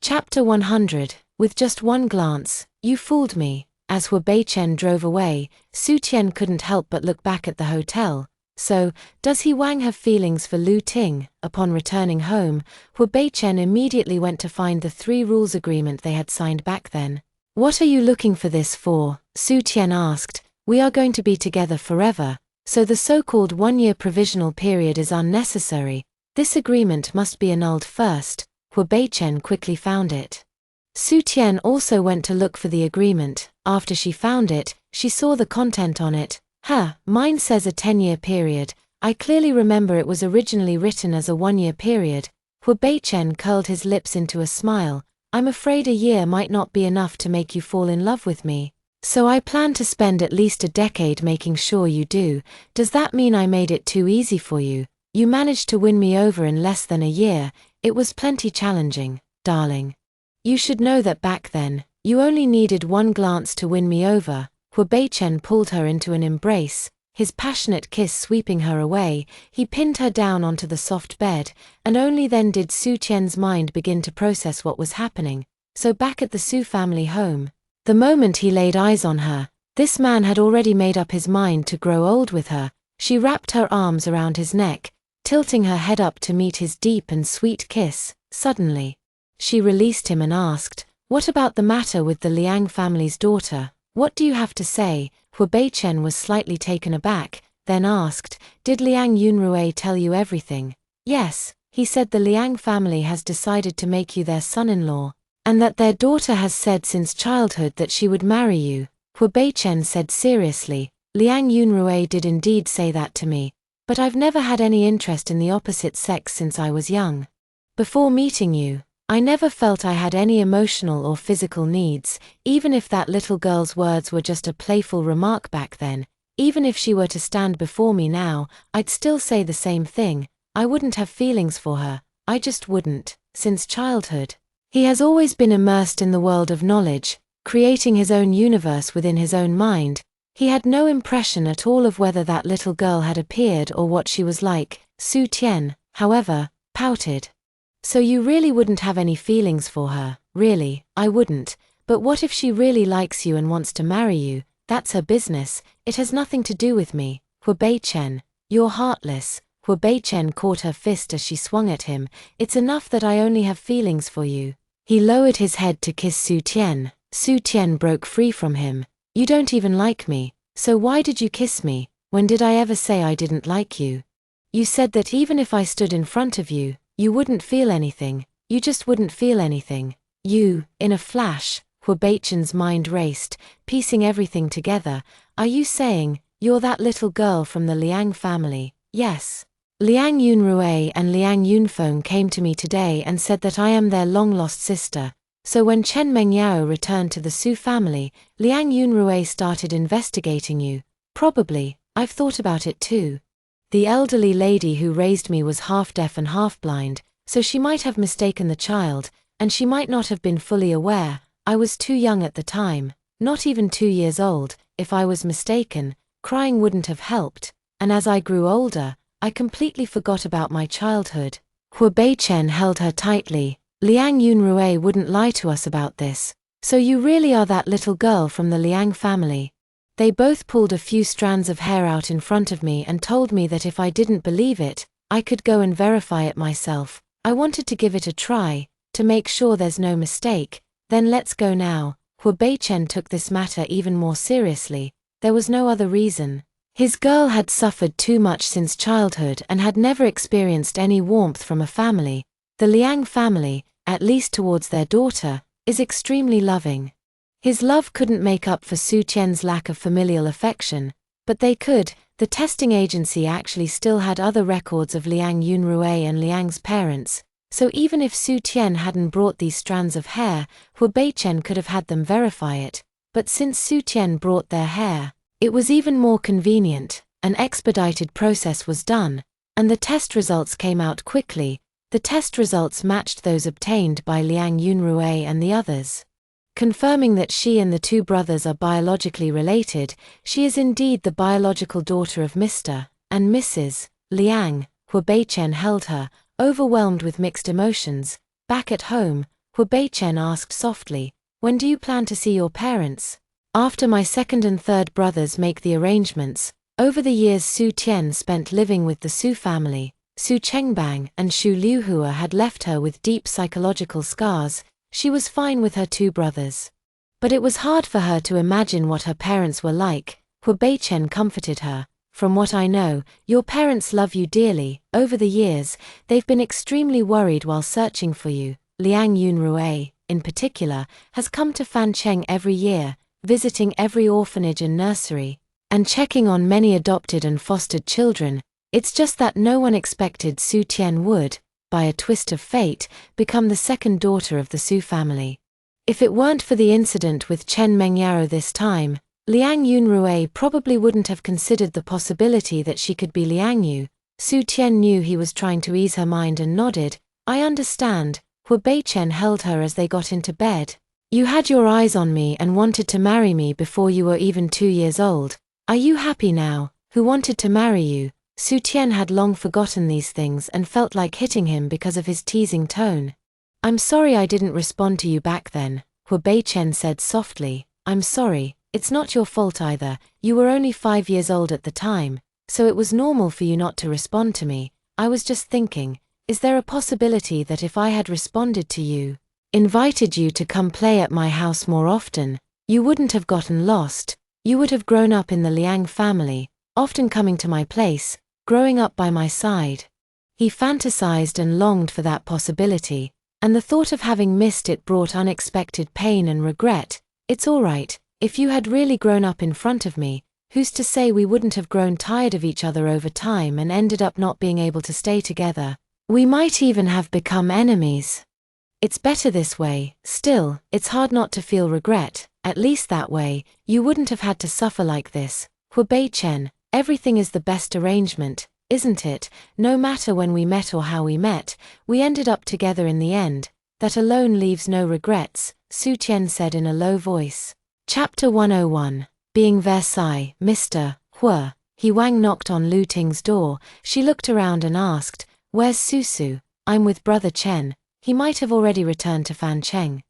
Chapter 100. With just one glance, you fooled me. As Hua Beichen drove away, Su Tian couldn't help but look back at the hotel. So, does he Wang have feelings for Lu Ting? Upon returning home, Hua Beichen immediately went to find the 3 rules agreement they had signed back then. What are you looking for this for? Su Tian asked. We are going to be together forever, so the so-called 1-year provisional period is unnecessary. This agreement must be annulled first. Hua Beichen quickly found it. Su Tian also went to look for the agreement. After she found it, she saw the content on it. Mine says a 10-year period. I clearly remember it was originally written as a 1-year period. Hua Beichen curled his lips into a smile. I'm afraid a year might not be enough to make you fall in love with me. So I plan to spend at least a decade making sure you do. Does that mean I made it too easy for you? You managed to win me over in less than a year. It was plenty challenging, darling. You should know that back then, you only needed one glance to win me over. Hua Beichen pulled her into an embrace, his passionate kiss sweeping her away. He pinned her down onto the soft bed, and only then did Su Tian's mind begin to process what was happening. So back at the Su family home, the moment he laid eyes on her, this man had already made up his mind to grow old with her. She wrapped her arms around his neck, tilting her head up to meet his deep and sweet kiss. Suddenly, she released him and asked, "What about the matter with the Liang family's daughter? What do you have to say?" Hua Beichen was slightly taken aback, then asked, "Did Liang Yunrui tell you everything?" "Yes, he said the Liang family has decided to make you their son-in-law, and that their daughter has said since childhood that she would marry you." Hua Beichen said seriously, "Liang Yunrui did indeed say that to me, but I've never had any interest in the opposite sex since I was young. Before meeting you, I never felt I had any emotional or physical needs, even if that little girl's words were just a playful remark back then. Even if she were to stand before me now, I'd still say the same thing. I wouldn't have feelings for her, I just wouldn't." Since childhood, he has always been immersed in the world of knowledge, creating his own universe within his own mind. He had no impression at all of whether that little girl had appeared or what she was like. Su Tian, however, pouted. "So you really wouldn't have any feelings for her?" "Really, I wouldn't. But what if she really likes you and wants to marry you? That's her business. It has nothing to do with me." Hua Beichen, "You're heartless." Hua Beichen caught her fist as she swung at him. "It's enough that I only have feelings for you." He lowered his head to kiss Su Tian. Su Tian broke free from him. "You don't even like me, so why did you kiss me? When did I ever say I didn't like you? You said that even if I stood in front of you, you wouldn't feel anything. You just wouldn't feel anything." "You," in a flash, Hua Beichen's mind raced, piecing everything together. "Are you saying, you're that little girl from the Liang family?" "Yes. Liang Yunrui and Liang Yunfeng came to me today and said that I am their long-lost sister. So when Chen Mengyao returned to the Su family, Liang Yunrui started investigating you. Probably, I've thought about it too. The elderly lady who raised me was half-deaf and half-blind, so she might have mistaken the child, and she might not have been fully aware. I was too young at the time, not even 2 years old. If I was mistaken, crying wouldn't have helped, and as I grew older, I completely forgot about my childhood." Hua Beichen held her tightly. "Liang Yunrui wouldn't lie to us about this. So you really are that little girl from the Liang family." They both pulled a few strands of hair out in front of me and told me that if I didn't believe it, I could go and verify it myself. I wanted to give it a try, to make sure there's no mistake. "Then let's go now." Hua Beichen took this matter even more seriously. There was no other reason. His girl had suffered too much since childhood and had never experienced any warmth from a family. The Liang family, at least towards their daughter, is extremely loving. His love couldn't make up for Su Tian's lack of familial affection, but they could. The testing agency actually still had other records of Liang Yunrui and Liang's parents, so even if Su Tian hadn't brought these strands of hair, Hua Beichen could have had them verify it. But since Su Tian brought their hair, it was even more convenient. An expedited process was done, and the test results came out quickly. The test results matched those obtained by Liang Yunrui and the others, confirming that she and the 2 brothers are biologically related. She is indeed the biological daughter of Mr. and Mrs. Liang. Hua Beichen held her, overwhelmed with mixed emotions. Back at home, Hu Beichen asked softly. When do you plan to see your parents? After my second and third brothers make the arrangements. Over the years Su Tian spent living with the Su family. Su Chengbang and Shu Liuhua had left her with deep psychological scars. She was fine with her two brothers. But it was hard for her to imagine what her parents were like. Hu Beichen comforted her. From what I know, your parents love you dearly. Over the years, they've been extremely worried while searching for you. Liang Yunrui, in particular, has come to Fancheng every year, visiting every orphanage and nursery, and checking on many adopted and fostered children. It's just that no one expected Su Tian would, by a twist of fate, become the second daughter of the Su family. If it weren't for the incident with Chen Mengyaro this time, Liang Yunrui probably wouldn't have considered the possibility that she could be Liang Yu. Su Tian knew he was trying to ease her mind and nodded. I understand. Hu Beichen held her as they got into bed. You had your eyes on me and wanted to marry me before you were even 2 years old. Are you happy now? Who wanted to marry you? Su Tian had long forgotten these things and felt like hitting him because of his teasing tone. I'm sorry I didn't respond to you back then, Hu Beichen said softly. I'm sorry. It's not your fault either. You were only 5 years old at the time, so it was normal for you not to respond to me. I was just thinking, is there a possibility that if I had responded to you, invited you to come play at my house more often, you wouldn't have gotten lost? You would have grown up in the Liang family, often coming to my place, growing up by my side. He fantasized and longed for that possibility, and the thought of having missed it brought unexpected pain and regret. It's all right. If you had really grown up in front of me, who's to say we wouldn't have grown tired of each other over time and ended up not being able to stay together? We might even have become enemies. It's better this way. Still, it's hard not to feel regret. At least that way, you wouldn't have had to suffer like this. Hu Beichen, everything is the best arrangement, isn't it? No matter when we met or how we met, we ended up together in the end. That alone leaves no regrets, Su Tian said in a low voice. Chapter 101. Being Versailles, Mr. Hua. He Wang knocked on Lu Ting's door. She looked around and asked, Where's Susu? I'm with Brother Chen. He might have already returned to Fancheng.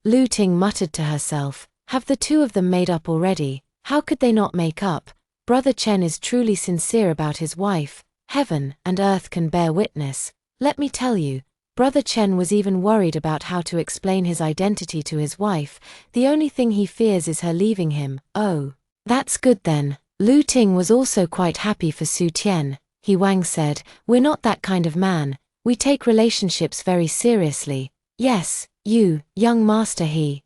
Lu Ting muttered to herself, Have the two of them made up already? How could they not make up? Brother Chen is truly sincere about his wife. Heaven and earth can bear witness. Let me tell you, Brother Chen was even worried about how to explain his identity to his wife. The only thing he fears is her leaving him. Oh, that's good then. Lu Ting was also quite happy for Su Tian. He Wang said, We're not that kind of man. We take relationships very seriously. Yes, you, young master he.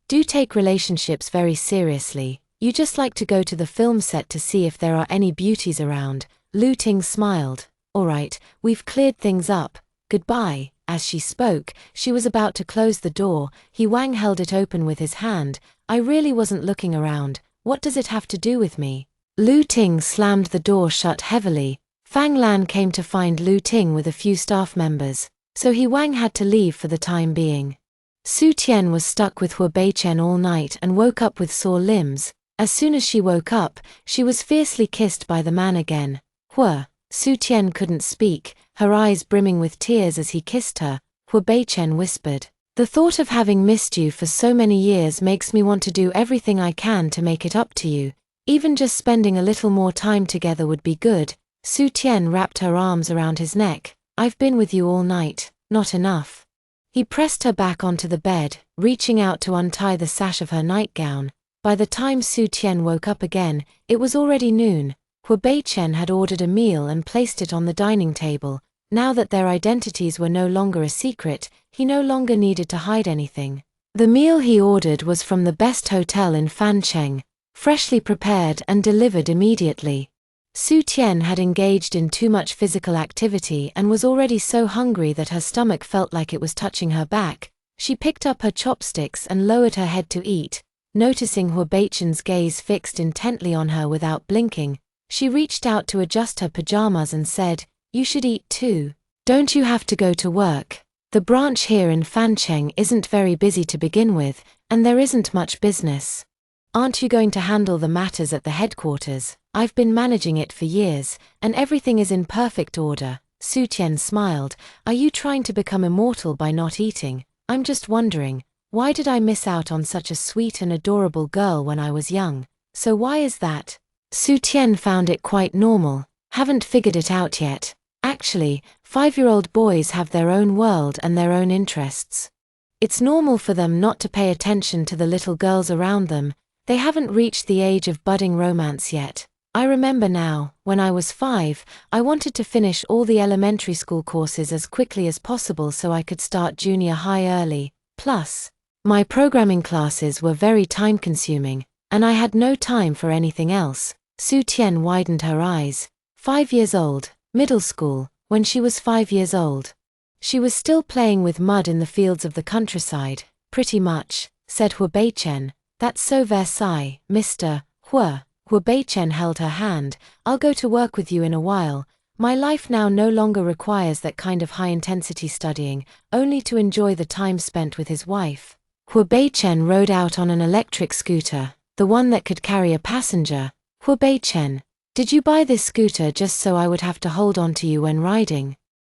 Do take relationships very seriously. You just like to go to the film set to see if there are any beauties around. Lu Ting smiled. All right, we've cleared things up. Goodbye. As she spoke, she was about to close the door. He Wang held it open with his hand. I really wasn't looking around. What does it have to do with me? Lu Ting slammed the door shut heavily. Fang Lan came to find Lu Ting with a few staff members, so He Wang had to leave for the time being. Su Tian was stuck with Hu Beichen all night and woke up with sore limbs. As soon as she woke up, she was fiercely kissed by the man again. Hua. Su Tian couldn't speak, her eyes brimming with tears as he kissed her. Hu Beichen whispered, The thought of having missed you for so many years makes me want to do everything I can to make it up to you. Even just spending a little more time together would be good. Su Tian wrapped her arms around his neck. I've been with you all night, not enough. He pressed her back onto the bed, reaching out to untie the sash of her nightgown. By the time Su Tian woke up again, it was already noon. Hu Beichen had ordered a meal and placed it on the dining table. Now that their identities were no longer a secret, he no longer needed to hide anything. The meal he ordered was from the best hotel in Fancheng, freshly prepared and delivered immediately. Su Tian had engaged in too much physical activity and was already so hungry that her stomach felt like it was touching her back. She picked up her chopsticks and lowered her head to eat. Noticing Hu Beichen's gaze fixed intently on her without blinking, she reached out to adjust her pajamas and said, You should eat too. Don't you have to go to work? The branch here in Fancheng isn't very busy to begin with, and there isn't much business. Aren't you going to handle the matters at the headquarters? I've been managing it for years, and everything is in perfect order. Su Tian smiled. Are you trying to become immortal by not eating? I'm just wondering, why did I miss out on such a sweet and adorable girl when I was young? So why is that? Su Tian found it quite normal. Haven't figured it out yet. Actually, 5-year-old boys have their own world and their own interests. It's normal for them not to pay attention to the little girls around them. They haven't reached the age of budding romance yet. I remember now, when I was 5, I wanted to finish all the elementary school courses as quickly as possible so I could start junior high early. Plus, my programming classes were very time-consuming, and I had no time for anything else. Su Tian widened her eyes. 5 years old, middle school, when she was 5 years old. She was still playing with mud in the fields of the countryside, pretty much, said Hua Beichen. That's so Versailles, Mr. Hua. Hua Beichen held her hand. I'll go to work with you in a while. My life now no longer requires that kind of high-intensity studying, only to enjoy the time spent with his wife. Hua Beichen rode out on an electric scooter, the one that could carry a passenger. Hua Beichen, did you buy this scooter just so I would have to hold on to you when riding?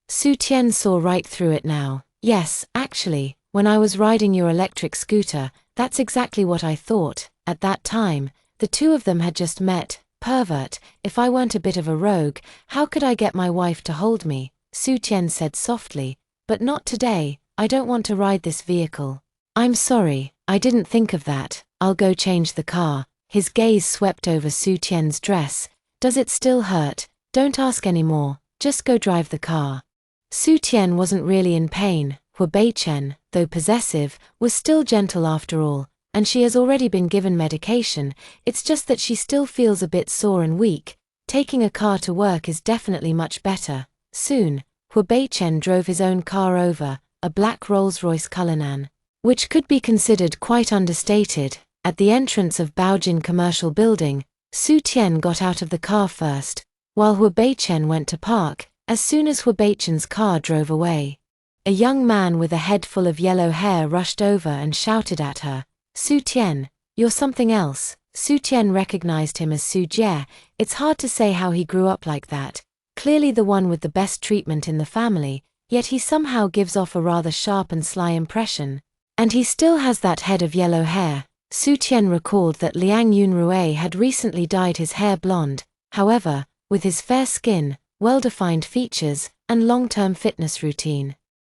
Su Tian saw right through it now. Yes, actually, when I was riding your electric scooter, that's exactly what I thought. At that time, the two of them had just met. Pervert, if I weren't a bit of a rogue, how could I get my wife to hold me? Su Tian said softly. But not today, I don't want to ride this vehicle. I'm sorry, I didn't think of that. I'll go change the car. His gaze swept over Su Tian's dress. Does it still hurt? Don't ask any more, just go drive the car. Su Tian wasn't really in pain. Hua Beichen, though possessive, was still gentle after all, and she has already been given medication. It's just that she still feels a bit sore and weak. Taking a car to work is definitely much better. Soon, Hua Beichen drove his own car over, a black Rolls-Royce Cullinan, which could be considered quite understated. At the entrance of Baojin Commercial Building, Su Tian got out of the car first, while Hua Beichen went to park. As soon as Hua Beichen's car drove away, a young man with a head full of yellow hair rushed over and shouted at her. Su Tian, you're something else. Su Tian recognized him as Su Jie. It's hard to say how he grew up like that. Clearly the one with the best treatment in the family, yet he somehow gives off a rather sharp and sly impression. And he still has that head of yellow hair. Su Tian recalled that Liang Yunrui had recently dyed his hair blonde. However, with his fair skin, well-defined features, and long-term fitness routine,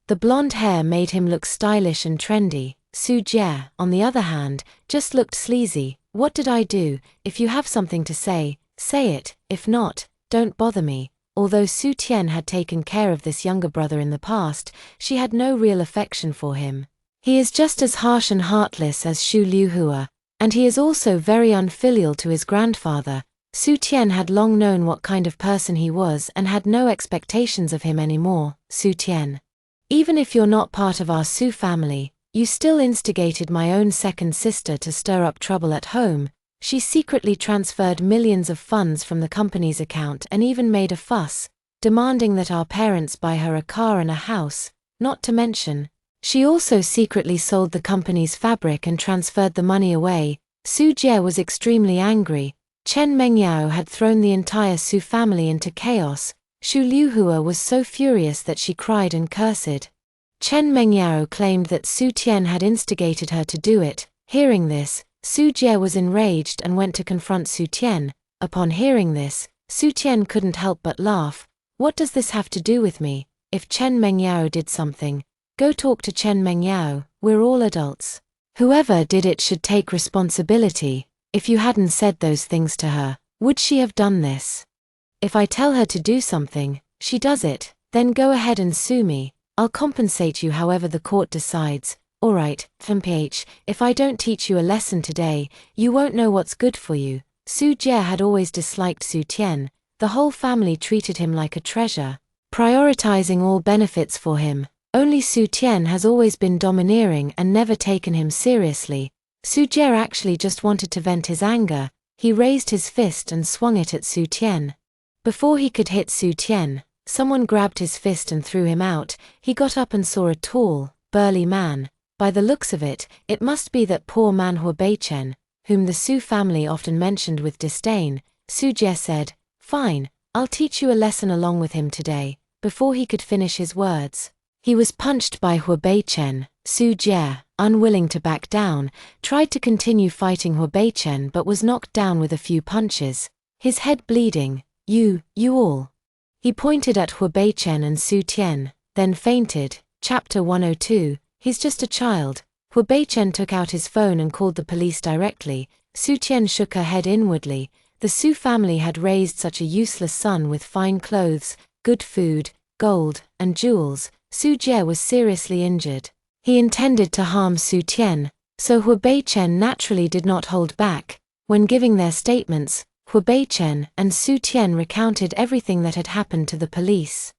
the blonde hair made him look stylish and trendy. Su Jie, on the other hand, just looked sleazy. What did I do? If you have something to say, say it. If not, don't bother me. Although Su Tian had taken care of this younger brother in the past, she had no real affection for him. He is just as harsh and heartless as Xu Liuhua, and he is also very unfilial to his grandfather. Su Tian had long known what kind of person he was and had no expectations of him anymore. Su Tian, even if you're not part of our Su family, you still instigated my own second sister to stir up trouble at home. She secretly transferred millions of funds from the company's account and even made a fuss, demanding that our parents buy her a car and a house. Not to mention, she also secretly sold the company's fabric and transferred the money away. Su Jie was extremely angry. Chen Mengyao had thrown the entire Su family into chaos. Xu Liuhua was so furious that she cried and cursed. Chen Mengyao claimed that Su Tian had instigated her to do it. Hearing this, Su Jie was enraged and went to confront Su Tian. Upon hearing this, Su Tian couldn't help but laugh. What does this have to do with me? If Chen Mengyao did something, go talk to Chen Mengyao. We're all adults. Whoever did it should take responsibility. If you hadn't said those things to her, would she have done this? If I tell her to do something, she does it, then go ahead and sue me. I'll compensate you however the court decides. Alright, FMPH, if I don't teach you a lesson today, you won't know what's good for you. Su Jie had always disliked Su Tian. The whole family treated him like a treasure, prioritizing all benefits for him. Only Su Tian has always been domineering and never taken him seriously. Su Jie actually just wanted to vent his anger. He raised his fist and swung it at Su Tian. Before he could hit Su Tian, someone grabbed his fist and threw him out. He got up and saw a tall, burly man. By the looks of it, it must be that poor man Hua Beichen, whom the Su family often mentioned with disdain. Su Jie said, "Fine, I'll teach you a lesson along with him today." Before he could finish his words, He was punched by Beichen. Su Jie, unwilling to back down, tried to continue fighting Beichen but was knocked down with a few punches, his head bleeding. You all. He pointed at Beichen and Su Tian, then fainted. Chapter 102, He's just a child. Beichen took out his phone and called the police directly. Su Tian shook her head inwardly. The Su family had raised such a useless son with fine clothes, good food, gold, and jewels. Su Jie was seriously injured. He intended to harm Su Tian, so Beichen naturally did not hold back. When giving their statements, Beichen and Su Tian recounted everything that had happened to the police.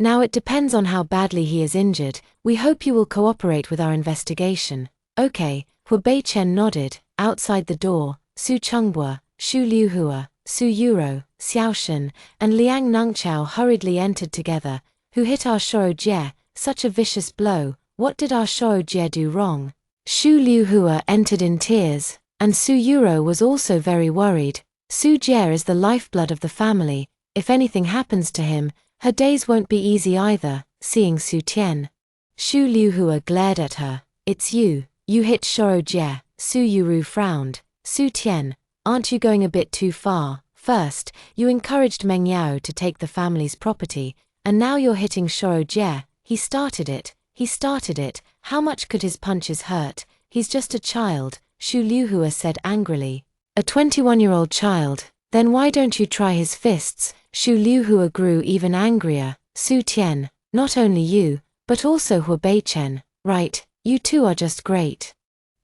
Now it depends on how badly he is injured. We hope you will cooperate with our investigation. Okay, Beichen nodded. Outside the door, Su Chungbua, Shu Liuhua, Su Yuro, Xiaoshen, and Liang Nungchao hurriedly entered together. Who hit our Shou Jie? Such a vicious blow. What did our Shou Jie do wrong? Shu Liuhua entered in tears, and Su Yuro was also very worried. Su Jie is the lifeblood of the family. If anything happens to him, her days won't be easy either. Seeing Su Tian, Shu Liuhua glared at her. It's you hit Shou Jie. Su Yuru frowned. Su Tian, aren't you going a bit too far? First, you encouraged Meng Yao to take the family's property, and now you're hitting Shou Jie. He started it. How much could his punches hurt? He's just a child, Shu Liuhua said angrily. A 21-year-old child? Then why don't you try his fists? Shu Liuhua grew even angrier. Su Tian, not only you, but also Beichen, right? You two are just great.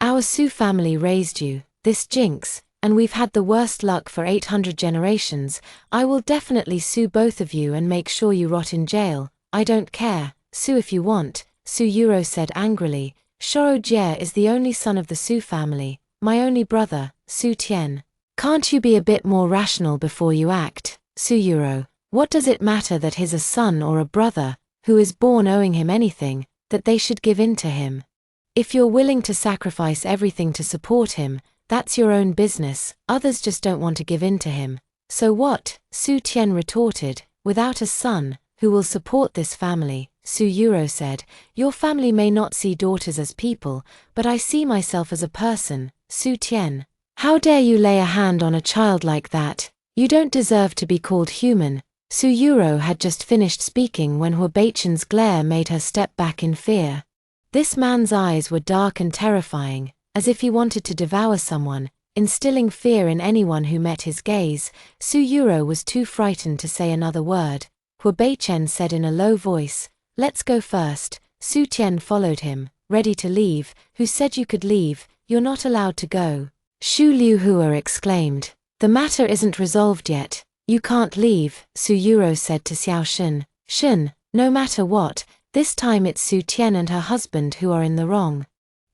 Our Su family raised you, this jinx, and we've had the worst luck for 800 generations. I will definitely sue both of you and make sure you rot in jail. I don't care. Sue if you want, Su Yuro said angrily. Shou Jie is the only son of the Su family, my only brother, Su Tian. Can't you be a bit more rational before you act? Su Yuro, what does it matter that he's a son or a brother, who is born owing him anything, that they should give in to him? If you're willing to sacrifice everything to support him, that's your own business. Others just don't want to give in to him. So what? Su Tian retorted. Without a son, who will support this family? Su Yuro said, your family may not see daughters as people, but I see myself as a person. Su Tian, how dare you lay a hand on a child like that? You don't deserve to be called human. Su Yuro had just finished speaking when Beichen's glare made her step back in fear. This man's eyes were dark and terrifying, as if he wanted to devour someone, instilling fear in anyone who met his gaze. Su Yuro was too frightened to say another word. Beichen said in a low voice, let's go first. Su Tian followed him, ready to leave. Who said you could leave? You're not allowed to go. Shu Liuhua exclaimed. The matter isn't resolved yet. You can't leave, Su Yuro said to Xiaoshen. Shen, no matter what, this time it's Su Tian and her husband who are in the wrong.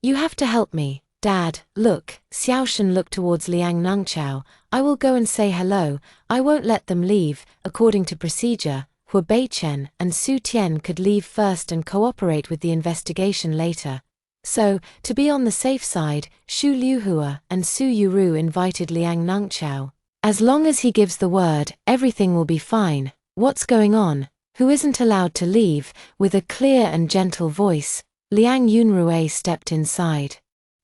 You have to help me, Dad. Look, Xiaoshen looked towards Liang Nungchao. I will go and say hello. I won't let them leave. According to procedure, Beichen and Su Tian could leave first and cooperate with the investigation later. So, to be on the safe side, Shu Liuhua and Su Yuru invited Liang Nungchao. As long as he gives the word, everything will be fine. What's going on? Who isn't allowed to leave? With a clear and gentle voice, Liang Yunrui stepped inside.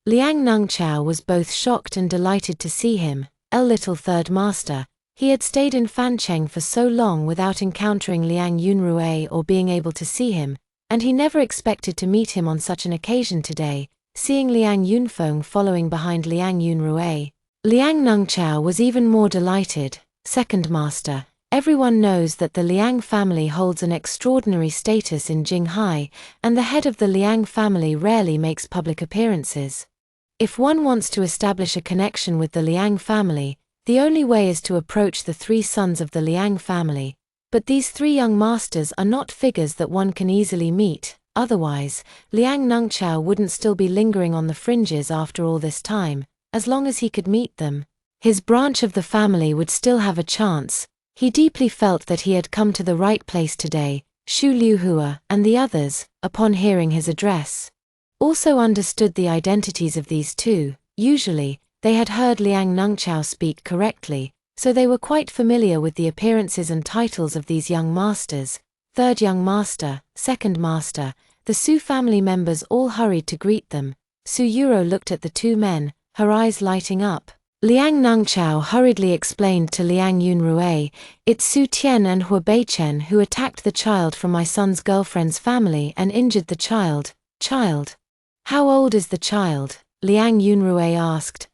Liang Nungchao was both shocked and delighted to see him. Little third master. He had stayed in Fancheng for so long without encountering Liang Yunrui or being able to see him, and he never expected to meet him on such an occasion today. Seeing Liang Yunfeng following behind Liang Yunrui, Liang Nungchao was even more delighted. Second master. Everyone knows that the Liang family holds an extraordinary status in Jinghai, and the head of the Liang family rarely makes public appearances. If one wants to establish a connection with the Liang family, the only way is to approach the three sons of the Liang family. But these three young masters are not figures that one can easily meet. Otherwise, Liang Nungchao wouldn't still be lingering on the fringes after all this time. As long as he could meet them, his branch of the family would still have a chance. He deeply felt that he had come to the right place today. Shu Liuhua and the others, upon hearing his address, also understood the identities of these two. Usually, they had heard Liang Nungchao speak correctly, so they were quite familiar with the appearances and titles of these young masters. Third young master, second master, The Su family members all hurried to greet them. Su Yuro looked at the two men, her eyes lighting up. Liang Nengchao hurriedly explained to Liang Yunrui, "It's Su Tian and Hua Beichen who attacked the child from my son's girlfriend's family and injured the child." Child? How old is the child? Liang Yunrui asked.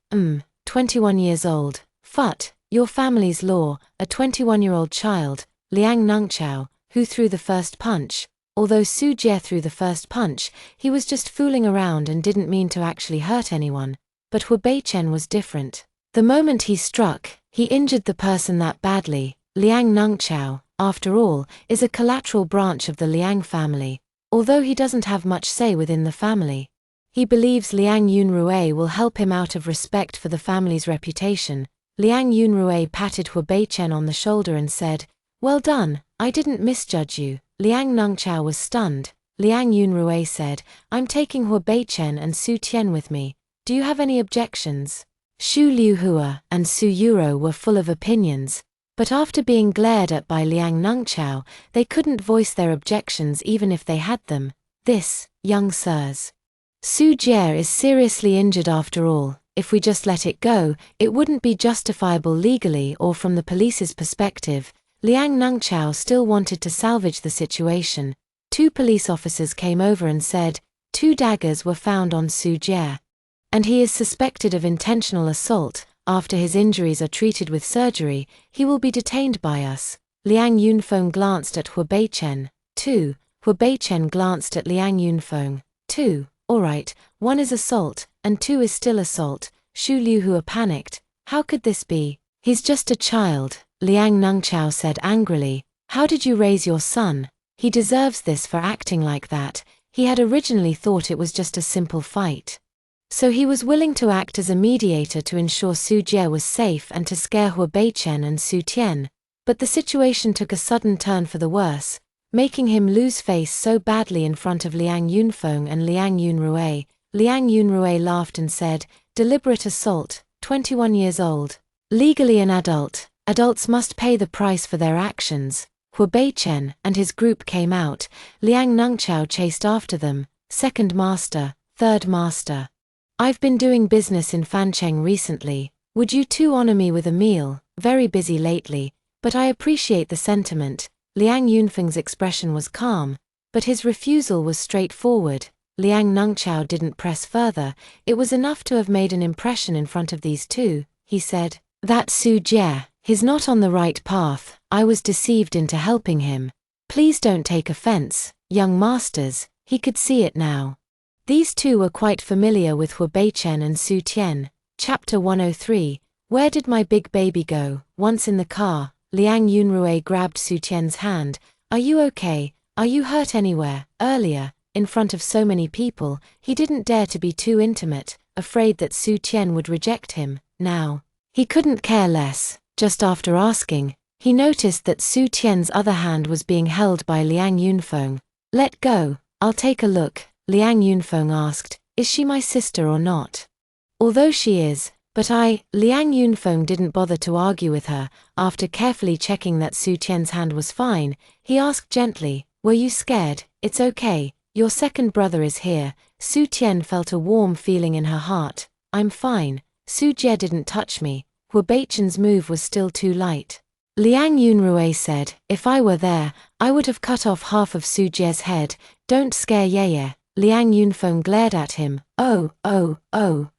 21 years old. Phut, your family's law, a 21-year-old child. Liang Nengchao, who threw the first punch. Although Su Jie threw the first punch, he was just fooling around and didn't mean to actually hurt anyone. But Hua Beichen was different. The moment he struck, he injured the person that badly. Liang Nengchao, after all, is a collateral branch of the Liang family. Although he doesn't have much say within the family, he believes Liang Yunrui will help him out of respect for the family's reputation. Liang Yunrui patted Hua Beichen on the shoulder and said, "Well done, I didn't misjudge you." Liang Nengchao was stunned. Liang Yunrui said, "I'm taking Hua Beichen and Su Tian with me. Do you have any objections?" Xu Liuhua and Su Yuro were full of opinions, but after being glared at by Liang Nengchao, they couldn't voice their objections even if they had them. "This, young sirs. Su Jie is seriously injured after all. If we just let it go, it wouldn't be justifiable legally or from the police's perspective." Liang Nengchao still wanted to salvage the situation. Two police officers came over and said, "2 daggers were found on Su Jie, and he is suspected of intentional assault. After his injuries are treated with surgery, he will be detained by us." Liang Yunfeng glanced at Hua Beichen. 2. Hua Beichen glanced at Liang Yunfeng. 2. Alright, 1 is assault, and 2 is still assault. Xu Liuhua panicked. How could this be? He's just a child. Liang Nengchao said angrily. How did you raise your son? He deserves this for acting like that. He had originally thought it was just a simple fight. So he was willing to act as a mediator to ensure Su Jie was safe and to scare Hua Beichen and Su Tian. But the situation took a sudden turn for the worse, making him lose face so badly in front of Liang Yunfeng and Liang Yunrui. Liang Yunrui laughed and said, "Deliberate assault, 21 years old. Legally an adult. Adults must pay the price for their actions." Hua Beichen and his group came out. Liang Nengchao chased after them. "Second master, third master. I've been doing business in Fancheng recently. Would you two honor me with a meal? Very busy lately, but I appreciate the sentiment." Liang Yunfeng's expression was calm, but his refusal was straightforward. Liang Nengchao didn't press further. It was enough to have made an impression in front of these two. He said, "That Su Jie, he's not on the right path. I was deceived into helping him. Please don't take offense, young masters." He could see it now. These two were quite familiar with Hua Beichen and Su Tian. Chapter 103, Where Did My Big Baby Go? Once in the car, Liang Yunrui grabbed Su Tian's hand. "Are you okay? Are you hurt anywhere?" Earlier, in front of so many people, he didn't dare to be too intimate, afraid that Su Tian would reject him. Now, he couldn't care less. Just after asking, he noticed that Su Tian's other hand was being held by Liang Yunfeng. "Let go, I'll take a look." Liang Yunfeng asked, "Is she my sister or not?" "Although she is, but Liang Yunfeng didn't bother to argue with her. After carefully checking that Su Tian's hand was fine, he asked gently, "Were you scared?" "It's okay, your second brother is here." Su Tian felt a warm feeling in her heart. "I'm fine. Su Jie didn't touch me." Hua Beichen's move was still too light. Liang Yunrui said, "If I were there, I would have cut off half of Su Jie's head. Don't scare Yeye." Liang Yunfeng glared at him. Oh,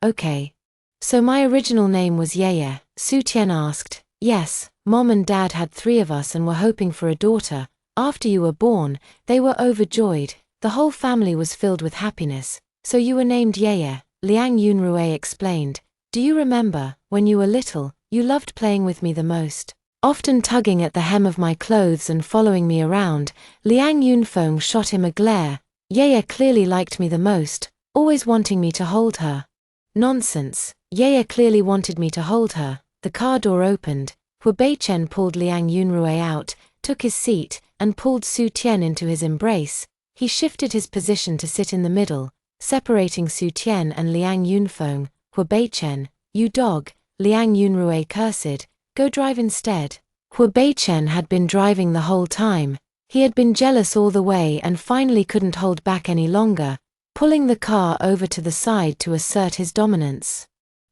okay. "So my original name was Yeye?" Su Tian asked. "Yes, Mom and Dad had 3 of us and were hoping for a daughter. After you were born, they were overjoyed. The whole family was filled with happiness. So you were named Yeye," Liang Yunrui explained. "Do you remember, when you were little, you loved playing with me the most, often tugging at the hem of my clothes and following me around?" Liang Yunfeng shot him a glare. "Yeye clearly liked me the most, always wanting me to hold her." "Nonsense. Yeye clearly wanted me to hold her." The car door opened. Hua Beichen pulled Liang Yunrui out, took his seat, and pulled Su Tian into his embrace. He shifted his position to sit in the middle, separating Su Tian and Liang Yunfeng. "Hua Beichen, you dog," Liang Yunrui cursed. "Go drive instead." Hua Beichen had been driving the whole time. He had been jealous all the way and finally couldn't hold back any longer, pulling the car over to the side to assert his dominance.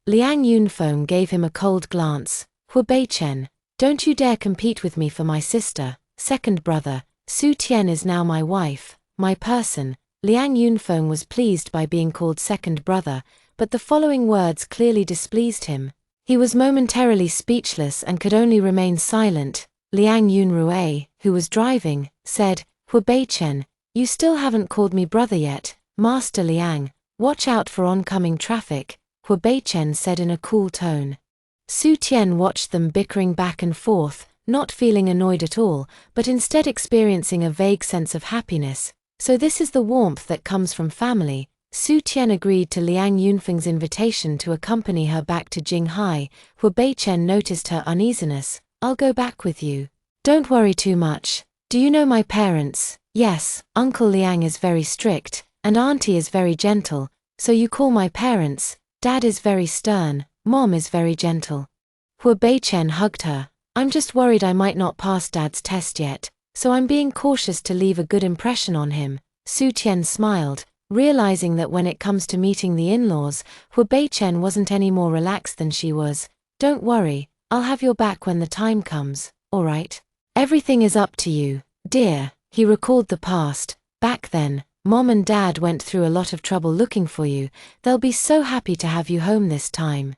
Liang Yunfeng gave him a cold glance. Hu Beichen, don't you dare compete with me for my sister, second brother. Su Tian is now my wife, my person. Liang Yunfeng was pleased by being called second brother, but the following words clearly displeased him. He was momentarily speechless and could only remain silent. Liang Yunrui, who was driving, said, Hu Beichen, you still haven't called me brother yet. Master Liang, watch out for oncoming traffic, Hu Beichen said in a cool tone. Su Tian watched them bickering back and forth, not feeling annoyed at all, but instead experiencing a vague sense of happiness. So this is the warmth that comes from family. Su Tian agreed to Liang Yunfeng's invitation to accompany her back to Jinghai. Hu Beichen noticed her uneasiness. I'll go back with you. Don't worry too much. Do you know my parents? Yes, Uncle Liang is very strict, and Auntie is very gentle, so you call my parents. Dad is very stern, Mom is very gentle. Hu Beichen hugged her. I'm just worried I might not pass Dad's test yet, so I'm being cautious to leave a good impression on him. Su Tian smiled, realizing that when it comes to meeting the in-laws, Hu Beichen wasn't any more relaxed than she was. Don't worry, I'll have your back when the time comes, alright? Everything is up to you, dear. He recalled the past. Back then, Mom and Dad went through a lot of trouble looking for you. They'll be so happy to have you home this time.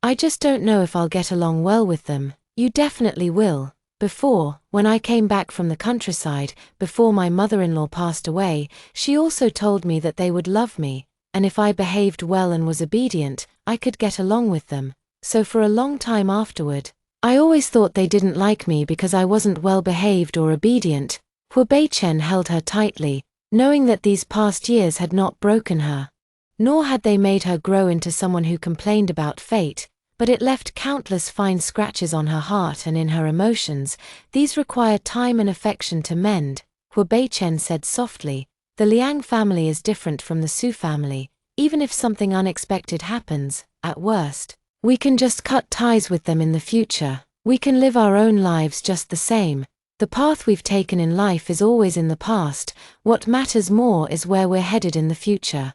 I just don't know if I'll get along well with them. You definitely will. Before, when I came back from the countryside, before my mother-in-law passed away, she also told me that they would love me, and if I behaved well and was obedient, I could get along with them. So for a long time afterward, I always thought they didn't like me because I wasn't well behaved or obedient. Hu Beichen held her tightly, knowing that these past years had not broken her. Nor had they made her grow into someone who complained about fate, but it left countless fine scratches on her heart and in her emotions. These require time and affection to mend. Hu Beichen said softly, the Liang family is different from the Su family. Even if something unexpected happens, at worst, we can just cut ties with them in the future. We can live our own lives just the same. The path we've taken in life is always in the past. What matters more is where we're headed in the future.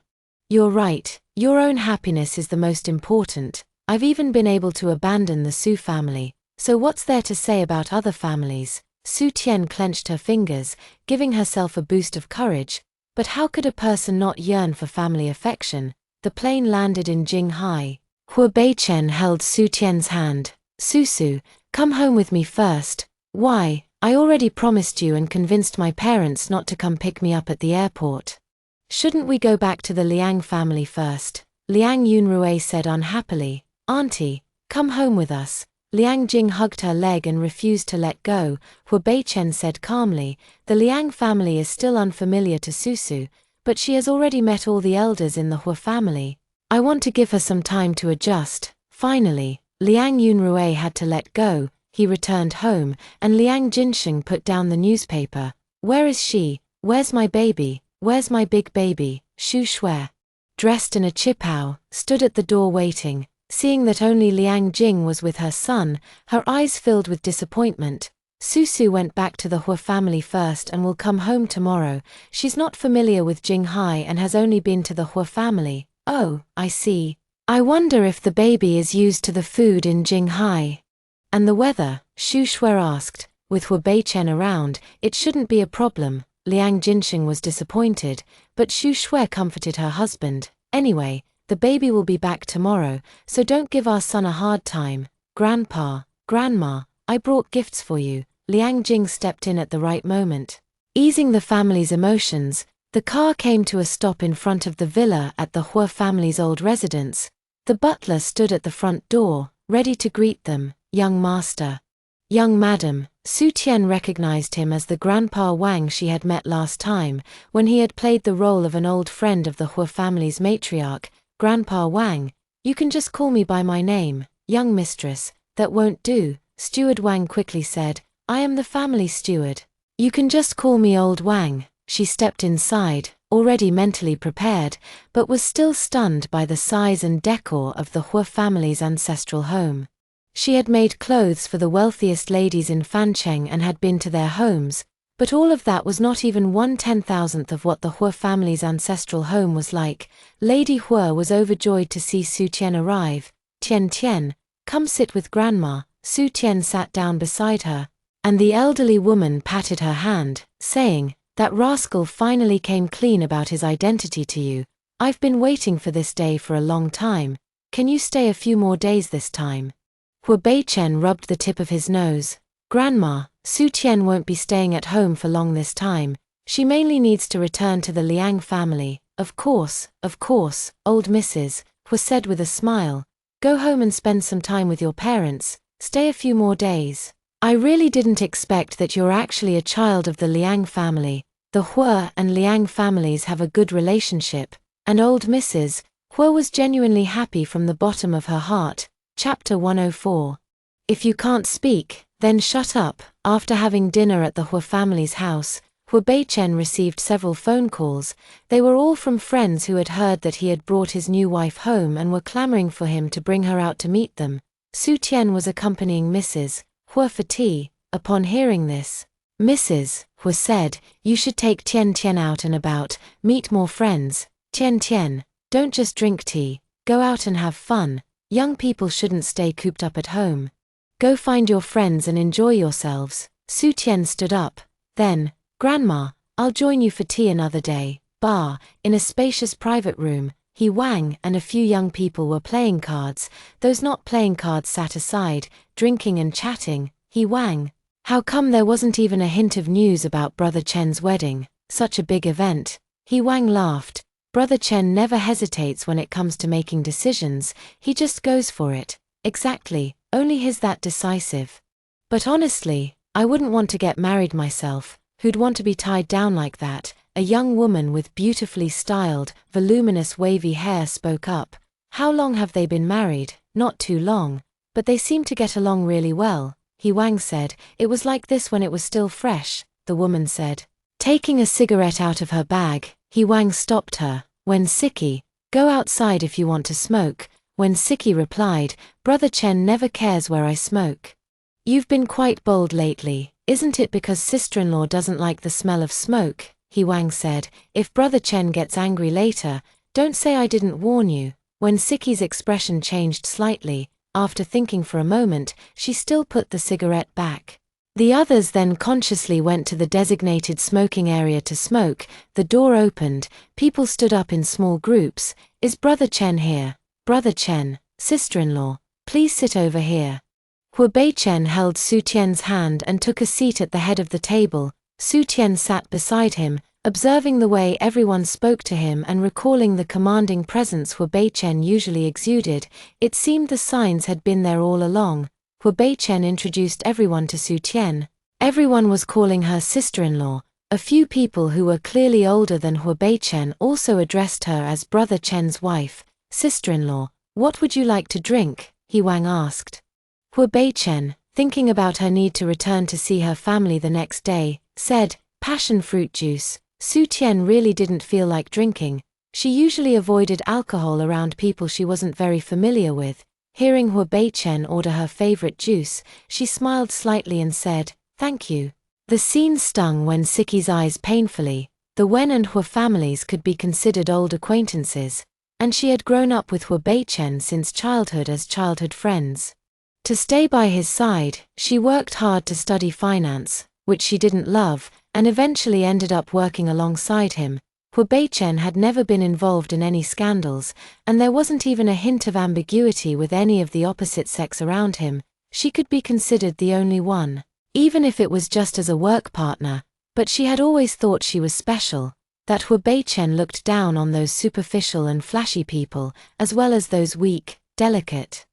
You're right, your own happiness is the most important. I've even been able to abandon the Su family, so what's there to say about other families? Su Tian clenched her fingers, giving herself a boost of courage. But how could a person not yearn for family affection? The plane landed in Jinghai. Hu Beichen held Su Tian's hand. Susu, come home with me first. Why? I already promised you and convinced my parents not to come pick me up at the airport. Shouldn't we go back to the Liang family first? Liang Yunrui said unhappily. Auntie, come home with us. Liang Jing hugged her leg and refused to let go. Hu Beichen said calmly, the Liang family is still unfamiliar to Susu, but she has already met all the elders in the Hu family. I want to give her some time to adjust. Finally, Liang Yunrui had to let go. He returned home, and Liang Jinsheng put down the newspaper. Where is she? Where's my baby? Where's my big baby? Shu Shui, dressed in a qipao, stood at the door waiting. Seeing that only Liang Jing was with her son, her eyes filled with disappointment. Susu went back to the Hu family first and will come home tomorrow. She's not familiar with Jinghai and has only been to the Hu family. Oh, I see. I wonder if the baby is used to the food in Jinghai. And the weather? Shu Shui asked. With Hu Beichen around, it shouldn't be a problem. Liang Jinsheng was disappointed, but Shu Shui comforted her husband. Anyway, the baby will be back tomorrow, so don't give our son a hard time. Grandpa, Grandma, I brought gifts for you. Liang Jing stepped in at the right moment. Easing the family's emotions, the car came to a stop in front of the villa at the Hu family's old residence. The butler stood at the front door, ready to greet them. Young master. Young madam. Su Tian recognized him as the Grandpa Wang she had met last time, when he had played the role of an old friend of the Hu family's matriarch. Grandpa Wang, you can just call me by my name. Young mistress, that won't do, Steward Wang quickly said. I am the family steward. You can just call me Old Wang. She stepped inside, already mentally prepared, but was still stunned by the size and decor of the Hu family's ancestral home. She had made clothes for the wealthiest ladies in Fancheng and had been to their homes, But all of that was not even 1/10,000th of what the Hua family's ancestral home was like. Lady Hua was overjoyed to see Su Tian arrive. "Tian Tian, come sit with Grandma." Su Tian sat down beside her, and the elderly woman patted her hand, saying, "That rascal finally came clean about his identity to you. I've been waiting for this day for a long time. Can you stay a few more days this time?" Hua Beichen rubbed the tip of his nose. "Grandma, Su Tian won't be staying at home for long this time. She mainly needs to return to the Liang family." Of course, old Mrs. Hua said with a smile. "Go home and spend some time with your parents. Stay a few more days. I really didn't expect that you're actually a child of the Liang family. The Hua and Liang families have a good relationship." And old Mrs. Hua was genuinely happy from the bottom of her heart. Chapter 104. If you can't speak, then shut up. After having dinner at the Hua family's house, Hua Beichen received several phone calls. They were all from friends who had heard that he had brought his new wife home and were clamoring for him to bring her out to meet them. Su Tian was accompanying Mrs. Hua for tea. Upon hearing this, Mrs. Hua said, "You should take Tian Tian out and about, meet more friends. Tian Tian, don't just drink tea, go out and have fun. Young people shouldn't stay cooped up at home. Go find your friends and enjoy yourselves." Su Tian stood up. Then, "Grandma, I'll join you for tea another day." In a spacious private room, He Wang and a few young people were playing cards. Those not playing cards sat aside, drinking and chatting. He Wang, "How come there wasn't even a hint of news about Brother Chen's wedding? Such a big event." He Wang laughed. "Brother Chen never hesitates when it comes to making decisions, he just goes for it." "Exactly, only he's that decisive. But honestly, I wouldn't want to get married myself. Who'd want to be tied down like that?" A young woman with beautifully styled, voluminous wavy hair spoke up. "How long have they been married?" "Not too long, but they seem to get along really well." He Wang said. "It was like this when it was still fresh," the woman said. Taking a cigarette out of her bag, He Wang stopped her. "When Siki, go outside if you want to smoke." When Siki replied, "Brother Chen never cares where I smoke." "You've been quite bold lately. Isn't it because sister-in-law doesn't like the smell of smoke?" He Wang said. "If Brother Chen gets angry later, don't say I didn't warn you." When Siki's expression changed slightly, after thinking for a moment, she still put the cigarette back. The others then consciously went to the designated smoking area to smoke. The door opened, people stood up in small groups. "Is Brother Chen here?" "Brother Chen, sister-in-law, please sit over here." Hua Beichen held Su Tian's hand and took a seat at the head of the table. Su Tian sat beside him, observing the way everyone spoke to him and recalling the commanding presence Hua Beichen usually exuded. It seemed the signs had been there all along. Hua Beichen introduced everyone to Su Tian. Everyone was calling her sister-in-law. A few people who were clearly older than Hua Beichen also addressed her as Brother Chen's wife. "Sister-in-law, what would you like to drink?" He Wang asked. Hua Beichen, thinking about her need to return to see her family the next day, said, "Passion fruit juice." Su Tian really didn't feel like drinking. She usually avoided alcohol around people she wasn't very familiar with. Hearing Hua Beichen order her favorite juice, she smiled slightly and said, "Thank you." The scene stung when Siki's eyes painfully. The Wen and Hua families could be considered old acquaintances, and she had grown up with Hua Beichen since childhood as childhood friends. To stay by his side, she worked hard to study finance, which she didn't love, and eventually ended up working alongside him. Hua Beichen had never been involved in any scandals, and there wasn't even a hint of ambiguity with any of the opposite sex around him. She could be considered the only one, even if it was just as a work partner, but she had always thought she was special, that Hua Beichen looked down on those superficial and flashy people, as well as those weak, delicate,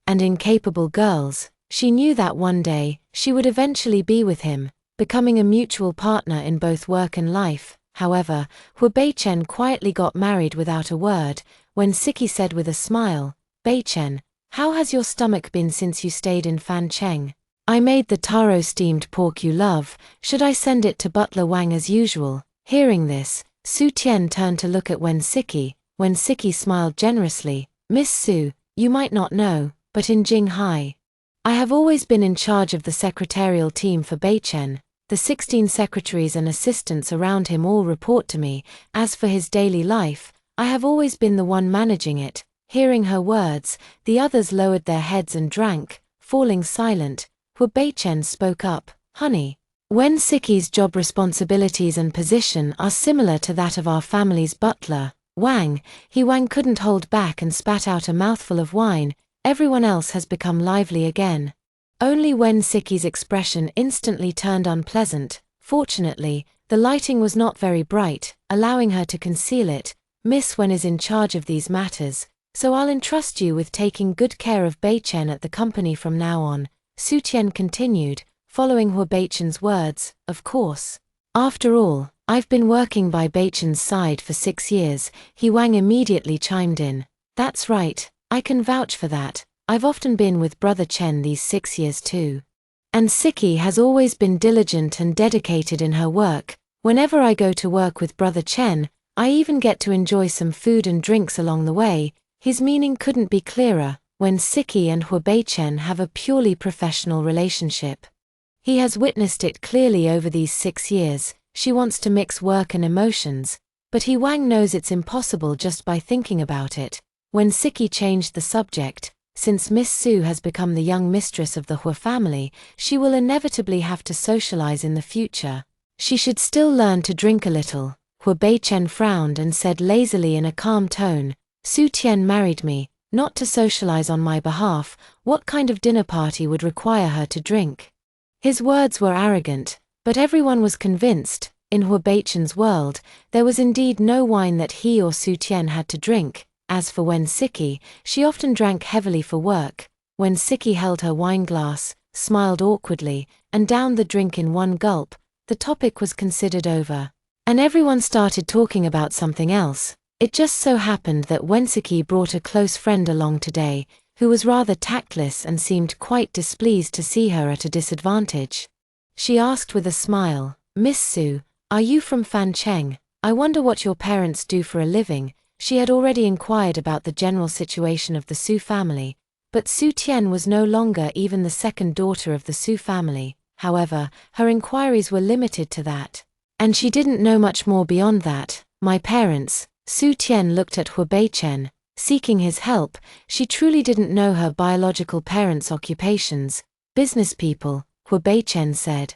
and incapable girls. She knew that one day, she would eventually be with him, becoming a mutual partner in both work and life. However, Hua Beichen quietly got married without a word. When Siki said with a smile, "Beichen, how has your stomach been since you stayed in Fancheng? I made the taro steamed pork you love. Should I send it to Butler Wang as usual?" Hearing this, Su Tian turned to look at Wen Siki. Wen Siki smiled generously. "Miss Su, you might not know, but in Jinghai, I have always been in charge of the secretarial team for Beichen. The 16 secretaries and assistants around him all report to me. As for his daily life, I have always been the one managing it." Hearing her words, the others lowered their heads and drank. Falling silent, Hu Beichen spoke up. "Honey, Wen Siki's job responsibilities and position are similar to that of our family's butler, Wang." Wang couldn't hold back and spat out a mouthful of wine. Everyone else has become lively again. Only Wen Siki's expression instantly turned unpleasant. Fortunately, the lighting was not very bright, allowing her to conceal it. "Miss Wen is in charge of these matters, so I'll entrust you with taking good care of Beichen at the company from now on," Su Tian continued, following Hu Beichen's words. "Of course. After all, I've been working by Beichen's side for 6 years, Wang immediately chimed in. "That's right, I can vouch for that. I've often been with Brother Chen these 6 years too. And Siki has always been diligent and dedicated in her work. Whenever I go to work with Brother Chen, I even get to enjoy some food and drinks along the way." His meaning couldn't be clearer. When Siki and Hu Beichen have a purely professional relationship. He has witnessed it clearly over these 6 years. She wants to mix work and emotions, but Wang knows it's impossible just by thinking about it. When Siki changed the subject, since Miss Su has become the young mistress of the Hu family, she will inevitably have to socialize in the future. She should still learn to drink a little. Hu Beichen frowned and said lazily in a calm tone, "Su Tian married me, not to socialize on my behalf. What kind of dinner party would require her to drink?" His words were arrogant, but everyone was convinced. In Hu Beichen's world, there was indeed no wine that he or Su Tian had to drink. As for Wen Siki, she often drank heavily for work. When Siki held her wine glass, smiled awkwardly, and downed the drink in one gulp, the topic was considered over. And everyone started talking about something else. It just so happened that Wen Siki brought a close friend along today, who was rather tactless and seemed quite displeased to see her at a disadvantage. She asked with a smile, "Miss Su, are you from Fancheng? I wonder what your parents do for a living." She had already inquired about the general situation of the Su family, but Su Tian was no longer even the second daughter of the Su family. However, her inquiries were limited to that. And she didn't know much more beyond that. "My parents." Su Tian looked at Hu Beichen, seeking his help. She truly didn't know her biological parents' occupations. "Business people," Hu Beichen said.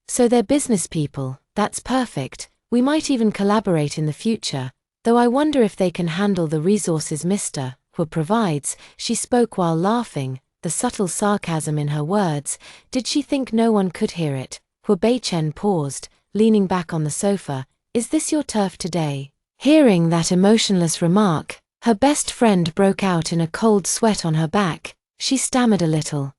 "So they're business people, that's perfect. We might even collaborate in the future, though I wonder if they can handle the resources Mr. Hu provides." She spoke while laughing, the subtle sarcasm in her words. Did she think no one could hear it? Hu Beichen paused, leaning back on the sofa. "Is this your turf today?" Hearing that emotionless remark, her best friend broke out in a cold sweat on her back. She stammered a little.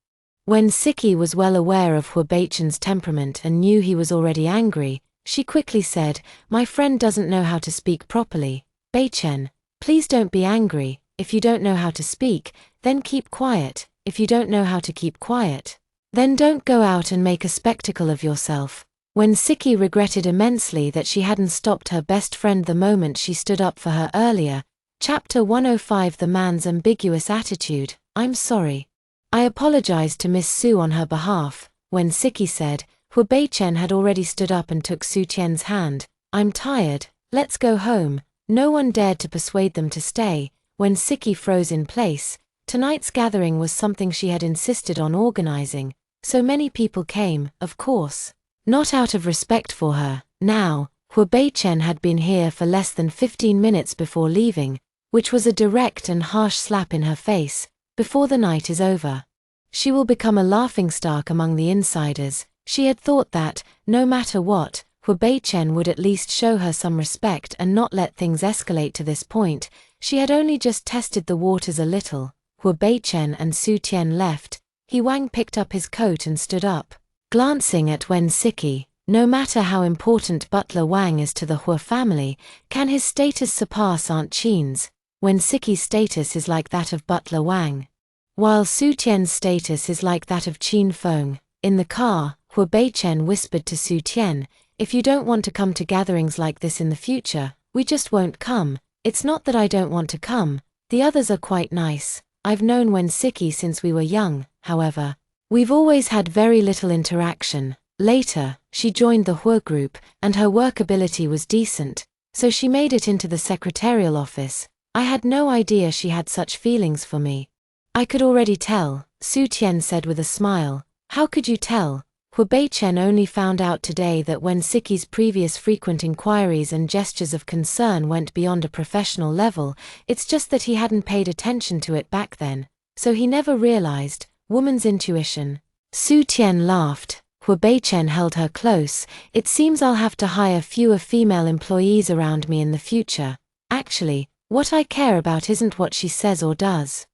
When Siki was well aware of Hu Beichen's temperament and knew he was already angry, she quickly said, "My friend doesn't know how to speak properly. Beichen, please don't be angry. If you don't know how to speak, then keep quiet. If you don't know how to keep quiet, then don't go out and make a spectacle of yourself." When Siki regretted immensely that she hadn't stopped her best friend the moment she stood up for her earlier. Chapter 105: The Man's Ambiguous Attitude. "I'm sorry. I apologized to Miss Su on her behalf." When Siki said, Hu Beichen had already stood up and took Su Tian's hand. "I'm tired, let's go home." No one dared to persuade them to stay. When Siki froze in place, tonight's gathering was something she had insisted on organizing. So many people came, of course. Not out of respect for her. Now, Hu Beichen had been here for less than 15 minutes before leaving, which was a direct and harsh slap in her face. Before the night is over, she will become a laughingstock among the insiders. She had thought that, no matter what, Hu Beichen would at least show her some respect and not let things escalate to this point. She had only just tested the waters a little. Hu Beichen and Su Tian left. Wang picked up his coat and stood up. Glancing at Wen Siki, no matter how important Butler Wang is to the Hu family, can his status surpass Aunt Qin's? Wen Siki's status is like that of Butler Wang, while Su Tian's status is like that of Qin Feng. In the car, Hu Beichen whispered to Su Tian, "If you don't want to come to gatherings like this in the future, we just won't come." "It's not that I don't want to come. The others are quite nice. I've known Wen Siki since we were young, however. We've always had very little interaction. Later, she joined the Hua group, and her workability was decent, so she made it into the secretarial office. I had no idea she had such feelings for me. I could already tell, Su Tian said with a smile. How could you tell? Hua Beichen only found out today that when Siki's previous frequent inquiries and gestures of concern went beyond a professional level, it's just that he hadn't paid attention to it back then, so he never realized. Woman's intuition. Su Tian laughed. Hua Beichen held her close. It seems I'll have to hire fewer female employees around me in the future. Actually, what I care about isn't what she says or does.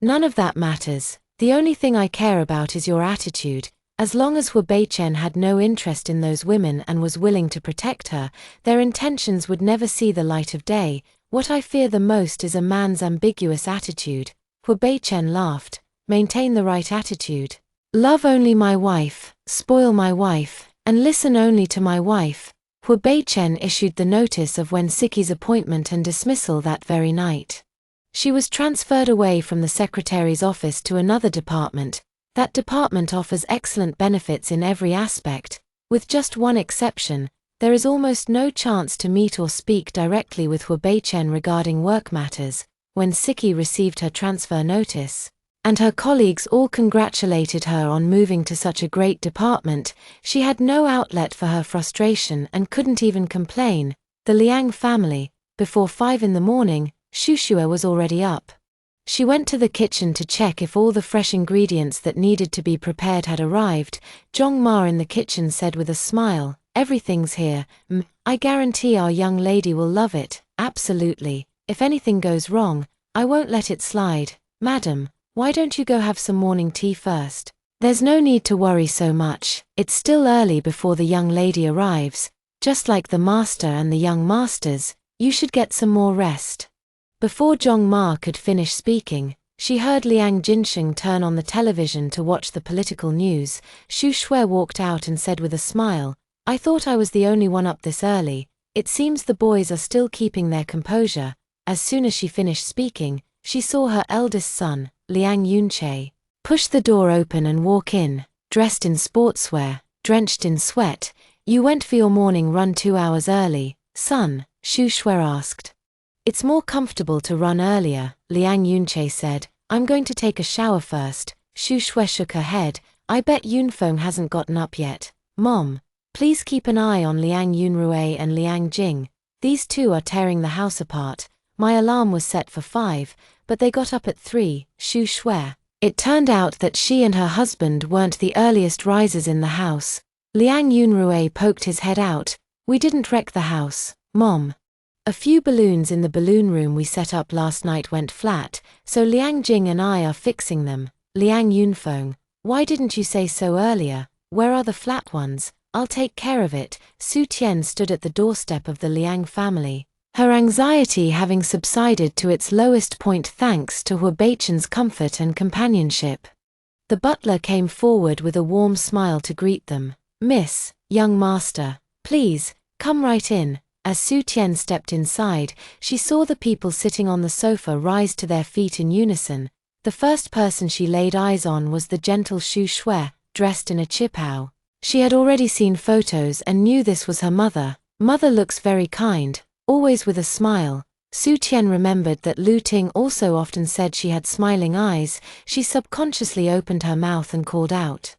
None of that matters. The only thing I care about is your attitude. As long as Hua Beichen had no interest in those women and was willing to protect her, their intentions would never see the light of day. What I fear the most is a man's ambiguous attitude. Hua Beichen laughed. Maintain the right attitude. Love only my wife, spoil my wife, and listen only to my wife. Hua Beichen issued the notice of Wen Siki's appointment and dismissal that very night. She was transferred away from the secretary's office to another department. That department offers excellent benefits in every aspect. With just one exception, there is almost no chance to meet or speak directly with Hua Beichen regarding work matters. When Siki received her transfer notice, and her colleagues all congratulated her on moving to such a great department, she had no outlet for her frustration and couldn't even complain. The Liang family. Before 5 in the morning, Shushua was already up. She went to the kitchen to check if all the fresh ingredients that needed to be prepared had arrived. Zhong Ma in the kitchen said with a smile, "Everything's here. I guarantee our young lady will love it. Absolutely. If anything goes wrong, I won't let it slide. Madam, why don't you go have some morning tea first? There's no need to worry so much. It's still early before the young lady arrives. Just like the master and the young masters, you should get some more rest." Before Zhong Ma could finish speaking, she heard Liang Jinsheng turn on the television to watch the political news. Xu Shui walked out and said with a smile, "I thought I was the only one up this early. It seems the boys are still keeping their composure." As soon as she finished speaking, she saw her eldest son, Liang Yunche, push the door open and walk in, dressed in sportswear, drenched in sweat. "You went for your morning run 2 hours early, son?" Xu Shui asked. "It's more comfortable to run earlier," Liang Yunche said. "I'm going to take a shower first." Xu Shui shook her head. "I bet Yunfeng hasn't gotten up yet. Mom, please keep an eye on Liang Yunrui and Liang Jing. These two are tearing the house apart. My alarm was set for 5, but they got up at 3, Xu Shui." It turned out that she and her husband weren't the earliest risers in the house. Liang Yunrui poked his head out. "We didn't wreck the house, Mom. A few balloons in the balloon room we set up last night went flat, so Liang Jing and I are fixing them." Liang Yunfeng, "Why didn't you say so earlier? Where are the flat ones? I'll take care of it." Su Tian stood at the doorstep of the Liang family, her anxiety having subsided to its lowest point thanks to Hua Beichen's comfort and companionship. The butler came forward with a warm smile to greet them. "Miss, young master, please, come right in." As Su Tian stepped inside, she saw the people sitting on the sofa rise to their feet in unison. The first person she laid eyes on was the gentle Xu Shui, dressed in a qipao. She had already seen photos and knew this was her mother. Mother looks very kind, always with a smile. Su Tian remembered that Lu Ting also often said she had smiling eyes. She subconsciously opened her mouth and called out,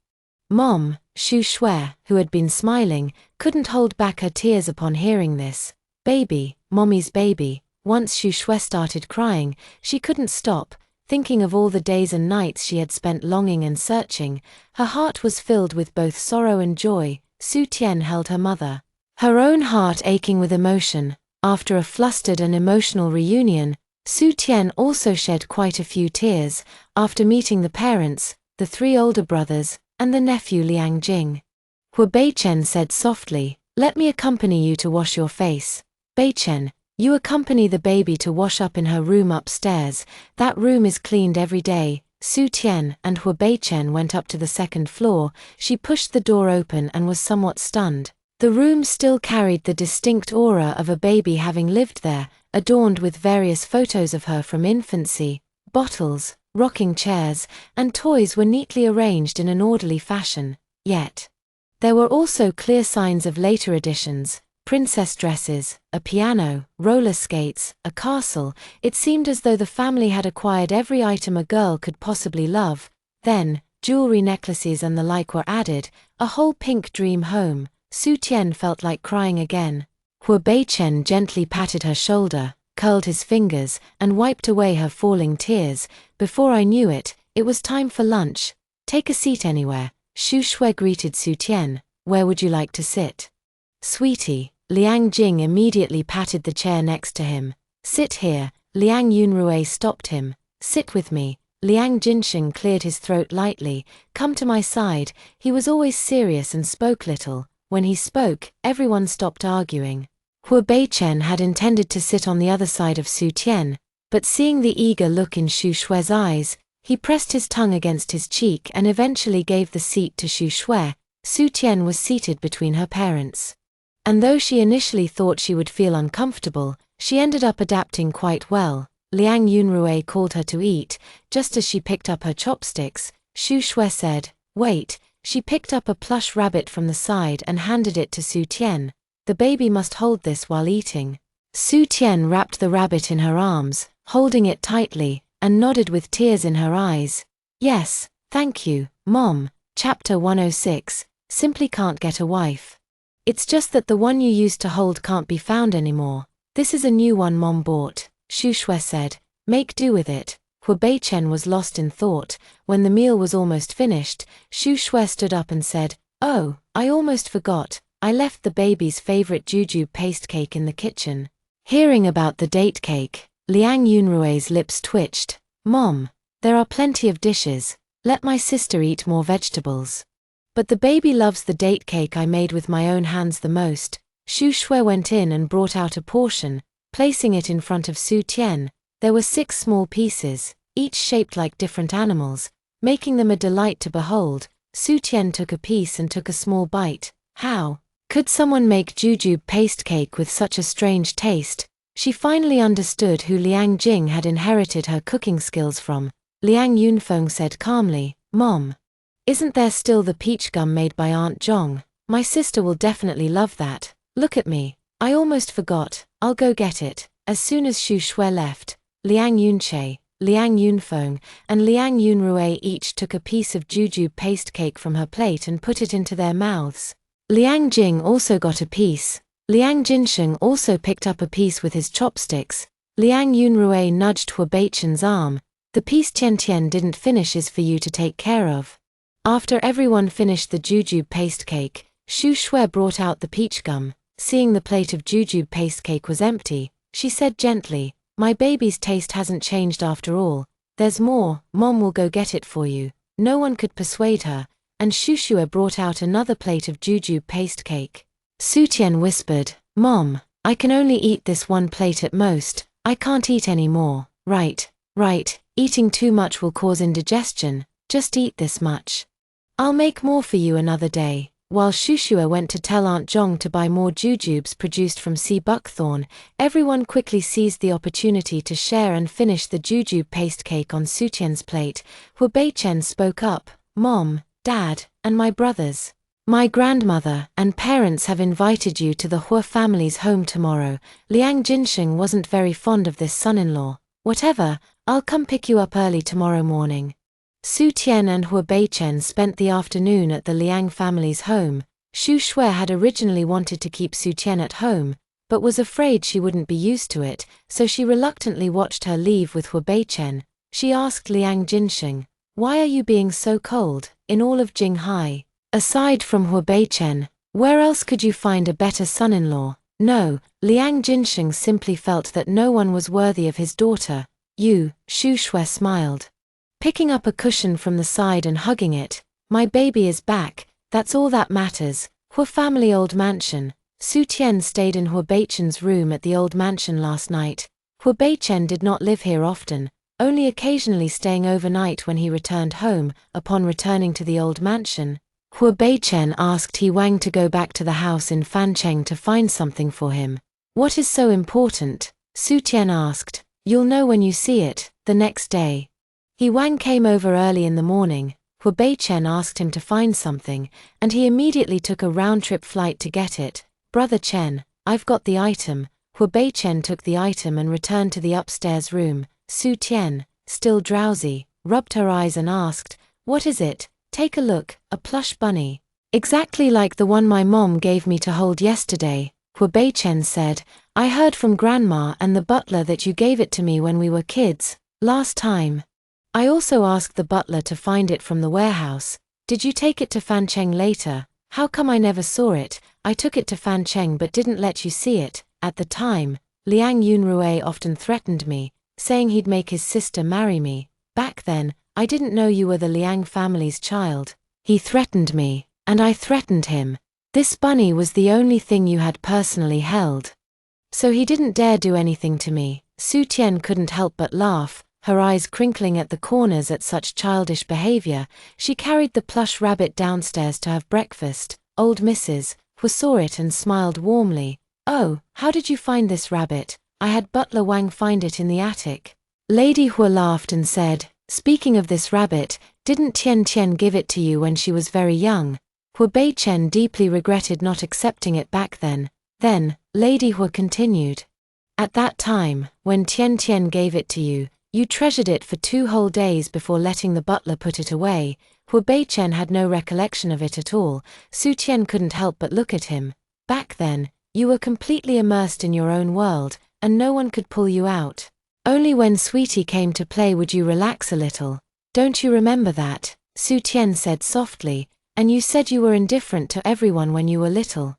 "Mom." Xu Shui, who had been smiling, couldn't hold back her tears upon hearing this. "Baby, mommy's baby." Once Xu Shui started crying, she couldn't stop, thinking of all the days and nights she had spent longing and searching. Her heart was filled with both sorrow and joy. Su Tian held her mother, her own heart aching with emotion. After a flustered and emotional reunion, Su Tian also shed quite a few tears. After meeting the parents, the 3 older brothers, and the nephew Liang Jing, Hua Beichen said softly, "Let me accompany you to wash your face." "Beichen, you accompany the baby to wash up in her room upstairs. That room is cleaned every day." Su Tian and Hua Beichen went up to the 2nd floor. She pushed the door open and was somewhat stunned. The room still carried the distinct aura of a baby having lived there, adorned with various photos of her from infancy. Bottles, rocking chairs, and toys were neatly arranged in an orderly fashion. Yet, There were also clear signs of later additions: princess dresses, a piano, roller skates, a castle. It seemed as though the family had acquired every item a girl could possibly love. Then, jewelry, necklaces and the like were added, a whole pink dream home. Su Tian felt like crying again. Hu Beichen gently patted her shoulder, curled his fingers, and wiped away her falling tears. Before I knew it, it was time for lunch. Take a seat anywhere. Xu Shui greeted Su Tian. Where would you like to sit? Sweetie, Liang Jing immediately patted the chair next to him. Sit here. Liang Yunrui stopped him. Sit with me. Liang Jinsheng cleared his throat lightly. Come to my side. He was always serious and spoke little. When he spoke, everyone stopped arguing. Hu Beichen had intended to sit on the other side of Su Tian, but seeing the eager look in Xu Shui's eyes, he pressed his tongue against his cheek and eventually gave the seat to Xu Shui. Su Tian was seated between her parents. And though she initially thought she would feel uncomfortable, she ended up adapting quite well. Liang Yunrui called her to eat. Just as she picked up her chopsticks, Xu Shui said, "Wait." She picked up a plush rabbit from the side and handed it to Su Tian. The baby must hold this while eating. Su Tian wrapped the rabbit in her arms, holding it tightly, and nodded with tears in her eyes. Yes, thank you, Mom. Chapter 106, Simply Can't Get a Wife. It's just that the one you used to hold can't be found anymore. This is a new one Mom bought, Xu Shui said. Make do with it. Hu Beichen was lost in thought. When the meal was almost finished, Xu Shui stood up and said, "Oh, I almost forgot. I left the baby's favorite jujube paste cake in the kitchen." Hearing about the date cake, Liang Yunrui's lips twitched. Mom, there are plenty of dishes. Let my sister eat more vegetables. But the baby loves the date cake I made with my own hands the most. Xu Shui went in and brought out a portion, placing it in front of Su Tian. There were 6 small pieces, each shaped like different animals, making them a delight to behold. Su Tian took a piece and took a small bite. How could someone make jujube paste cake with such a strange taste? She finally understood who Liang Jing had inherited her cooking skills from. Liang Yunfeng said calmly, "Mom, isn't there still the peach gum made by Aunt Zhong? My sister will definitely love that. Look at me. I almost forgot. I'll go get it." As soon as Xu Shui left, Liang Yunche, Liang Yunfeng, and Liang Yunrui each took a piece of jujube paste cake from her plate and put it into their mouths. Liang Jing also got a piece. Liang Jinsheng also picked up a piece with his chopsticks. Liang Yunrui nudged Hu Beichen's arm. "The piece Tian Tian didn't finish is for you to take care of." After everyone finished the jujube paste cake, Xu Shui brought out the peach gum. Seeing the plate of jujube paste cake was empty, she said gently, "My baby's taste hasn't changed after all. There's more. Mom will go get it for you." No one could persuade her, and Xu Shui brought out another plate of jujube paste cake. Su Tian whispered, "Mom, I can only eat this one plate at most. I can't eat any more." Right. Eating too much will cause indigestion. Just eat this much. I'll make more for you another day." While Xu Shui went to tell Aunt Zhong to buy more jujubes produced from sea buckthorn, everyone quickly seized the opportunity to share and finish the jujube paste cake on Su Tian's plate. Hu Beichen spoke up, "Mom, Dad, and my brothers. My grandmother and parents have invited you to the Hu family's home tomorrow." Liang Jinsheng wasn't very fond of this son-in-law. "Whatever, I'll come pick you up early tomorrow morning." Su Tian and Hu Beichen spent the afternoon at the Liang family's home. Xu Shui had originally wanted to keep Su Tian at home, but was afraid she wouldn't be used to it, so she reluctantly watched her leave with Hu Beichen. She asked Liang Jinsheng, "Why are you being so cold, in all of Jinghai? Aside from Hu Beichen, where else could you find a better son-in-law?" No, Liang Jinsheng simply felt that no one was worthy of his daughter. "You," Xu Shui smiled, picking up a cushion from the side and hugging it. "My baby is back, that's all that matters." Hu family old mansion. Su Tian stayed in Hu Beichen's room at the old mansion last night. Hu Beichen did not live here often, only occasionally staying overnight when he returned home. Upon returning to the old mansion, Hu Beichen asked He Wang to go back to the house in Fancheng to find something for him. "What is so important?" Su Tian asked. "You'll know when you see it." The next day, He Wang came over early in the morning. Hu Beichen asked him to find something, and he immediately took a round-trip flight to get it. Brother Chen, I've got the item. Hu Beichen took the item and returned to the upstairs room. Su Tian, still drowsy, rubbed her eyes and asked, "What is it?" "Take a look, a plush bunny. Exactly like the one my mom gave me to hold yesterday." Hu Beichen said, "I heard from Grandma and the butler that you gave it to me when we were kids, last time. I also asked the butler to find it from the warehouse. Did you take it to Fancheng later?" "How come I never saw it? I took it to Fancheng but didn't let you see it. At the time, Liang Yunrui often threatened me, saying he'd make his sister marry me. Back then, I didn't know you were the Liang family's child. He threatened me, and I threatened him. This bunny was the only thing you had personally held. So he didn't dare do anything to me." Su Tian couldn't help but laugh, her eyes crinkling at the corners at such childish behavior. She carried the plush rabbit downstairs to have breakfast. Old Mrs. Hu saw it and smiled warmly. "Oh, how did you find this rabbit?" "I had Butler Wang find it in the attic." Lady Hu laughed and said, "Speaking of this rabbit, didn't Tian Tian give it to you when she was very young?" Hu Beichen deeply regretted not accepting it back then. Then, Lady Hu continued, "At that time, when Tian Tian gave it to you, you treasured it for 2 whole days before letting the butler put it away." Hu Beichen had no recollection of it at all. Su Tian couldn't help but look at him. "Back then, you were completely immersed in your own world, and no one could pull you out. Only when Sweetie came to play would you relax a little. Don't you remember that?" Su Tian said softly, "And you said you were indifferent to everyone when you were little.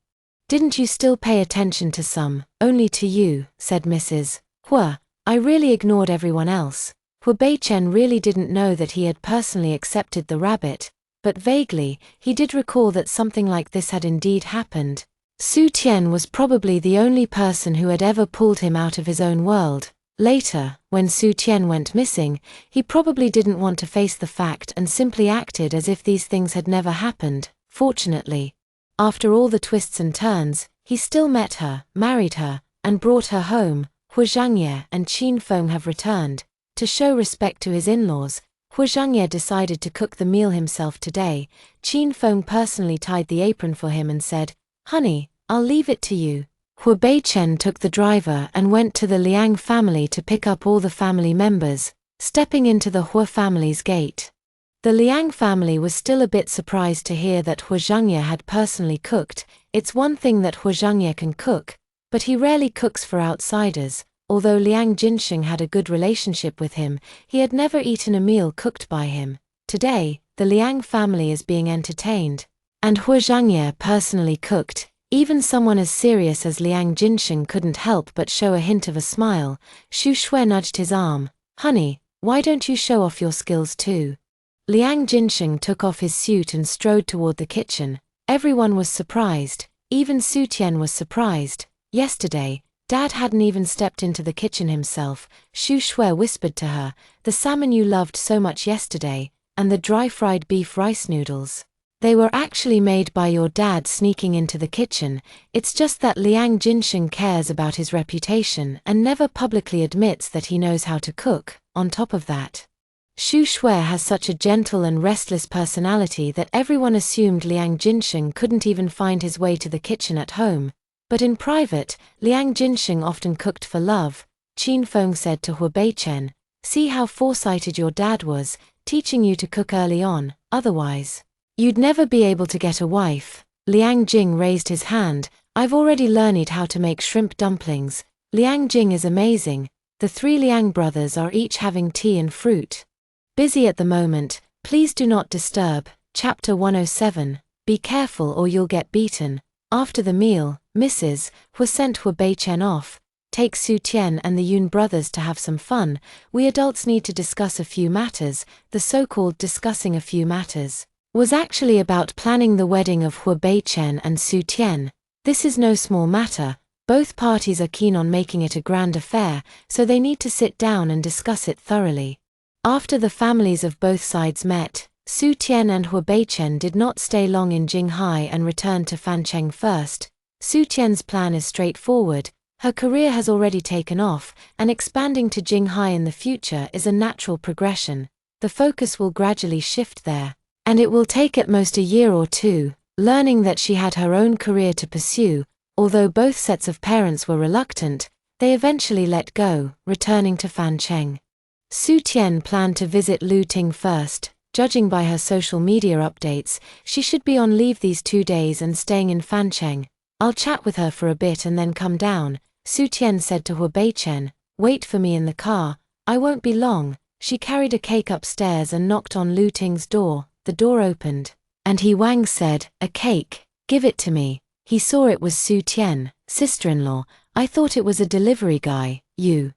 Didn't you still pay attention to some, only to you?" said Mrs. Hu. "I really ignored everyone else." Hu Beichen really didn't know that he had personally accepted the rabbit, but vaguely, he did recall that something like this had indeed happened. Su Tian was probably the only person who had ever pulled him out of his own world. Later, when Su Tian went missing, he probably didn't want to face the fact and simply acted as if these things had never happened. Fortunately, after all the twists and turns, he still met her, married her, and brought her home. Hu Zhangye and Qin Feng have returned. To show respect to his in-laws, Hu Zhangye decided to cook the meal himself today. Qin Feng personally tied the apron for him and said, "Honey, I'll leave it to you." Hu Beichen took the driver and went to the Liang family to pick up all the family members, stepping into the Hu family's gate. The Liang family was still a bit surprised to hear that Hu Zhangye had personally cooked. It's one thing that Hu Zhangye can cook, but he rarely cooks for outsiders. Although Liang Jinsheng had a good relationship with him, he had never eaten a meal cooked by him. Today, the Liang family is being entertained, and Hu Zhangye personally cooked. Even someone as serious as Liang Jinsheng couldn't help but show a hint of a smile. Xu Shui nudged his arm. "Honey, why don't you show off your skills too?" Liang Jinsheng took off his suit and strode toward the kitchen. Everyone was surprised. Even Su Tian was surprised. Yesterday, Dad hadn't even stepped into the kitchen himself. Xu Shui whispered to her, "The salmon you loved so much yesterday, and the dry-fried beef rice noodles. They were actually made by your dad sneaking into the kitchen." It's just that Liang Jinsheng cares about his reputation and never publicly admits that he knows how to cook. On top of that, Xu Shui has such a gentle and restless personality that everyone assumed Liang Jinsheng couldn't even find his way to the kitchen at home. But in private, Liang Jinsheng often cooked for love. Qin Feng said to Hu Beichen, "See how foresighted your dad was, teaching you to cook early on, otherwise you'd never be able to get a wife." Liang Jing raised his hand. "I've already learned how to make shrimp dumplings." Liang Jing is amazing. The 3 Liang brothers are each having tea and fruit. Busy at the moment, please do not disturb. Chapter 107. Be careful or you'll get beaten. After the meal, Mrs. Hu sent Hu Beichen off. "Take Su Tian and the Yun brothers to have some fun. We adults need to discuss a few matters." The so-called discussing a few matters was actually about planning the wedding of Hu Beichen and Su Tian. This is no small matter. Both parties are keen on making it a grand affair, so they need to sit down and discuss it thoroughly. After the families of both sides met, Su Tian and Hu Beichen did not stay long in Jinghai and returned to Fancheng first. Su Tian's plan is straightforward. Her career has already taken off, and expanding to Jinghai in the future is a natural progression. The focus will gradually shift there. And it will take at most a year or two. Learning that she had her own career to pursue, although both sets of parents were reluctant, they eventually let go, returning to Fancheng. Su Tian planned to visit Lu Ting first. Judging by her social media updates, she should be on leave these 2 days and staying in Fancheng. I'll chat with her for a bit and then come down, Su Tian said to Hu Beichen. Wait for me in the car, I won't be long. She carried a cake upstairs and knocked on Lu Ting's door. The door opened, and He Wang said, "A cake, give it to me." He saw it was Su Tian, sister-in-law. "I thought it was a delivery guy, you."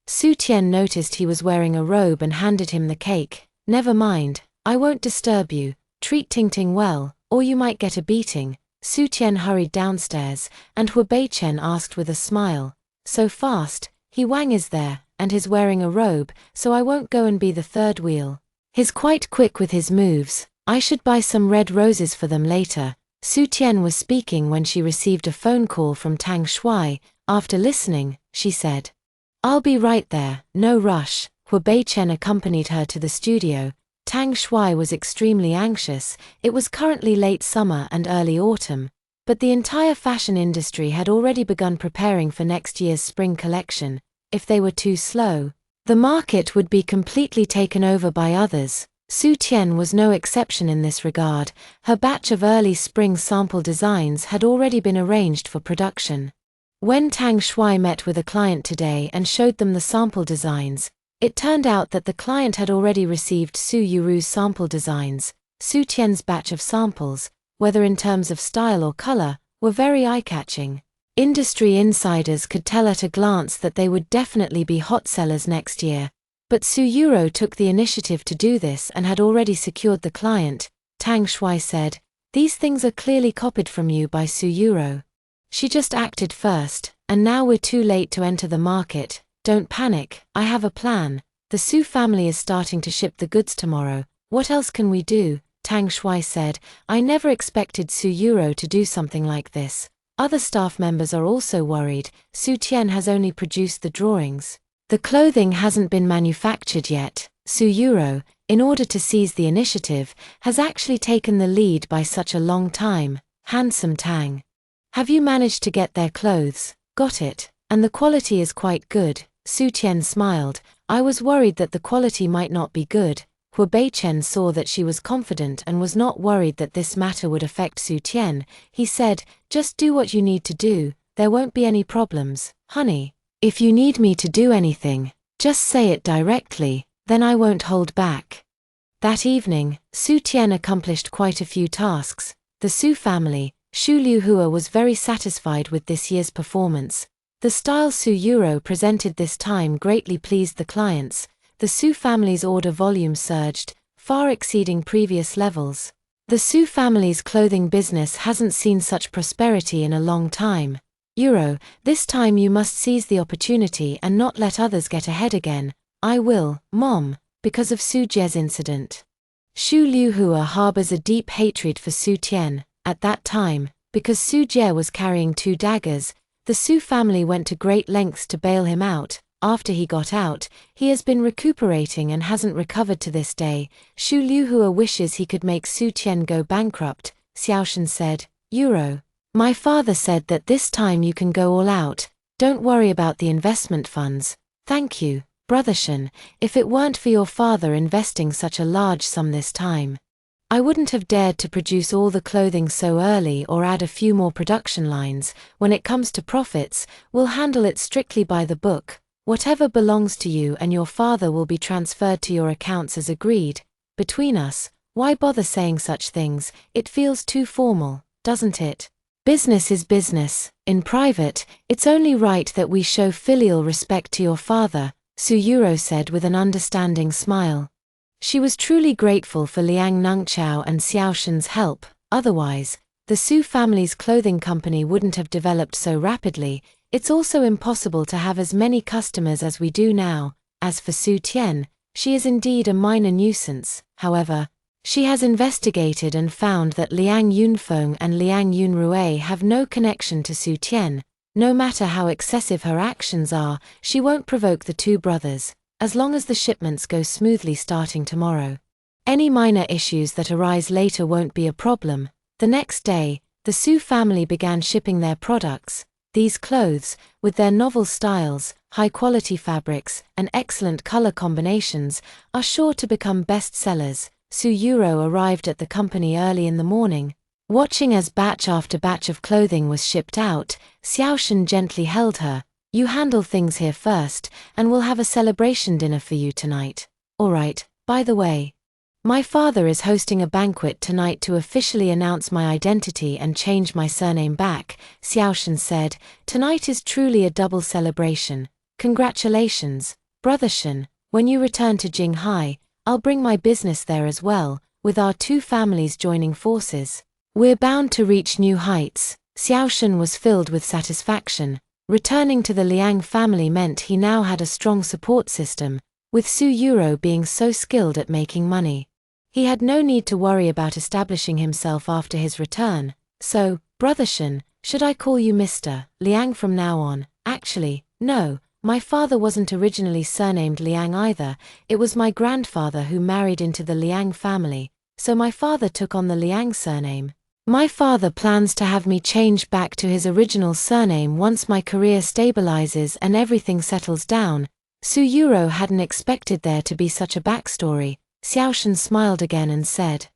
Su Tian noticed he was wearing a robe and handed him the cake. "Never mind, I won't disturb you. Treat Ting well, or you might get a beating." Su Tian hurried downstairs, and Hu Beichen asked with a smile, "So fast? He Wang is there, and he's wearing a robe, so I won't go and be the third wheel. He's quite quick with his moves. I should buy some red roses for them later." Su Tian was speaking when she received a phone call from Tang Shuai. After listening, she said, "I'll be right there, no rush." Hu Beichen accompanied her to the studio. Tang Shuai was extremely anxious. It was currently late summer and early autumn, but the entire fashion industry had already begun preparing for next year's spring collection. If they were too slow, the market would be completely taken over by others. Su Tian was no exception in this regard. Her batch of early spring sample designs had already been arranged for production. When Tang Shuai met with a client today and showed them the sample designs, it turned out that the client had already received Su Yuru's sample designs. Su Tian's batch of samples, whether in terms of style or color, were very eye-catching. Industry insiders could tell at a glance that they would definitely be hot sellers next year. But Su Yuro took the initiative to do this and had already secured the client. Tang Shuai said, "These things are clearly copied from you by Su Yuro. She just acted first, and now we're too late to enter the market. Don't panic, I have a plan. The Su family is starting to ship the goods tomorrow. What else can we do?" Tang Shuai said, "I never expected Su Yuro to do something like this. Other staff members are also worried. Su Tian has only produced the drawings. The clothing hasn't been manufactured yet. Su Yuro, in order to seize the initiative, has actually taken the lead by such a long time." Handsome Tang. "Have you managed to get their clothes?" "Got it, and the quality is quite good." Su Tian smiled. "I was worried that the quality might not be good." Hu Beichen saw that she was confident and was not worried that this matter would affect Su Tian. He said, "Just do what you need to do, there won't be any problems, honey. If you need me to do anything, just say it directly, then I won't hold back." That evening, Su Tian accomplished quite a few tasks. The Su family, Xu Liuhua, was very satisfied with this year's performance. The style Su Yuro presented this time greatly pleased the clients. The Su family's order volume surged, far exceeding previous levels. The Su family's clothing business hasn't seen such prosperity in a long time. "Euro, this time you must seize the opportunity and not let others get ahead again." "I will, Mom, because of Su Jie's incident." Xu Liuhua harbors a deep hatred for Su Tian. At that time, because Su Jie was carrying 2 daggers, the Su family went to great lengths to bail him out. After he got out, he has been recuperating and hasn't recovered to this day. Xu Liuhua wishes he could make Su Tian go bankrupt. Xiaoshan said, "Euro, my father said that this time you can go all out. Don't worry about the investment funds." "Thank you, Brother Shan. If it weren't for your father investing such a large sum this time, I wouldn't have dared to produce all the clothing so early or add a few more production lines. When it comes to profits, we'll handle it strictly by the book. Whatever belongs to you and your father will be transferred to your accounts as agreed. Between us, why bother saying such things? It feels too formal, doesn't it? Business is business. In private, it's only right that we show filial respect to your father," Su Yuro said with an understanding smile. She was truly grateful for Liang Nungchao and Xiaoshan's help. Otherwise, the Su family's clothing company wouldn't have developed so rapidly. It's also impossible to have as many customers as we do now. As for Su Tian, she is indeed a minor nuisance. However, she has investigated and found that Liang Yunfeng and Liang Yunrui have no connection to Su Tian. No matter how excessive her actions are, she won't provoke the 2 brothers, as long as the shipments go smoothly starting tomorrow. Any minor issues that arise later won't be a problem. The next day, the Su family began shipping their products. These clothes, with their novel styles, high-quality fabrics, and excellent color combinations, are sure to become bestsellers. Su Yuro arrived at the company early in the morning. Watching as batch after batch of clothing was shipped out, Xiaoshen gently held her. You handle things here first, and we'll have a celebration dinner for you tonight. Alright, by the way, my father is hosting a banquet tonight to officially announce my identity and change my surname back, Xiaoshen said. Tonight is truly a double celebration. Congratulations, Brother Shen. When you return to Jinghai, I'll bring my business there as well, with our two families joining forces. We're bound to reach new heights. Xiaoshen was filled with satisfaction. Returning to the Liang family meant he now had a strong support system, with Su Yuro being so skilled at making money. He had no need to worry about establishing himself after his return. So, Brother Shen, should I call you Mr. Liang from now on? Actually, no, my father wasn't originally surnamed Liang either. It was my grandfather who married into the Liang family, so my father took on the Liang surname. My father plans to have me change back to his original surname once my career stabilizes and everything settles down. Su Yuro hadn't expected there to be such a backstory. Xiaoshen smiled again and said,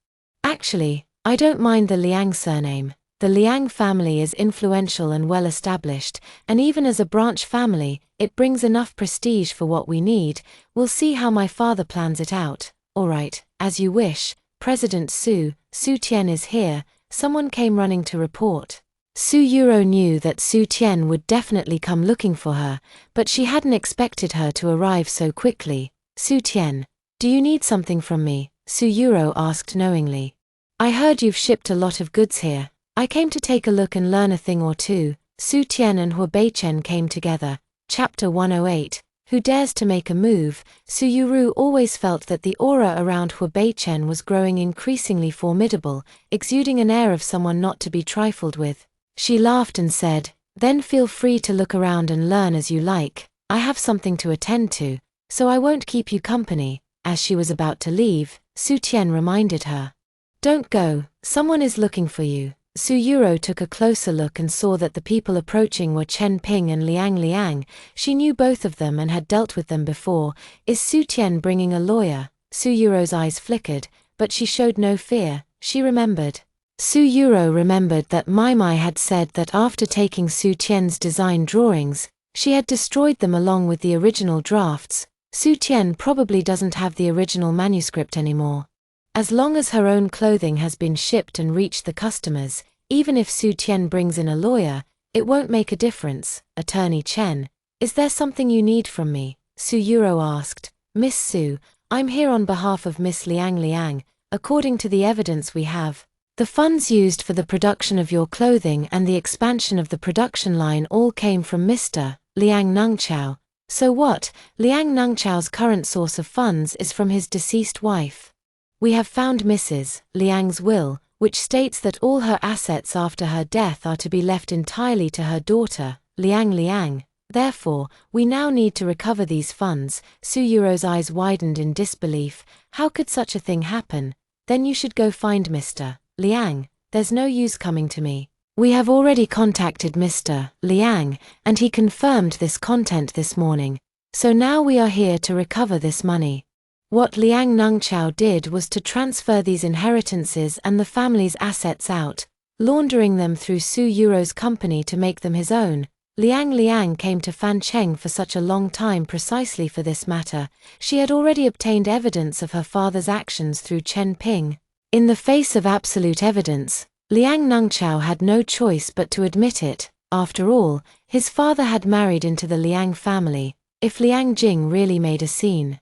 Actually, I don't mind the Liang surname. The Liang family is influential and well established, and even as a branch family, it brings enough prestige for what we need. We'll see how my father plans it out. Alright, as you wish. President Su Tian is here. Someone came running to report. Su Yuro knew that Su Tian would definitely come looking for her, but she hadn't expected her to arrive so quickly. Su Tian, do you need something from me? Su Yuro asked knowingly. I heard you've shipped a lot of goods here. I came to take a look and learn a thing or two. Su Tian and Hua Beichen came together. Chapter 108. Who dares to make a move? Su Yuro always felt that the aura around Hua Beichen was growing increasingly formidable, exuding an air of someone not to be trifled with. She laughed and said, Then feel free to look around and learn as you like. I have something to attend to, so I won't keep you company. As she was about to leave, Su Tian reminded her. Don't go, someone is looking for you. Su Yuro took a closer look and saw that the people approaching were Chen Ping and Liang Liang. She knew both of them and had dealt with them before. Is Su Tian bringing a lawyer? Su Yuro's eyes flickered, but she showed no fear. She remembered. Su Yuro remembered that Mai Mai had said that after taking Su Tian's design drawings, she had destroyed them along with the original drafts. Su Tian probably doesn't have the original manuscript anymore. As long as her own clothing has been shipped and reached the customers, even if Su Tian brings in a lawyer, it won't make a difference. Attorney Chen, is there something you need from me? Su Yuro asked. Miss Su, I'm here on behalf of Miss Liang Liang. According to the evidence we have, the funds used for the production of your clothing and the expansion of the production line all came from Mr. Liang Nungchao. So what? Liang Nungchao's current source of funds is from his deceased wife. We have found Mrs. Liang's will, which states that all her assets after her death are to be left entirely to her daughter, Liang Liang. Therefore, we now need to recover these funds. Su Yuro's eyes widened in disbelief. How could such a thing happen? Then you should go find Mr. Liang. There's no use coming to me. We have already contacted Mr. Liang, and he confirmed this content this morning. So now we are here to recover this money. What Liang Nungchao did was to transfer these inheritances and the family's assets out, laundering them through Su Yuro's company to make them his own. Liang Liang came to Fancheng for such a long time precisely for this matter. She had already obtained evidence of her father's actions through Chen Ping. In the face of absolute evidence, Liang Nungchao had no choice but to admit it. After all, his father had married into the Liang family. If Liang Jing really made a scene,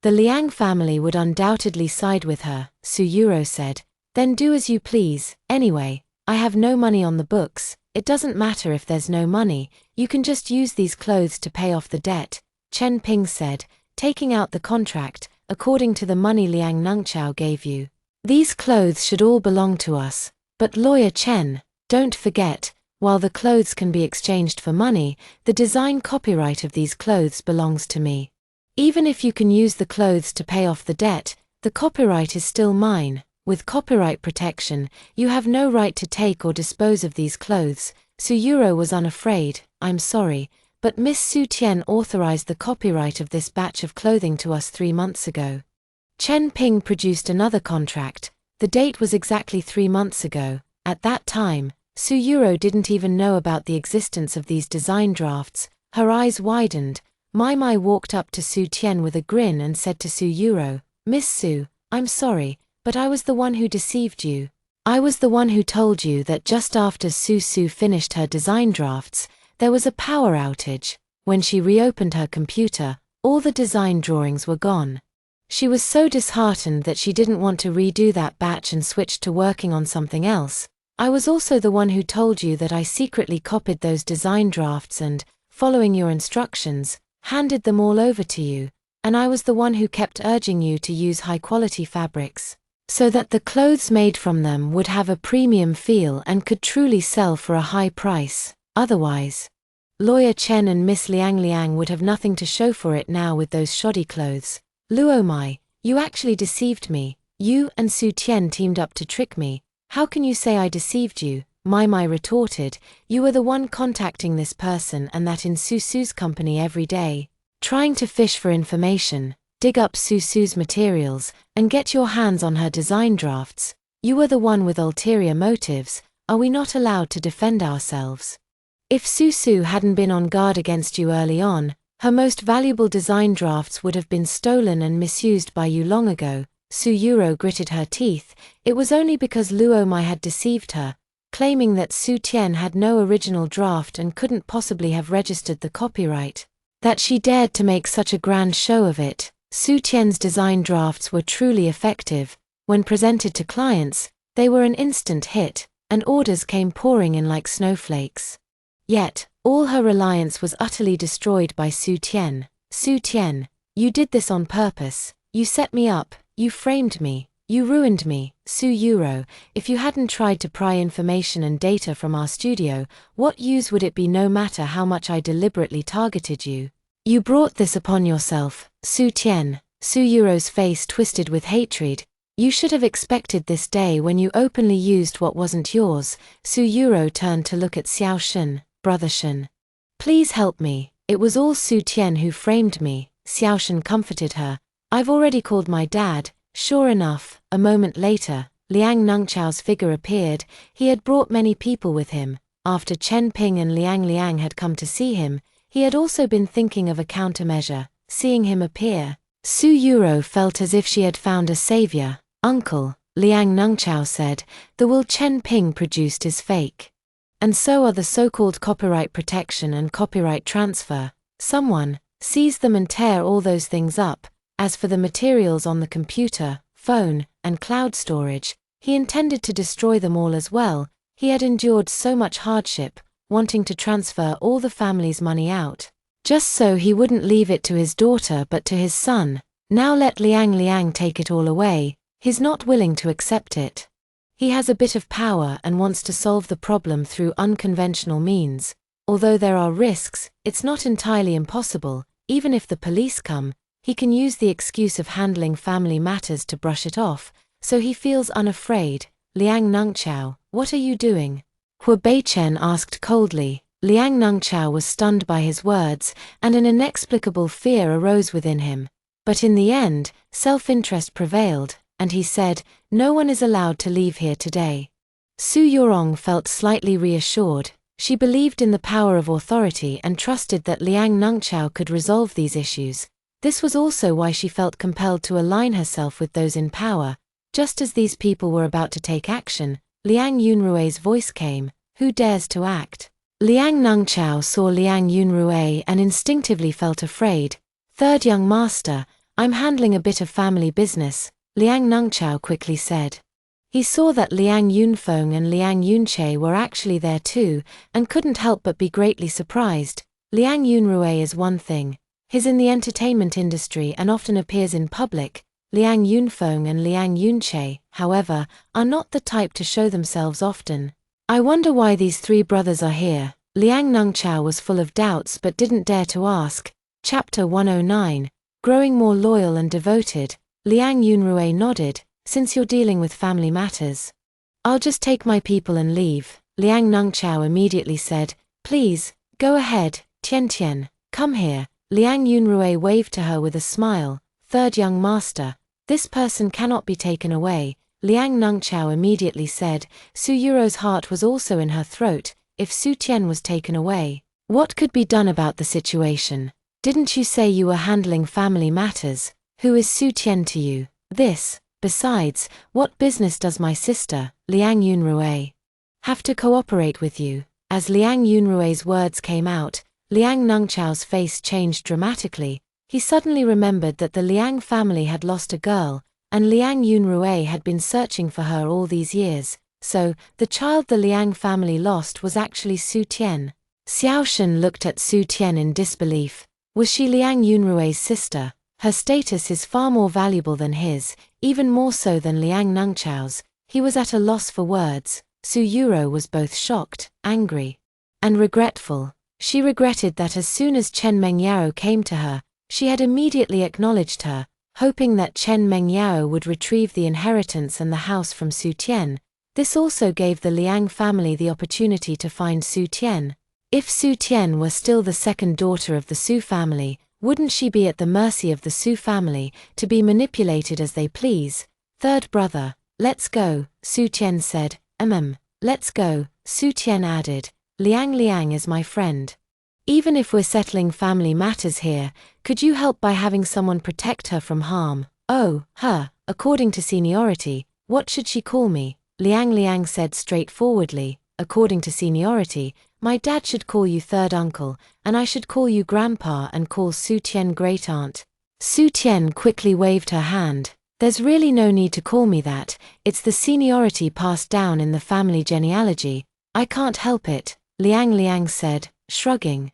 the Liang family would undoubtedly side with her, Su Yuro said. Then do as you please. Anyway, I have no money on the books. It doesn't matter if there's no money, you can just use these clothes to pay off the debt, Chen Ping said, taking out the contract. According to the money Liang Nungchao gave you, these clothes should all belong to us. But Lawyer Chen, don't forget, while the clothes can be exchanged for money, the design copyright of these clothes belongs to me. Even if you can use the clothes to pay off the debt, The copyright is still mine. With copyright protection, you have no right to take or dispose of these clothes. Suyuro was unafraid. I'm sorry, but Miss Su Tian authorized the copyright of this batch of clothing to us 3 months ago. Chen Ping produced another contract. The date was exactly 3 months ago. At that time, Suyuro didn't even know about the existence of these design drafts. Her eyes widened. Mai walked up to Su Tian with a grin and said to Suyuro, Miss Su, I'm sorry, but I was the one who deceived you. I was the one who told you that just after Su finished her design drafts, there was a power outage. When she reopened her computer, all the design drawings were gone. She was so disheartened that she didn't want to redo that batch and switched to working on something else. I was also the one who told you that I secretly copied those design drafts and, following your instructions, handed them all over to you, and I was the one who kept urging you to use high-quality fabrics, so that the clothes made from them would have a premium feel and could truly sell for a high price. Otherwise, Lawyer Chen and Miss Liang would have nothing to show for it now with those shoddy clothes. Luo Mai, you actually deceived me. You and Su Tian teamed up to trick me. How can you say I deceived you? Mai retorted, you were the one contacting this person and that in Su's company every day, trying to fish for information, dig up Su's materials, and get your hands on her design drafts. You were the one with ulterior motives. Are we not allowed to defend ourselves? If Su hadn't been on guard against you early on, her most valuable design drafts would have been stolen and misused by you long ago. Suyuro gritted her teeth. It was only because Luo Mai had deceived her, claiming that Su Tian had no original draft and couldn't possibly have registered the copyright, that she dared to make such a grand show of it. Su Tian's design drafts were truly effective. When presented to clients, they were an instant hit, and orders came pouring in like snowflakes. Yet, all her reliance was utterly destroyed by Su Tian. Su Tian, you did this on purpose. You set me up. You framed me. You ruined me. Suyuro, if you hadn't tried to pry information and data from our studio, what use would it be no matter how much I deliberately targeted you? You brought this upon yourself, Su Tian. Suyuro's face twisted with hatred. You should have expected this day when you openly used what wasn't yours. Suyuro turned to look at Xiao Shen. Brother Shen, please help me. It was all Su Tian who framed me. Xiao Shen comforted her. I've already called my dad. Sure enough, a moment later, Liang Nengchao's figure appeared. He had brought many people with him. After Chen Ping and Liang had come to see him, he had also been thinking of a countermeasure. Seeing him appear, Suyuro felt as if she had found a savior. Uncle, Liang Nengchao said, the wool Chen Ping produced is fake. And so are the so-called copyright protection and copyright transfer. Someone, seize them and tear all those things up. As for the materials on the computer, phone, and cloud storage, he intended to destroy them all as well. He had endured so much hardship, wanting to transfer all the family's money out, just so he wouldn't leave it to his daughter but to his son. Now let Liang take it all away. He's not willing to accept it. He has a bit of power and wants to solve the problem through unconventional means. Although there are risks, it's not entirely impossible. Even if the police come, he can use the excuse of handling family matters to brush it off, so he feels unafraid. Liang Nengchao, what are you doing? Hua Beichen asked coldly. Liang Nengchao was stunned by his words, and an inexplicable fear arose within him. But in the end, self-interest prevailed, and he said, no one is allowed to leave here today. Su Yorong felt slightly reassured. She believed in the power of authority and trusted that Liang Nengchao could resolve these issues. This was also why she felt compelled to align herself with those in power. Just as these people were about to take action, Liang Yunrui's voice came, who dares to act? Liang Nengchao saw Liang Yunrui and instinctively felt afraid. Third young master, I'm handling a bit of family business, Liang Nengchao quickly said. He saw that Liang Yunfeng and Liang Yunche were actually there too, and couldn't help but be greatly surprised. Liang Yunrui is one thing. He's in the entertainment industry and often appears in public. Liang Yunfeng and Liang Yunche, however, are not the type to show themselves often. I wonder why these three brothers are here. Liang Nengchao was full of doubts but didn't dare to ask. Chapter 109, Growing More Loyal and Devoted. Liang Yunrui nodded, since you're dealing with family matters. I'll just take my people and leave. Liang Nungchao immediately said, please, go ahead, Tian Tian, come here. Liang Yunrui waved to her with a smile, third young master, this person cannot be taken away. Liang Nungchao immediately said, Su Yuro's heart was also in her throat, if Su Tian was taken away, what could be done about the situation? Didn't you say you were handling family matters? Who is Su Tian to you? Besides, what business does my sister, Liang Yunrui, have to cooperate with you? As Liang Yunrui's words came out, Liang Nungchao's face changed dramatically. He suddenly remembered that the Liang family had lost a girl, and Liang Yunrui had been searching for her all these years. So, the child the Liang family lost was actually Su Tian. Xiao Shen looked at Su Tian in disbelief. Was she Liang Yunrui's sister? Her status is far more valuable than his, even more so than Liang Nungchao's. He was at a loss for words. Su Yuro was both shocked, angry, and regretful. She regretted that as soon as Chen Mengyao came to her, she had immediately acknowledged her, hoping that Chen Mengyao would retrieve the inheritance and the house from Su Tian. This also gave the Liang family the opportunity to find Su Tian. If Su Tian were still the second daughter of the Su family, wouldn't she be at the mercy of the Su family, to be manipulated as they please? Third brother, let's go, Su Tian said. Let's go, Su Tian added. Liang is my friend. Even if we're settling family matters here, could you help by having someone protect her from harm? Oh, her, according to seniority, what should she call me? Liang said straightforwardly, according to seniority, my dad should call you third uncle, and I should call you grandpa and call Su Tian great aunt. Su Tian quickly waved her hand. There's really no need to call me that, it's the seniority passed down in the family genealogy. I can't help it, Liang said, shrugging.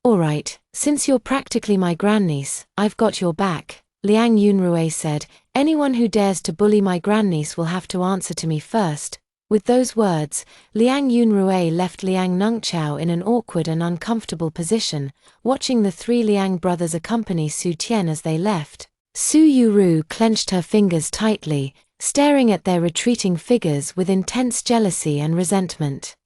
Alright, since you're practically my grandniece, I've got your back, Liang Yunrui said. Anyone who dares to bully my grandniece will have to answer to me first. With those words, Liang Yunrui left Liang Nungchao in an awkward and uncomfortable position, watching the three Liang brothers accompany Su Tian as they left. Su Yuru clenched her fingers tightly, staring at their retreating figures with intense jealousy and resentment.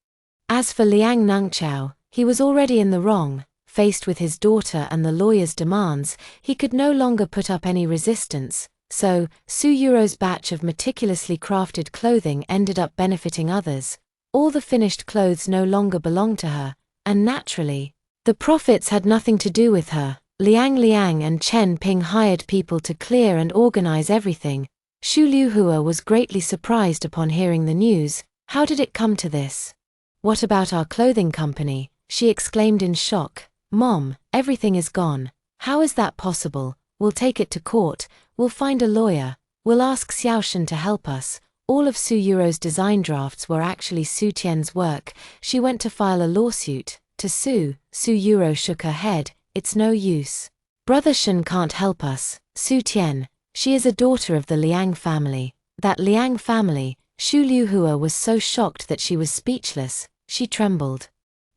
As for Liang Nungchao, he was already in the wrong. Faced with his daughter and the lawyer's demands, he could no longer put up any resistance. So, Su Yuro's batch of meticulously crafted clothing ended up benefiting others. All the finished clothes no longer belonged to her, and naturally, the profits had nothing to do with her. Liang and Chen Ping hired people to clear and organize everything. Xu Liuhua was greatly surprised upon hearing the news. How did it come to this? What about our clothing company? She exclaimed in shock. Mom, everything is gone. How is that possible? We'll take it to court, we'll find a lawyer, we'll ask Xiao Shen to help us. All of Su Yuro's design drafts were actually Su Tian's work. She went to file a lawsuit. To sue, Su Yuro shook her head. It's no use. Brother Shen can't help us, Su Tian. She is a daughter of the Liang family. That Liang family, Xu Liuhua was so shocked that she was speechless. She trembled.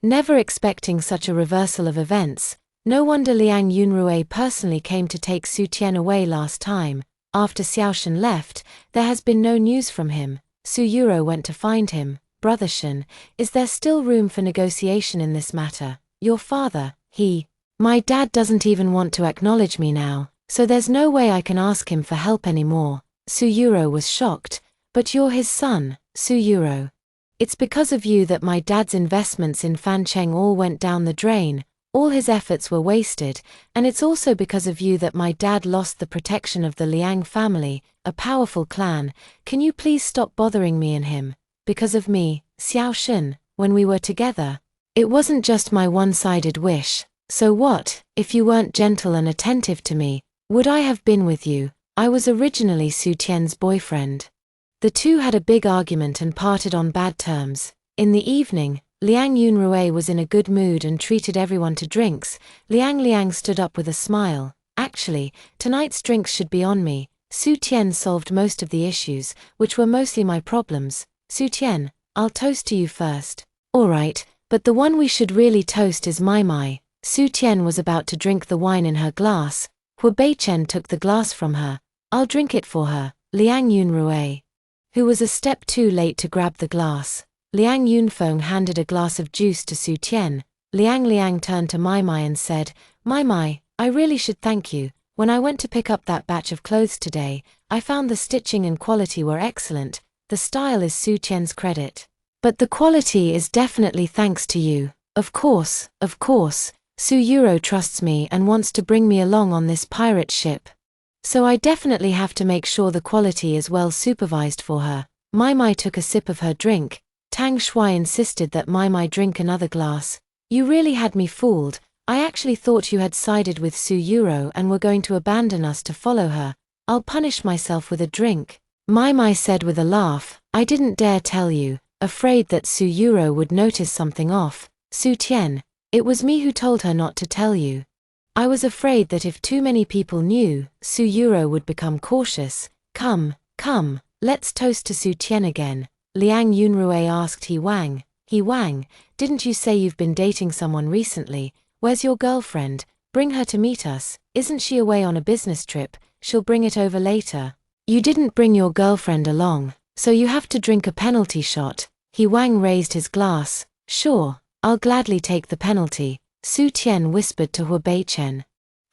Never expecting such a reversal of events, no wonder Liang Yunrui personally came to take Su Tian away last time. After Xiao Shen left, there has been no news from him. Su Yuro went to find him. Brother Shen, is there still room for negotiation in this matter? Your father, my dad doesn't even want to acknowledge me now, so there's no way I can ask him for help anymore. Su Yuro was shocked. But you're his son, Su Yuro. It's because of you that my dad's investments in Fancheng all went down the drain. All his efforts were wasted, and it's also because of you that my dad lost the protection of the Liang family, a powerful clan. Can you please stop bothering me and him? Because of me, Xiao Shen, when we were together. It wasn't just my one-sided wish. So what, if you weren't gentle and attentive to me, would I have been with you? I was originally Su Tian's boyfriend. The two had a big argument and parted on bad terms. In the evening, Liang Yunrui was in a good mood and treated everyone to drinks. Liang stood up with a smile. Actually, tonight's drinks should be on me. Su Tian solved most of the issues, which were mostly my problems. Su Tian, I'll toast to you first. Alright, but the one we should really toast is Mai. Su Tian was about to drink the wine in her glass. Hua Beichen took the glass from her. I'll drink it for her, Liang Yunrui, who was a step too late to grab the glass. Liang Yunfeng handed a glass of juice to Su Tian. Liang turned to Mai Mai and said, Mai Mai, I really should thank you. When I went to pick up that batch of clothes today, I found the stitching and quality were excellent. The style is Su Tian's credit. But the quality is definitely thanks to you. Of course, Su Yuro trusts me and wants to bring me along on this pirate ship. So I definitely have to make sure the quality is well supervised for her. Mai Mai took a sip of her drink. Tang Shui insisted that Mai Mai drink another glass. You really had me fooled. I actually thought you had sided with Su Yuro and were going to abandon us to follow her. I'll punish myself with a drink. Mai Mai said with a laugh, I didn't dare tell you, afraid that Su Yuro would notice something off. Su Tian, it was me who told her not to tell you. I was afraid that if too many people knew, Su Yuro would become cautious. Come, let's toast to Su Tian again. Liang Yunrui asked He Wang. He Wang, didn't you say you've been dating someone recently? Where's your girlfriend? Bring her to meet us. Isn't she away on a business trip? She'll bring it over later. You didn't bring your girlfriend along, so you have to drink a penalty shot. He Wang raised his glass. Sure, I'll gladly take the penalty. Su Tian whispered to Hu Beichen.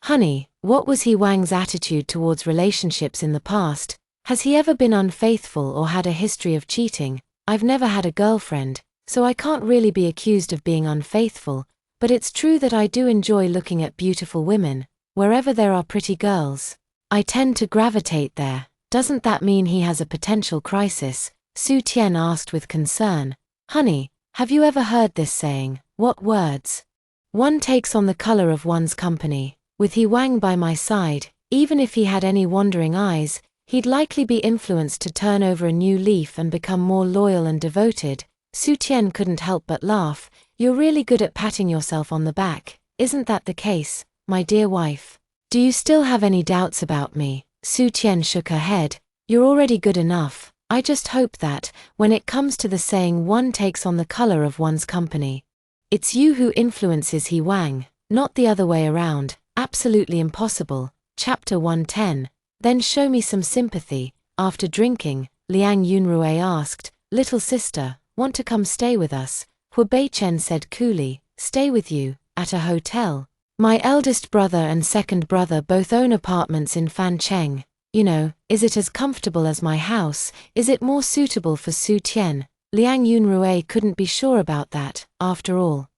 Honey, what was He Wang's attitude towards relationships in the past? Has he ever been unfaithful or had a history of cheating? I've never had a girlfriend, so I can't really be accused of being unfaithful, but it's true that I do enjoy looking at beautiful women. Wherever there are pretty girls, I tend to gravitate there. Doesn't that mean he has a potential crisis? Su Tian asked with concern. Honey, have you ever heard this saying? What words? One takes on the color of one's company. With He Wang by my side, even if he had any wandering eyes, he'd likely be influenced to turn over a new leaf and become more loyal and devoted. Su Tian couldn't help but laugh. You're really good at patting yourself on the back, isn't that the case, my dear wife? Do you still have any doubts about me? Su Tian shook her head. You're already good enough. I just hope that, when it comes to the saying one takes on the color of one's company, it's you who influences He Wang, not the other way around. Absolutely impossible. Chapter 110. Then show me some sympathy. After drinking, Liang Yunrui asked, Little sister, want to come stay with us? Hu Beichen said coolly, Stay with you, at a hotel? My eldest brother and second brother both own apartments in Fancheng. You know, is it as comfortable as my house? Is it more suitable for Su Tian? Liang Yunrui couldn't be sure about that, after all.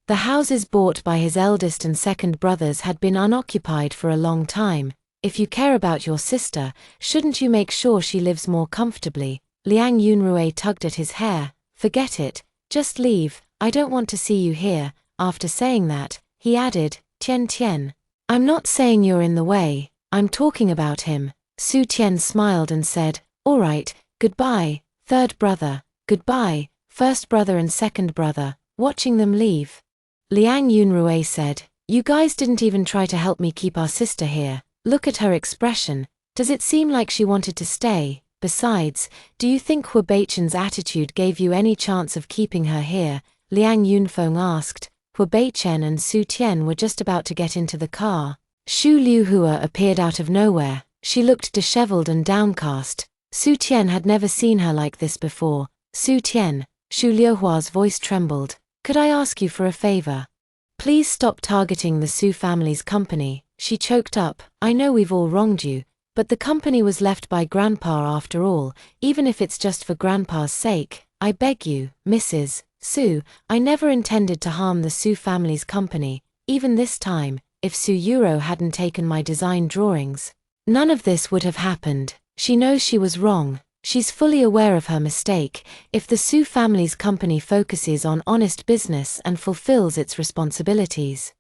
The houses bought by his eldest and second brothers had been unoccupied for a long time. If you care about your sister, shouldn't you make sure she lives more comfortably? Liang Yunrui tugged at his hair. Forget it, just leave, I don't want to see you here. After saying that, he added, Tian, I'm not saying you're in the way, I'm talking about him. Su Tian smiled and said, All right, goodbye, third brother, goodbye, first brother and second brother. Watching them leave, Liang Yunrui said, You guys didn't even try to help me keep our sister here. Look at her expression. Does it seem like she wanted to stay? Besides, do you think Hu Beichen's attitude gave you any chance of keeping her here? Liang Yunfeng asked. Hu Beichen and Su Tian were just about to get into the car. Xu Liuhua appeared out of nowhere. She looked disheveled and downcast. Su Tian had never seen her like this before. Su Tian, Xu Liuhua's voice trembled. Could I ask you for a favor? Please stop targeting the Su family's company. She choked up. I know we've all wronged you, but the company was left by Grandpa after all, even if it's just for Grandpa's sake. I beg you, Mrs. Su, I never intended to harm the Su family's company, even this time. If Su Yuro hadn't taken my design drawings, none of this would have happened. She knows she was wrong. She's fully aware of her mistake. If the Su family's company focuses on honest business and fulfills its responsibilities,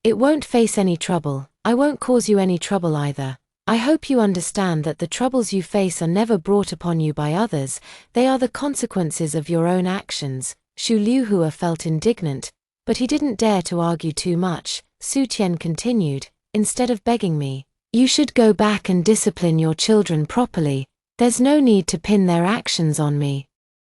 it won't face any trouble. I won't cause you any trouble either. I hope you understand that the troubles you face are never brought upon you by others, they are the consequences of your own actions. Xu Liuhua felt indignant, but he didn't dare to argue too much. Su Tian continued, Instead of begging me, you should go back and discipline your children properly. There's no need to pin their actions on me.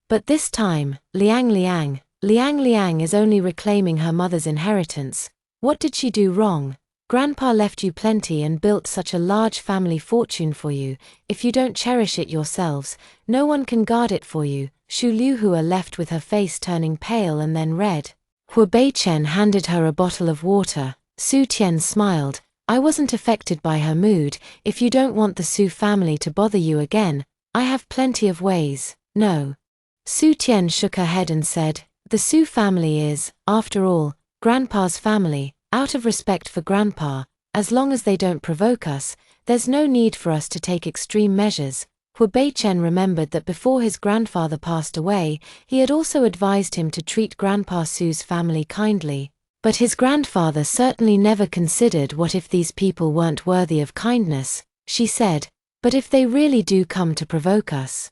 But this time, Liang Liang is only reclaiming her mother's inheritance. What did she do wrong? Grandpa left you plenty and built such a large family fortune for you. If you don't cherish it yourselves, no one can guard it for you. Shu Liuhua left with her face turning pale and then red. Hua Beichen handed her a bottle of water. Su Tian smiled. I wasn't affected by her mood. If you don't want the Su family to bother you again, I have plenty of ways. No. Su Tian shook her head and said, the Su family is, after all, Grandpa's family. Out of respect for Grandpa, as long as they don't provoke us, there's no need for us to take extreme measures. Hua Beichen remembered that before his grandfather passed away, he had also advised him to treat Grandpa Su's family kindly. But his grandfather certainly never considered what if these people weren't worthy of kindness. She said, but if they really do come to provoke us,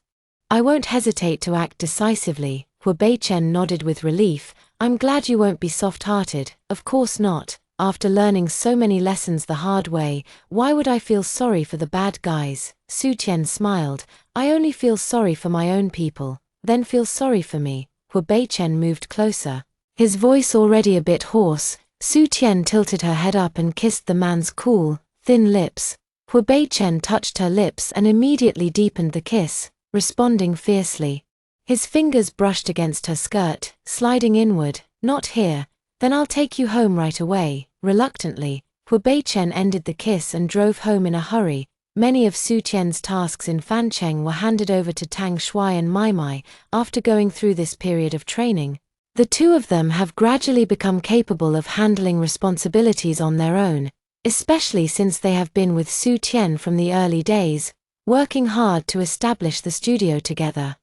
I won't hesitate to act decisively. Hua Beichen nodded with relief. I'm glad you won't be soft-hearted. Of course not. After learning so many lessons the hard way, why would I feel sorry for the bad guys? Su Tian smiled. I only feel sorry for my own people. Then feel sorry for me. Hua Beichen moved closer. His voice already a bit hoarse. Su Tian tilted her head up and kissed the man's cool, thin lips. Hua Beichen touched her lips and immediately deepened the kiss, responding fiercely. His fingers brushed against her skirt, sliding inward. Not here. Then I'll take you home right away. Reluctantly, Hua Beichen ended the kiss and drove home in a hurry. Many of Su Tian's tasks in Fancheng were handed over to Tang Shuai and Mai Mai after going through this period of training. The two of them have gradually become capable of handling responsibilities on their own, especially since they have been with Su Tian from the early days, working hard to establish the studio together.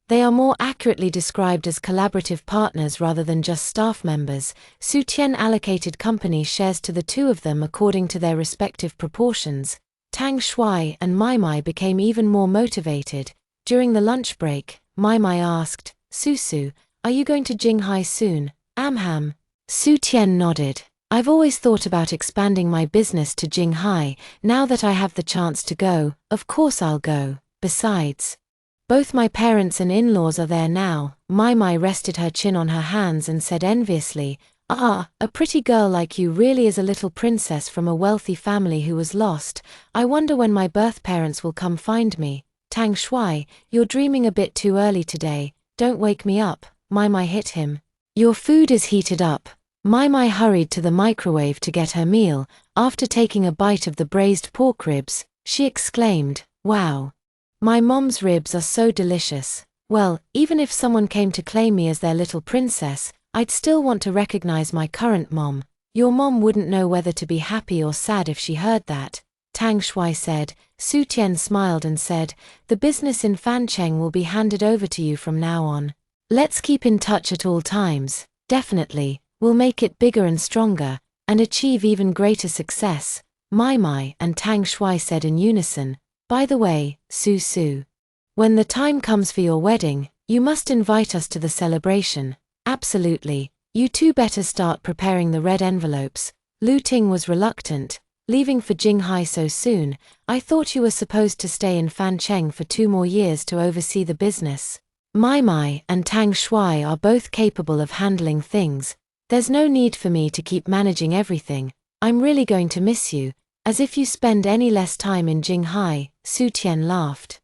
They are more accurately described as collaborative partners rather than just staff members. Su Tian allocated company shares to the two of them according to their respective proportions. Tang Shuai and Mai Mai became even more motivated. During the lunch break, Mai Mai asked, Su, are you going to Jinghai soon? Amham. Su Tian nodded. I've always thought about expanding my business to Jinghai. Now that I have the chance to go, of course I'll go. Besides, both my parents and in-laws are there now. Mai Mai rested her chin on her hands and said enviously, a pretty girl like you really is a little princess from a wealthy family who was lost. I wonder when my birth parents will come find me. Tang Shuai, you're dreaming a bit too early today. Don't wake me up. Mai Mai hit him. Your food is heated up. Mai Mai hurried to the microwave to get her meal. After taking a bite of the braised pork ribs, she exclaimed, wow. My mom's ribs are so delicious. Well, even if someone came to claim me as their little princess, I'd still want to recognize my current mom. Your mom wouldn't know whether to be happy or sad if she heard that. Tang Shuai said. Su Tian smiled and said, the business in Fancheng will be handed over to you from now on. Let's keep in touch at all times. Definitely, we'll make it bigger and stronger, and achieve even greater success. Mai and Tang Shuai said in unison. By the way, Su, when the time comes for your wedding, you must invite us to the celebration. Absolutely. You two better start preparing the red envelopes. Lu Ting was reluctant. Leaving for Jinghai so soon, I thought you were supposed to stay in Fancheng for 2 more years to oversee the business. Mai and Tang Shuai are both capable of handling things. There's no need for me to keep managing everything. I'm really going to miss you. As if you spend any less time in Jinghai, Su Tian laughed.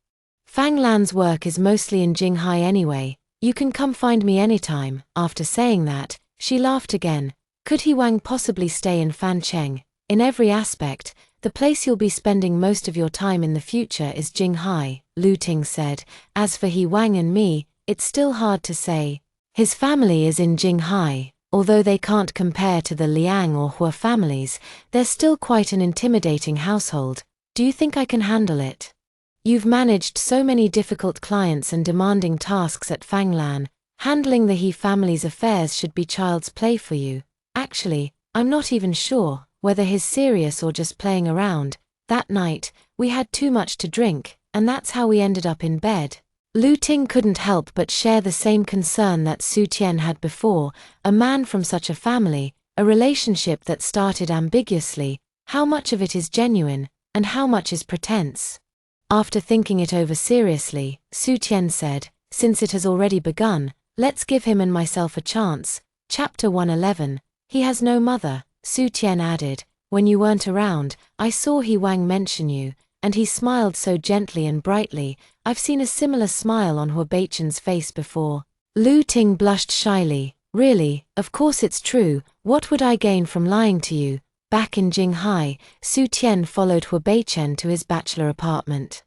Fang Lan's work is mostly in Jinghai anyway. You can come find me anytime. After saying that, she laughed again. Could He Wang possibly stay in Fancheng? In every aspect, the place you'll be spending most of your time in the future is Jinghai, Lu Ting said. As for He Wang and me, it's still hard to say. His family is in Jinghai. Although they can't compare to the Liang or Hua families, they're still quite an intimidating household. Do you think I can handle it? You've managed so many difficult clients and demanding tasks at Fanglan. Handling the He family's affairs should be child's play for you. Actually, I'm not even sure whether he's serious or just playing around. That night, we had too much to drink, and that's how we ended up in bed. Lu Ting couldn't help but share the same concern that Su Tian had before. A man from such a family, a relationship that started ambiguously, how much of it is genuine, and how much is pretense? After thinking it over seriously, Su Tian said, since it has already begun, let's give him and myself a chance. Chapter 111. He has no mother, Su Tian added. When you weren't around, I saw Wang mention you, and he smiled so gently and brightly. I've seen a similar smile on Hua Beichen's face before. Lu Ting blushed shyly. Really, of course it's true. What would I gain from lying to you? Back in Jinghai, Su Tian followed Hua Beichen to his bachelor apartment.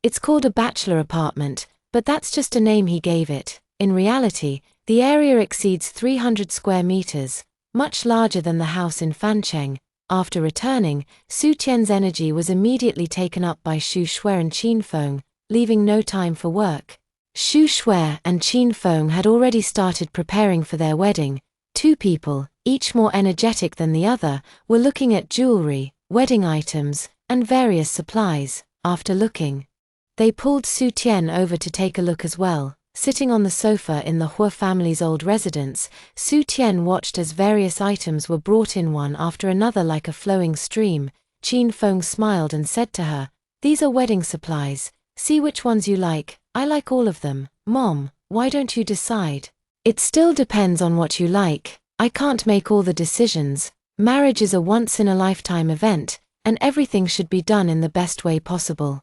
It's called a bachelor apartment, but that's just a name he gave it. In reality, the area exceeds 300 square meters, much larger than the house in Fancheng. After returning, Su Tian's energy was immediately taken up by Xu Shui and Qin Feng, leaving no time for work. Xu Shui and Qin Feng had already started preparing for their wedding. Two people, each more energetic than the other, were looking at jewelry, wedding items, and various supplies. After looking, they pulled Su Tian over to take a look as well. Sitting on the sofa in the Hua family's old residence, Su Tian watched as various items were brought in one after another like a flowing stream. Qin Feng smiled and said to her, "These are wedding supplies. See which ones you like." "I like all of them, Mom. Why don't you decide?" "It still depends on what you like. I can't make all the decisions. Marriage is a once-in-a-lifetime event, and everything should be done in the best way possible.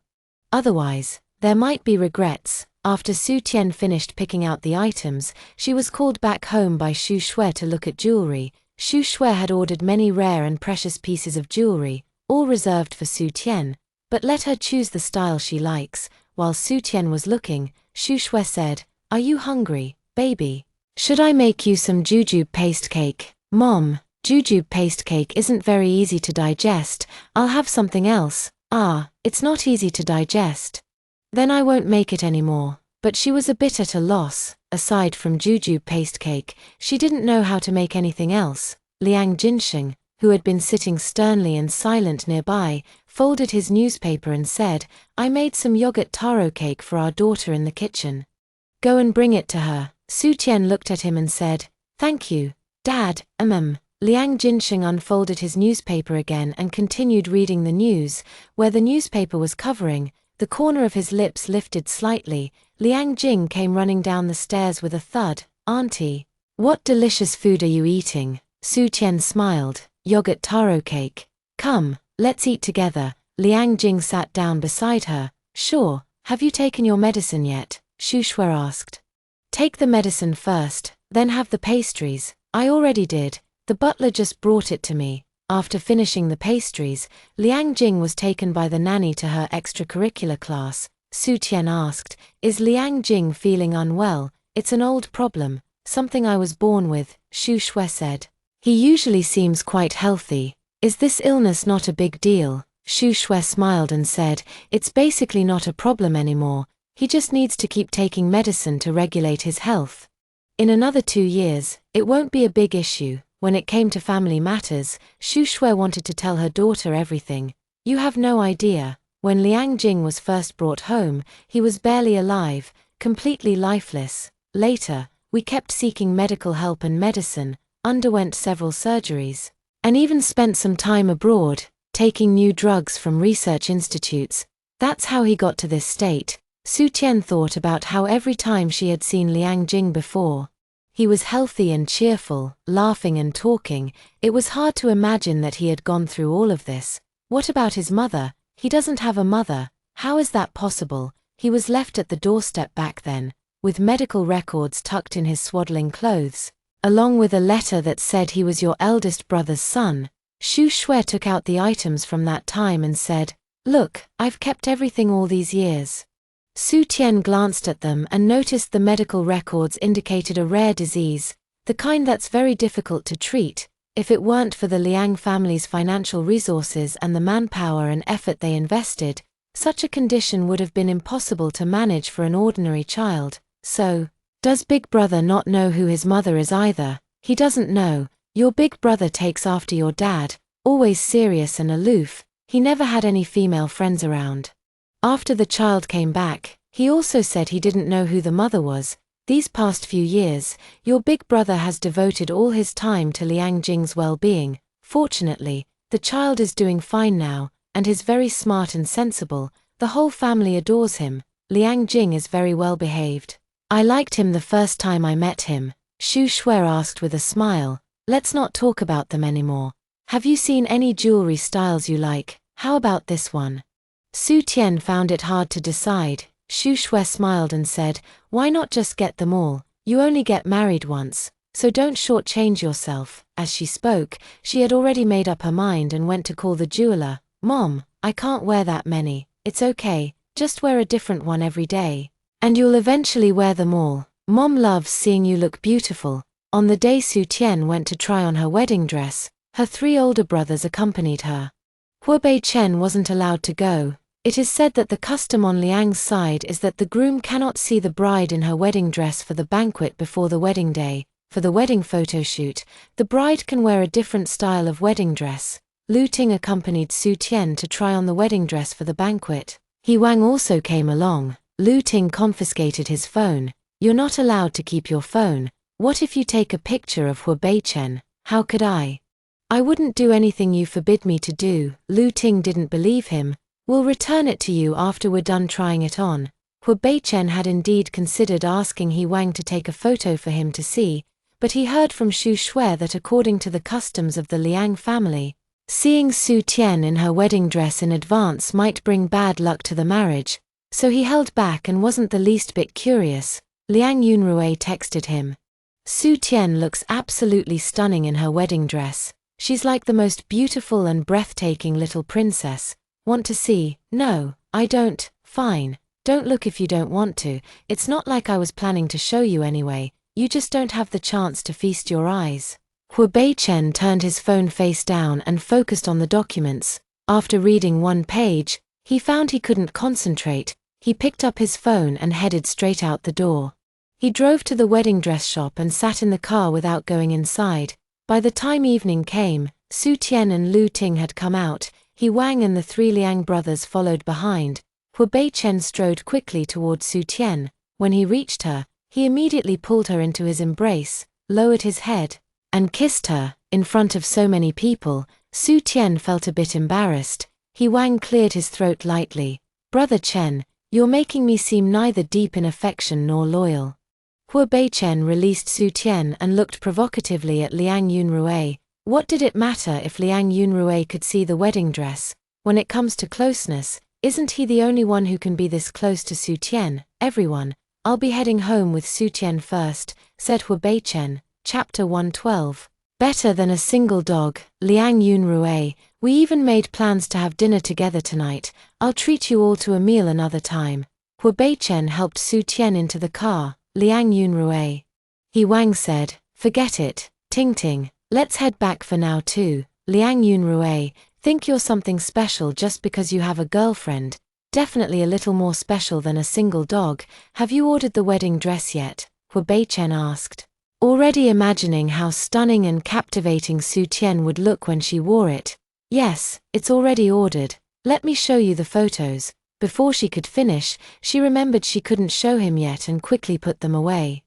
Otherwise, there might be regrets." After Su Tian finished picking out the items, she was called back home by Xu Shui to look at jewelry. Xu Shui had ordered many rare and precious pieces of jewelry, all reserved for Su Tian, but let her choose the style she likes. While Su Tian was looking, Xu Shui said, "Are you hungry, baby? Should I make you some jujube paste cake?" "Mom, jujube paste cake isn't very easy to digest. I'll have something else." "Ah, it's not easy to digest. Then I won't make it anymore." But she was a bit at a loss. Aside from jujube paste cake, she didn't know how to make anything else. Liang Jinsheng, who had been sitting sternly and silent nearby, folded his newspaper and said, "I made some yogurt taro cake for our daughter in the kitchen. Go and bring it to her." Su Tian looked at him and said, "Thank you, Dad." Liang Jinsheng unfolded his newspaper again and continued reading the news. Where the newspaper was covering, the corner of his lips lifted slightly. Liang Jing came running down the stairs with a thud. "Auntie, what delicious food are you eating?" Su Tian smiled. "Yogurt taro cake. Come, let's eat together." Liang Jing sat down beside her. "Sure. Have you taken your medicine yet?" Xu Shui asked. "Take the medicine first, then have the pastries." "I already did. The butler just brought it to me." After finishing the pastries, Liang Jing was taken by the nanny to her extracurricular class. Su Tian asked, "Is Liang Jing feeling unwell?" "It's an old problem, something I was born with," Xu Shui said. "He usually seems quite healthy. Is this illness not a big deal?" Xu Shui smiled and said, "It's basically not a problem anymore. He just needs to keep taking medicine to regulate his health. In another 2 years, it won't be a big issue." When it came to family matters, Xu Shui wanted to tell her daughter everything. "You have no idea. When Liang Jing was first brought home, he was barely alive, completely lifeless. Later, we kept seeking medical help and medicine, underwent several surgeries, and even spent some time abroad, taking new drugs from research institutes. That's how he got to this state." Su Tian thought about how every time she had seen Liang Jing before, he was healthy and cheerful, laughing and talking. It was hard to imagine that he had gone through all of this. What about his mother? He doesn't have a mother. How is that possible? He was left at the doorstep back then, with medical records tucked in his swaddling clothes, along with a letter that said he was your eldest brother's son. Xu Shui took out the items from that time and said, "Look, I've kept everything all these years." Su Tian glanced at them and noticed the medical records indicated a rare disease, the kind that's very difficult to treat. If it weren't for the Liang family's financial resources and the manpower and effort they invested, such a condition would have been impossible to manage for an ordinary child. "So, does Big Brother not know who his mother is either?" "He doesn't know. Your big brother takes after your dad, always serious and aloof. He never had any female friends around. After the child came back, he also said he didn't know who the mother was. These past few years, your big brother has devoted all his time to Liang Jing's well-being. Fortunately, the child is doing fine now, and is very smart and sensible. The whole family adores him. Liang Jing is very well behaved. I liked him the first time I met him." Xu Shui asked with a smile, "Let's not talk about them anymore. Have you seen any jewelry styles you like? How about this one? Su Tian found it hard to decide. Xu Shui smiled and said, why not just get them all? You only get married once, so don't shortchange yourself. As she spoke, she had already made up her mind and went to call the jeweler. Mom, I can't wear that many. It's okay, just wear a different one every day. And you'll eventually wear them all. Mom loves seeing you look beautiful. On the day Su Tian went to try on her wedding dress, her 3 older brothers accompanied her. Hubei Chen wasn't allowed to go. It is said that the custom on Liang's side is that the groom cannot see the bride in her wedding dress for the banquet before the wedding day. For the wedding photo shoot, the bride can wear a different style of wedding dress. Lu Ting accompanied Su Tian to try on the wedding dress for the banquet. He Wang also came along. Lu Ting confiscated his phone. You're not allowed to keep your phone. What if you take a picture of Hubei Chen? How could I? I wouldn't do anything you forbid me to do. Lu Ting didn't believe him. We'll return it to you after we're done trying it on. Hubei Chen had indeed considered asking He Wang to take a photo for him to see, but he heard from Xu Shui that according to the customs of the Liang family, seeing Su Tian in her wedding dress in advance might bring bad luck to the marriage, so he held back and wasn't the least bit curious. Liang Yunrui texted him. Su Tian looks absolutely stunning in her wedding dress. She's like the most beautiful and breathtaking little princess. Want to see? No, I don't. Fine. Don't look if you don't want to. It's not like I was planning to show you anyway. You just don't have the chance to feast your eyes. Hubei Chen turned his phone face down and focused on the documents. After reading one page, he found he couldn't concentrate. He picked up his phone and headed straight out the door. He drove to the wedding dress shop and sat in the car without going inside. By the time evening came, Su Tian and Lu Ting had come out. He Wang and the 3 Liang brothers followed behind. Hubei Chen strode quickly toward Su Tian. When he reached her, he immediately pulled her into his embrace, lowered his head, and kissed her. In front of so many people, Su Tian felt a bit embarrassed. He Wang cleared his throat lightly. Brother Chen, you're making me seem neither deep in affection nor loyal. Hubei Chen released Su Tian and looked provocatively at Liang Yunrui. What did it matter if Liang Yunrui could see the wedding dress? When it comes to closeness, isn't he the only one who can be this close to Su Tian? Everyone. I'll be heading home with Su Tian first, said Hubei Chen. Chapter 112. Better than a single dog. Liang Yunrui, we even made plans to have dinner together tonight. I'll treat you all to a meal another time. Hubei Chen helped Su Tian into the car. Liang Yunrui. He Wang said, forget it, Ting Ting, let's head back for now too. Liang Yunrui, think you're something special just because you have a girlfriend. Definitely a little more special than a single dog. Have you ordered the wedding dress yet? Hubei Chen asked. Already imagining how stunning and captivating Su Tian would look when she wore it. Yes, it's already ordered. Let me show you the photos. Before she could finish, she remembered she couldn't show him yet and quickly put them away.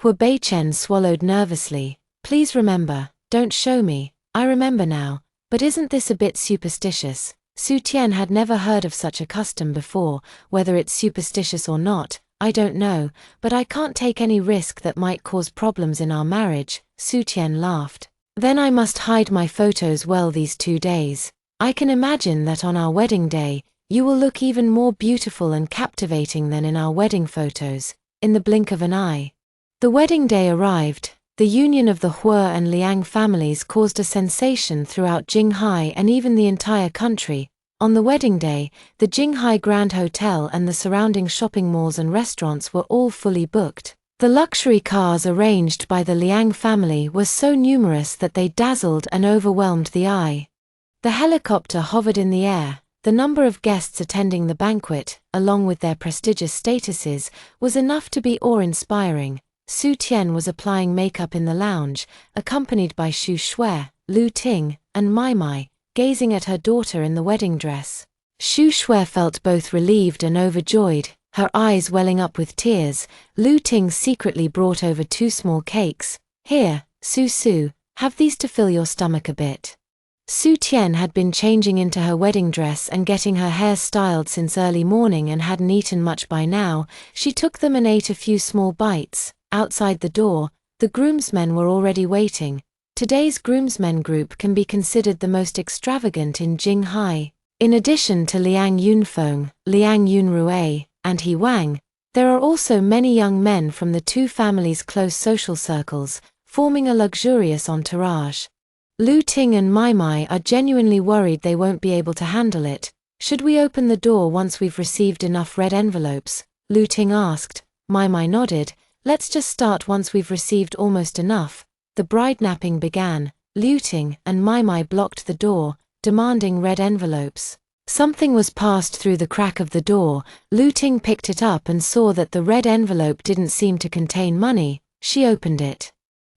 Hubei Chen swallowed nervously. Please remember, don't show me. I remember now, but isn't this a bit superstitious? Su Tian had never heard of such a custom before. Whether it's superstitious or not, I don't know, but I can't take any risk that might cause problems in our marriage. Su Tian laughed. Then I must hide my photos well these 2 days. I can imagine that on our wedding day, you will look even more beautiful and captivating than in our wedding photos, in the blink of an eye. The wedding day arrived. The union of the Hua and Liang families caused a sensation throughout Jinghai and even the entire country. On the wedding day, the Jinghai Grand Hotel and the surrounding shopping malls and restaurants were all fully booked. The luxury cars arranged by the Liang family were so numerous that they dazzled and overwhelmed the eye. The helicopter hovered in the air. The number of guests attending the banquet, along with their prestigious statuses, was enough to be awe-inspiring. Su Tian was applying makeup in the lounge, accompanied by Xu Shui, Lu Ting, and Mai Mai, gazing at her daughter in the wedding dress. Xu Shui felt both relieved and overjoyed, her eyes welling up with tears. Lu Ting secretly brought over 2 small cakes. Here, Su, have these to fill your stomach a bit. Su Tian had been changing into her wedding dress and getting her hair styled since early morning and hadn't eaten much by now. She took them and ate a few small bites. Outside the door, the groomsmen were already waiting. Today's groomsmen group can be considered the most extravagant in Jinghai. In addition to Liang Yunfeng, Liang Yunrui, and He Wang, there are also many young men from the two families' close social circles, forming a luxurious entourage. Lu Ting and Mai Mai are genuinely worried they won't be able to handle it. Should we open the door once we've received enough red envelopes? Lu Ting asked. Mai Mai nodded. Let's just start once we've received almost enough. The bride-napping began. Lu Ting and Mai Mai blocked the door, demanding red envelopes. Something was passed through the crack of the door. Lu Ting picked it up and saw that the red envelope didn't seem to contain money. She opened it.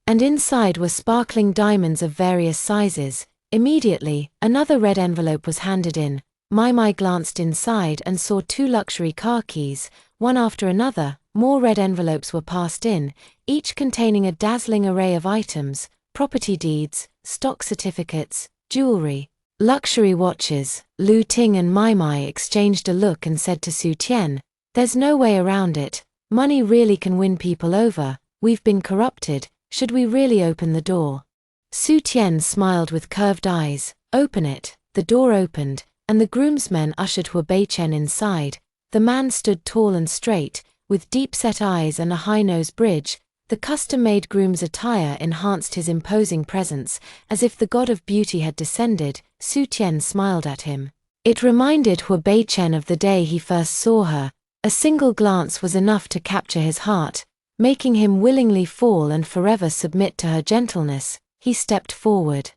And inside were sparkling diamonds of various sizes. Immediately, another red envelope was handed in. Mai Mai glanced inside and saw 2 luxury car keys. One after another, more red envelopes were passed in, each containing a dazzling array of items: property deeds, stock certificates, jewelry, luxury watches. Lu Ting and Mai Mai exchanged a look and said to Su Tian, "There's no way around it. Money really can win people over. We've been corrupted. Should we really open the door?" Su Tian smiled with curved eyes. "Open it." The door opened, and the groomsmen ushered Hu Beichen inside. The man stood tall and straight, with deep-set eyes and a high-nose bridge. The custom-made groom's attire enhanced his imposing presence, as if the god of beauty had descended. Su Tian smiled at him. It reminded Hu Beichen of the day he first saw her. A single glance was enough to capture his heart, making him willingly fall and forever submit to her gentleness. He stepped forward,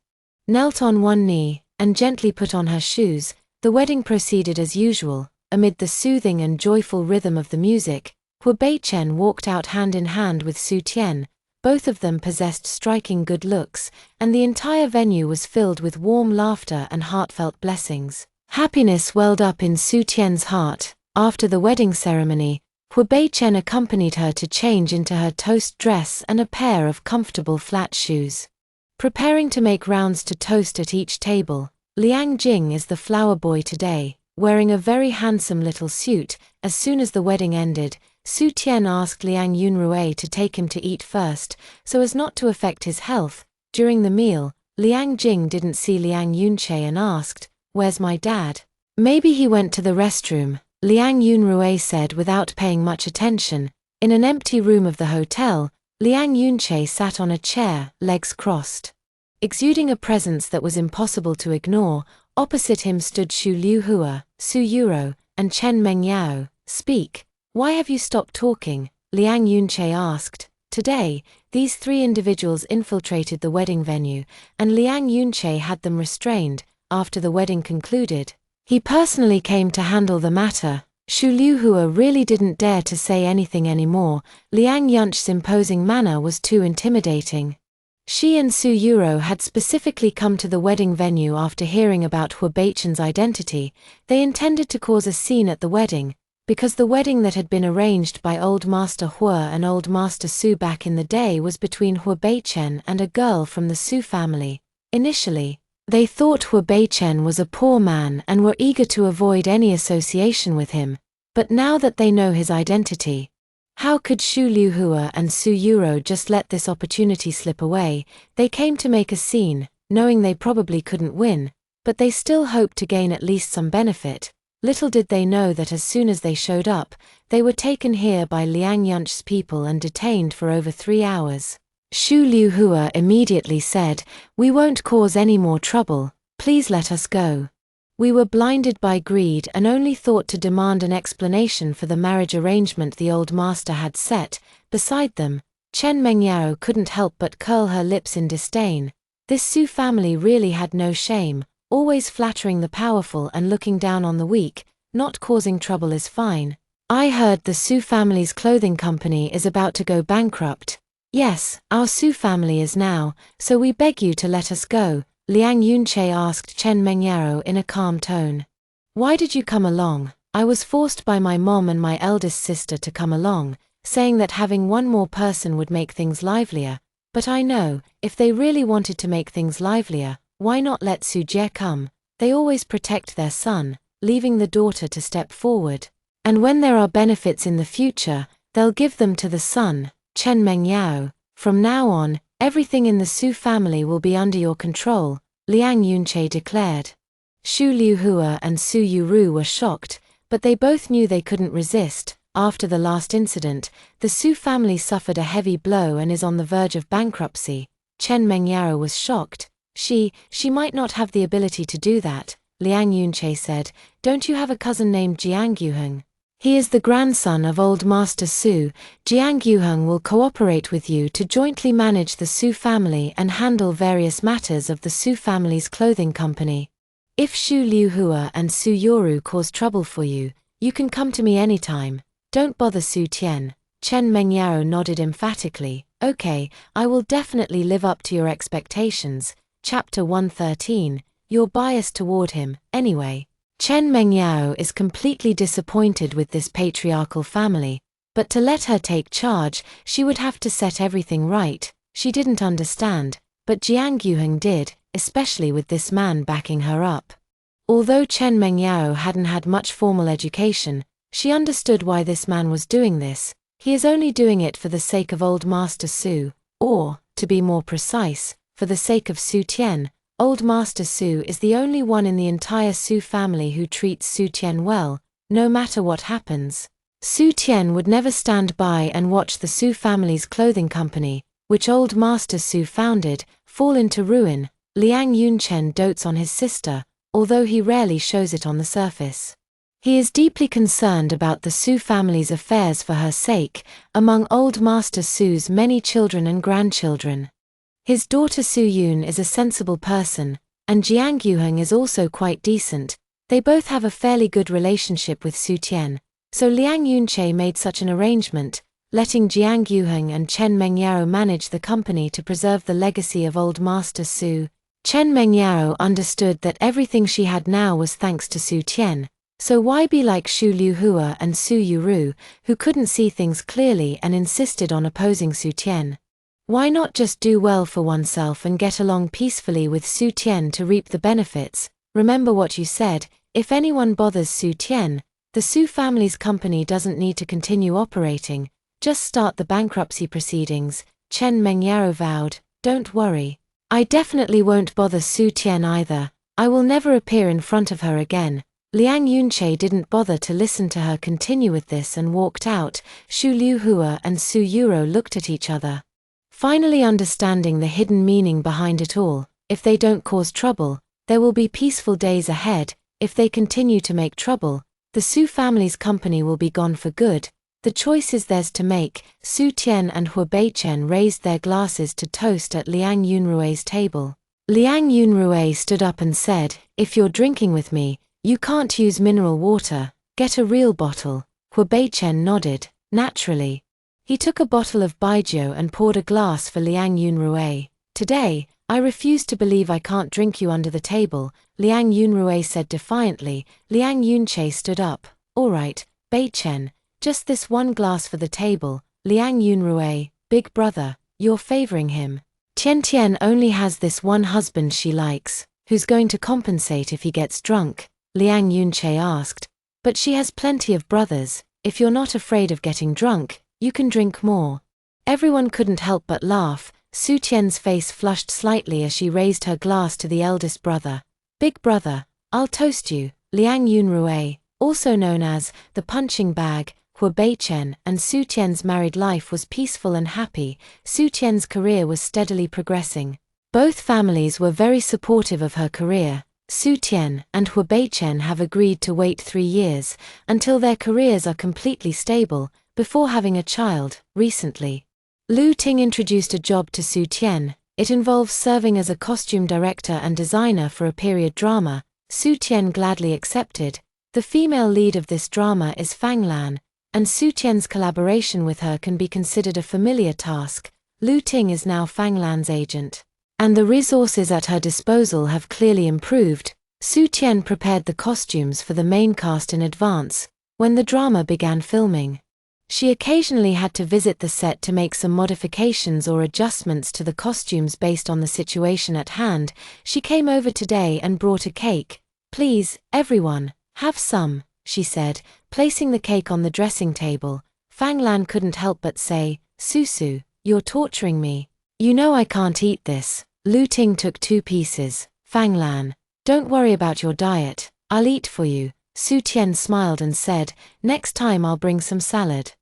knelt on one knee, and gently put on her shoes. The wedding proceeded as usual. Amid the soothing and joyful rhythm of the music, Hu Beichen walked out hand in hand with Su Tian. Both of them possessed striking good looks, and the entire venue was filled with warm laughter and heartfelt blessings. Happiness welled up in Su Tian's heart. After the wedding ceremony, Hu Beichen accompanied her to change into her toast dress and a pair of comfortable flat shoes. Preparing to make rounds to toast at each table, Liang Jing is the flower boy today, wearing a very handsome little suit. As soon as the wedding ended, Su Tian asked Liang Yunrui to take him to eat first, so as not to affect his health. During the meal, Liang Jing didn't see Liang Yunche and asked, "Where's my dad?" "Maybe he went to the restroom," Liang Yunrui said without paying much attention. In an empty room of the hotel, Liang Yunche sat on a chair, legs crossed. Exuding a presence that was impossible to ignore, opposite him stood Xu Liuhua, Su Yuro, and Chen Mengyao. "Speak. Why have you stopped talking?" Liang Yunche asked. Today, these 3 individuals infiltrated the wedding venue, and Liang Yunche had them restrained. After the wedding concluded, he personally came to handle the matter. Xu Liuhua really didn't dare to say anything anymore. Liang Yunche's imposing manner was too intimidating. She and Su Yuro had specifically come to the wedding venue after hearing about Hu Beichen's identity. They intended to cause a scene at the wedding, because the wedding that had been arranged by Old Master Hua and Old Master Su back in the day was between Hu Beichen and a girl from the Su family. Initially, they thought Hu Beichen was a poor man and were eager to avoid any association with him, but now that they know his identity, how could Xu Liuhua and Su Yuro just let this opportunity slip away? They came to make a scene, knowing they probably couldn't win, but they still hoped to gain at least some benefit. Little did they know that as soon as they showed up, they were taken here by Liang Yunche's people and detained for over 3 hours. Xu Liuhua immediately said, "We won't cause any more trouble. Please let us go. We were blinded by greed and only thought to demand an explanation for the marriage arrangement the old master had set." Beside them, Chen Mengyao couldn't help but curl her lips in disdain. This Su family really had no shame, always flattering the powerful and looking down on the weak. Not causing trouble is fine. "I heard the Su family's clothing company is about to go bankrupt." "Yes, our Su family is now, so we beg you to let us go," Liang Yunche asked Chen Mengyao in a calm tone. "Why did you come along?" "I was forced by my mom and my eldest sister to come along, saying that having one more person would make things livelier. But I know, if they really wanted to make things livelier, why not let Su Jie come? They always protect their son, leaving the daughter to step forward. And when there are benefits in the future, they'll give them to the son." Chen Mengyao, "From now on, Everything in the Su family will be under your control, Liang Yunche declared. Xu Liuhua and Su Yuru were shocked, but they both knew they couldn't resist. After the last incident, the Su family suffered a heavy blow and is on the verge of bankruptcy. Chen Mengyao was shocked. She might not have the ability to do that, Liang Yunche said. Don't you have a cousin named Jiang Yuheng? He is the grandson of Old Master Su. Jiang Yuheng will cooperate with you to jointly manage the Su family and handle various matters of the Su family's clothing company. If Xu Liuhua and Su Yoru cause trouble for you, you can come to me anytime. Don't bother Su Tian. Chen Mengyao nodded emphatically. Okay, I will definitely live up to your expectations. Chapter 113. You're biased toward him, anyway. Chen Mengyao is completely disappointed with this patriarchal family, but to let her take charge, she would have to set everything right. She didn't understand, but Jiang Yuheng did, especially with this man backing her up. Although Chen Mengyao hadn't had much formal education, she understood why this man was doing this. He is only doing it for the sake of Old Master Su, or, to be more precise, for the sake of Su Tian. Old Master Su is the only one in the entire Su family who treats Su Tian well, no matter what happens. Su Tian would never stand by and watch the Su family's clothing company, which Old Master Su founded, fall into ruin. Liang Yunchen dotes on his sister, although he rarely shows it on the surface. He is deeply concerned about the Su family's affairs for her sake, among Old Master Su's many children and grandchildren. His daughter Su Yun is a sensible person, and Jiang Yuheng is also quite decent. They both have a fairly good relationship with Su Tian, so Liang Yunche made such an arrangement, letting Jiang Yuheng and Chen Mengyao manage the company to preserve the legacy of Old Master Su. Chen Mengyao understood that everything she had now was thanks to Su Tian, so why be like Xu Liuhua and Su Yuru, who couldn't see things clearly and insisted on opposing Su Tian? Why not just do well for oneself and get along peacefully with Su Tian to reap the benefits? Remember what you said, if anyone bothers Su Tian, the Su family's company doesn't need to continue operating, just start the bankruptcy proceedings. Chen Mengyao vowed. Don't worry. I definitely won't bother Su Tian either. I will never appear in front of her again. Liang Yunche didn't bother to listen to her continue with this and walked out. Xu Liuhua and Su Yuro looked at each other, finally understanding the hidden meaning behind it all. If they don't cause trouble, there will be peaceful days ahead. If they continue to make trouble, the Su family's company will be gone for good. The choice is theirs to make. Su Tian and Hua Beichen raised their glasses to toast at Liang Yunrui's table. Liang Yunrui stood up and said, "If you're drinking with me, you can't use mineral water. Get a real bottle." Hua Beichen nodded. Naturally. He took a bottle of baijiu and poured a glass for Liang Yunrui. "Today, I refuse to believe I can't drink you under the table," Liang Yunrui said defiantly. Liang Yunche stood up. "All right, Beichen, just this one glass for the table." Liang Yunrui, "Big brother, you're favoring him. Tian Tian only has this one husband she likes. Who's going to compensate if he gets drunk?" Liang Yunche asked. "But she has plenty of brothers. If you're not afraid of getting drunk, you can drink more." Everyone couldn't help but laugh. Su Tian's face flushed slightly as she raised her glass to the eldest brother. "Big brother, I'll toast you." Liang Yunrui, also known as the punching bag, Hua Beichen, and Su Tian's married life was peaceful and happy. Su Tian's career was steadily progressing. Both families were very supportive of her career. Su Tian and Hua Beichen have agreed to wait 3 years, until their careers are completely stable, before having a child. Recently, Lu Ting introduced a job to Su Tian. It involves serving as a costume director and designer for a period drama. Su Tian gladly accepted. The female lead of this drama is Fang Lan, and Su Tian's collaboration with her can be considered a familiar task. Lu Ting is now Fang Lan's agent, and the resources at her disposal have clearly improved. Su Tian prepared the costumes for the main cast in advance. When the drama began filming, she occasionally had to visit the set to make some modifications or adjustments to the costumes based on the situation at hand. She came over today and brought a cake. "Please, everyone, have some," she said, placing the cake on the dressing table. Fang Lan couldn't help but say, "Susu, you're torturing me. You know I can't eat this. Lu Ting took 2 pieces. Fang Lan, don't worry about your diet, I'll eat for you. Su Tian smiled and said, next time I'll bring some salad.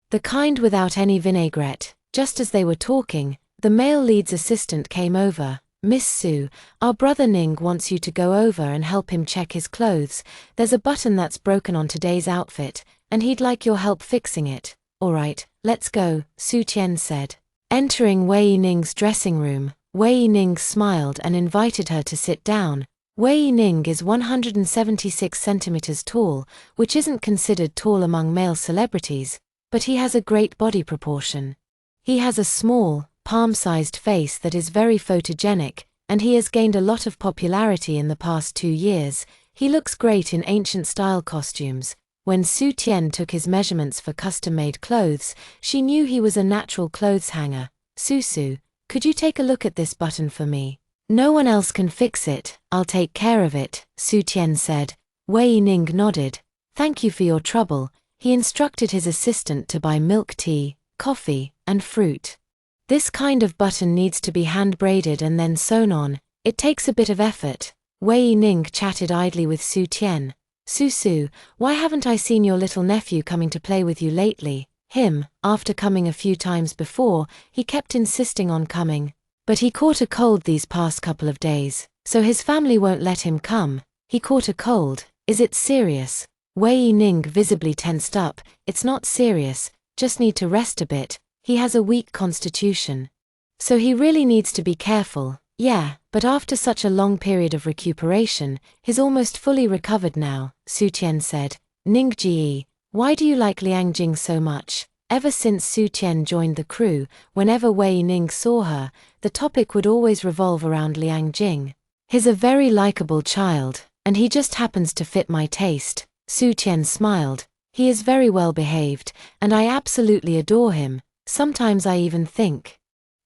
The kind without any vinaigrette. Just as they were talking, the male lead's assistant came over. Miss Su, our brother Ning wants you to go over and help him check his clothes. There's a button that's broken on today's outfit, and he'd like your help fixing it. Alright, let's go, Su Tian said. Entering Wei Ning's dressing room, Wei Ning smiled and invited her to sit down. Wei Ning is 176 centimeters tall, which isn't considered tall among male celebrities, but he has a great body proportion. He has a small, palm-sized face that is very photogenic, and he has gained a lot of popularity in the past 2 years. He looks great in ancient-style costumes. When Su Tian took his measurements for custom-made clothes, she knew he was a natural clothes hanger. Su, could you take a look at this button for me? No one else can fix it, I'll take care of it, Su Tian said. Wei Ning nodded. Thank you for your trouble. He instructed his assistant to buy milk tea, coffee, and fruit. This kind of button needs to be hand-braided and then sewn on. It takes a bit of effort. Wei Ning chatted idly with Su Tian. Su, why haven't I seen your little nephew coming to play with you lately? After coming a few times before, he kept insisting on coming. But he caught a cold these past couple of days, so his family won't let him come. He caught a cold. Is it serious? Wei Ning visibly tensed up. It's not serious, just need to rest a bit. He has a weak constitution. So he really needs to be careful. Yeah, but after such a long period of recuperation, he's almost fully recovered now, Su Tian said. Ning Ji, why do you like Liang Jing so much? Ever since Su Tian joined the crew, whenever Wei Ning saw her, the topic would always revolve around Liang Jing. He's a very likable child, and he just happens to fit my taste. Su Tian smiled. He is very well behaved, and I absolutely adore him. Sometimes I even think,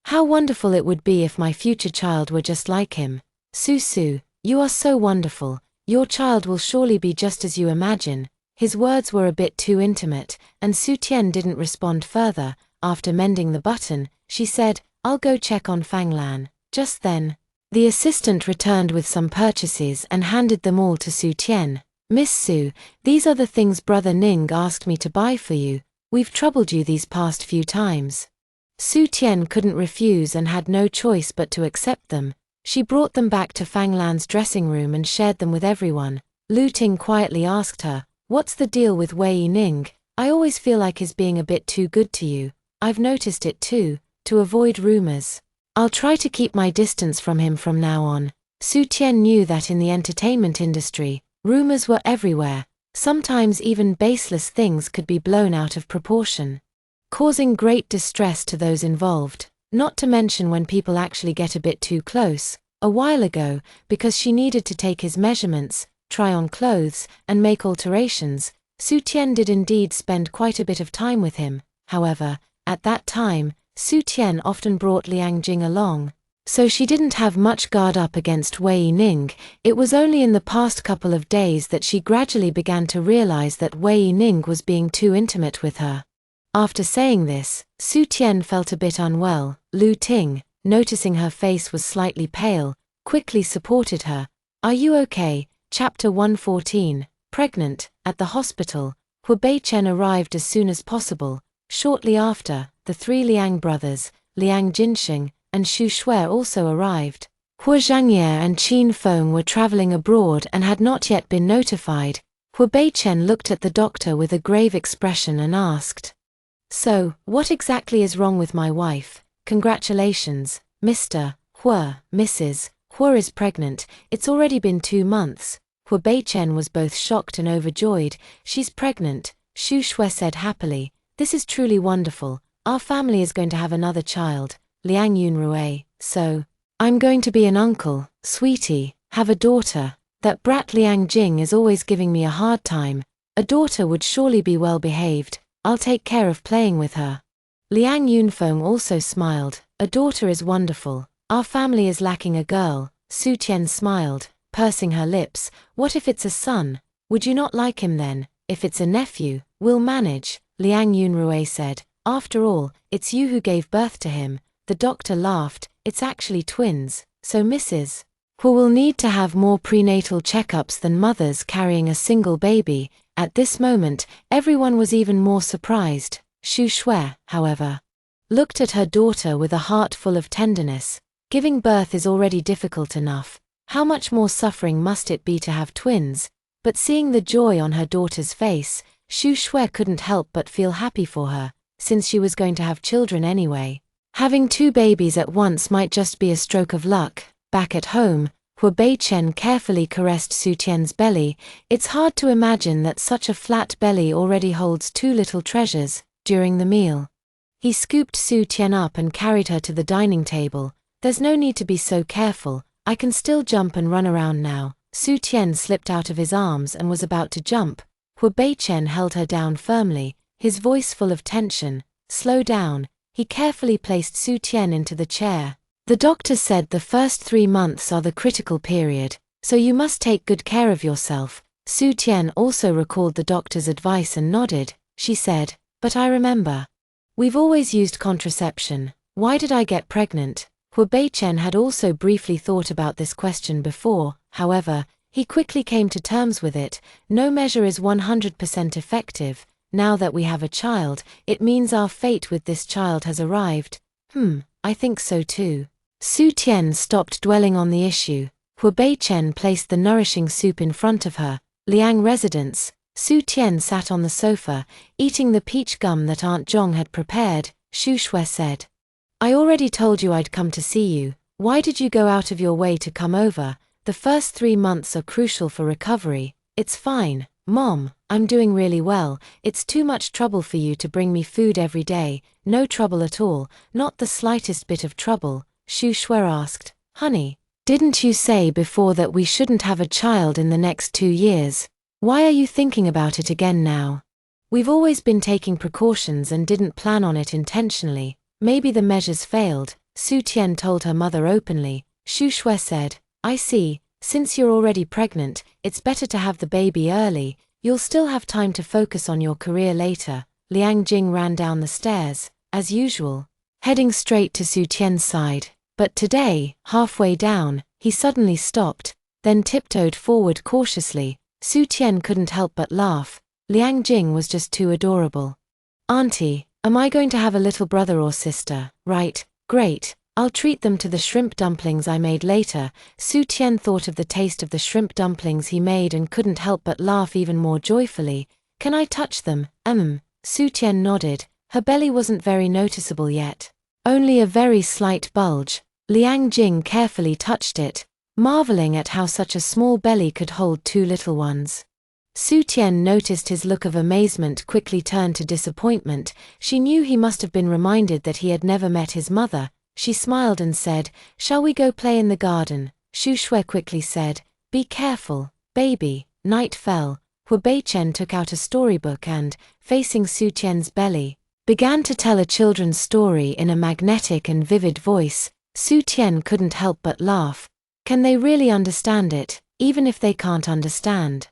how wonderful it would be if my future child were just like him. Su, you are so wonderful. Your child will surely be just as you imagine. His words were a bit too intimate, and Su Tian didn't respond further. After mending the button, she said, I'll go check on Fang Lan. Just then, the assistant returned with some purchases and handed them all to Su Tian. Miss Su, these are the things Brother Ning asked me to buy for you. We've troubled you these past few times. Su Tian couldn't refuse and had no choice but to accept them. She brought them back to Fang Lan's dressing room and shared them with everyone. Lu Ting quietly asked her, what's the deal with Wei Ning? I always feel like he's being a bit too good to you. I've noticed it too, to avoid rumors. I'll try to keep my distance from him from now on. Su Tian knew that in the entertainment industry, rumors were everywhere. Sometimes even baseless things could be blown out of proportion, causing great distress to those involved, not to mention when people actually get a bit too close. A while ago, because she needed to take his measurements, try on clothes, and make alterations, Su Tian did indeed spend quite a bit of time with him. However, at that time, Su Tian often brought Liang Jing along, so she didn't have much guard up against Wei Ning. It was only in the past couple of days that she gradually began to realize that Wei Ning was being too intimate with her. After saying this, Su Tian felt a bit unwell. Lu Ting, noticing her face was slightly pale, quickly supported her. Are you okay? Chapter 114, Pregnant. At the hospital, Hu Beichen arrived as soon as possible. Shortly after, the 3 Liang brothers, Liang Jinsheng, and Xu Shui also arrived. Hu Zhangye and Qin Feng were traveling abroad and had not yet been notified. Hu Beichen looked at the doctor with a grave expression and asked, So, what exactly is wrong with my wife? Congratulations, Mr. Hu. Mrs. Hu is pregnant. It's already been 2 months. Hu Beichen was both shocked and overjoyed. She's pregnant, Xu Shui said happily. This is truly wonderful. Our family is going to have another child. Liang Yunrui, so, I'm going to be an uncle, sweetie, have a daughter. That brat Liang Jing is always giving me a hard time. A daughter would surely be well behaved. I'll take care of playing with her. Liang Yunfeng also smiled. A daughter is wonderful. Our family is lacking a girl. Su Tian smiled, pursing her lips. What if it's a son? Would you not like him then? If it's a nephew, we'll manage, Liang Yunrui said. After all, it's you who gave birth to him. the doctor laughed. It's actually twins, so Mrs. Hu will need to have more prenatal checkups than mothers carrying a single baby. At this moment, everyone was even more surprised. Xu Shui, however, looked at her daughter with a heart full of tenderness. Giving birth is already difficult enough. How much more suffering must it be to have twins? But seeing the joy on her daughter's face, Xu Shui couldn't help but feel happy for her, since she was going to have children anyway. Having 2 babies at once might just be a stroke of luck. Back at home, Hu Beichen carefully caressed Su Tian's belly. It's hard to imagine that such a flat belly already holds 2 little treasures. During the meal, he scooped Su Tian up and carried her to the dining table. There's no need to be so careful, I can still jump and run around now. Su Tian slipped out of his arms and was about to jump. Hu Beichen held her down firmly, his voice full of tension. Slow down. He carefully placed Su Tian into the chair. The doctor said the first 3 months are the critical period, so you must take good care of yourself. Su Tian also recalled the doctor's advice and nodded. She said, "But I remember. We've always used contraception. Why did I get pregnant?" Hu Beichen had also briefly thought about this question before, however, he quickly came to terms with it. No measure is 100% effective. Now that we have a child, it means our fate with this child has arrived. I think so too. Su Tian stopped dwelling on the issue. Hu Beichen placed the nourishing soup in front of her. Liang residence. Su Tian sat on the sofa, eating the peach gum that Aunt Zhong had prepared. Xu Shui said, "I already told you I'd come to see you. Why did you go out of your way to come over? The first 3 months are crucial for recovery." "It's fine, Mom, I'm doing really well. It's too much trouble for you to bring me food every day." "No trouble at all, not the slightest bit of trouble." Xu Shui asked, "Honey, didn't you say before that we shouldn't have a child in the next 2 years? Why are you thinking about it again now?" "We've always been taking precautions and didn't plan on it intentionally. Maybe the measures failed," Su Tian told her mother openly. Xu Shui said, "I see, since you're already pregnant, it's better to have the baby early. You'll still have time to focus on your career later." Liang Jing ran down the stairs, as usual, heading straight to Su Tian's side. But today, halfway down, he suddenly stopped, then tiptoed forward cautiously. Su Tian couldn't help but laugh. Liang Jing was just too adorable. "Auntie, am I going to have a little brother or sister?" "Right, great. I'll treat them to the shrimp dumplings I made later." Su Tian thought of the taste of the shrimp dumplings he made and couldn't help but laugh even more joyfully. "Can I touch them?" Su Tian nodded. Her belly wasn't very noticeable yet. Only a very slight bulge. Liang Jing carefully touched it, marveling at how such a small belly could hold 2 little ones. Su Tian noticed his look of amazement quickly turned to disappointment. She knew he must have been reminded that he had never met his mother. She smiled and said, "Shall we go play in the garden?" Xu Shui quickly said, "Be careful, baby." Night fell. Hu Beichen took out a storybook and, facing Su Tian's belly, began to tell a children's story in a magnetic and vivid voice. Su Tian couldn't help but laugh. Can they really understand it? Even if they can't understand,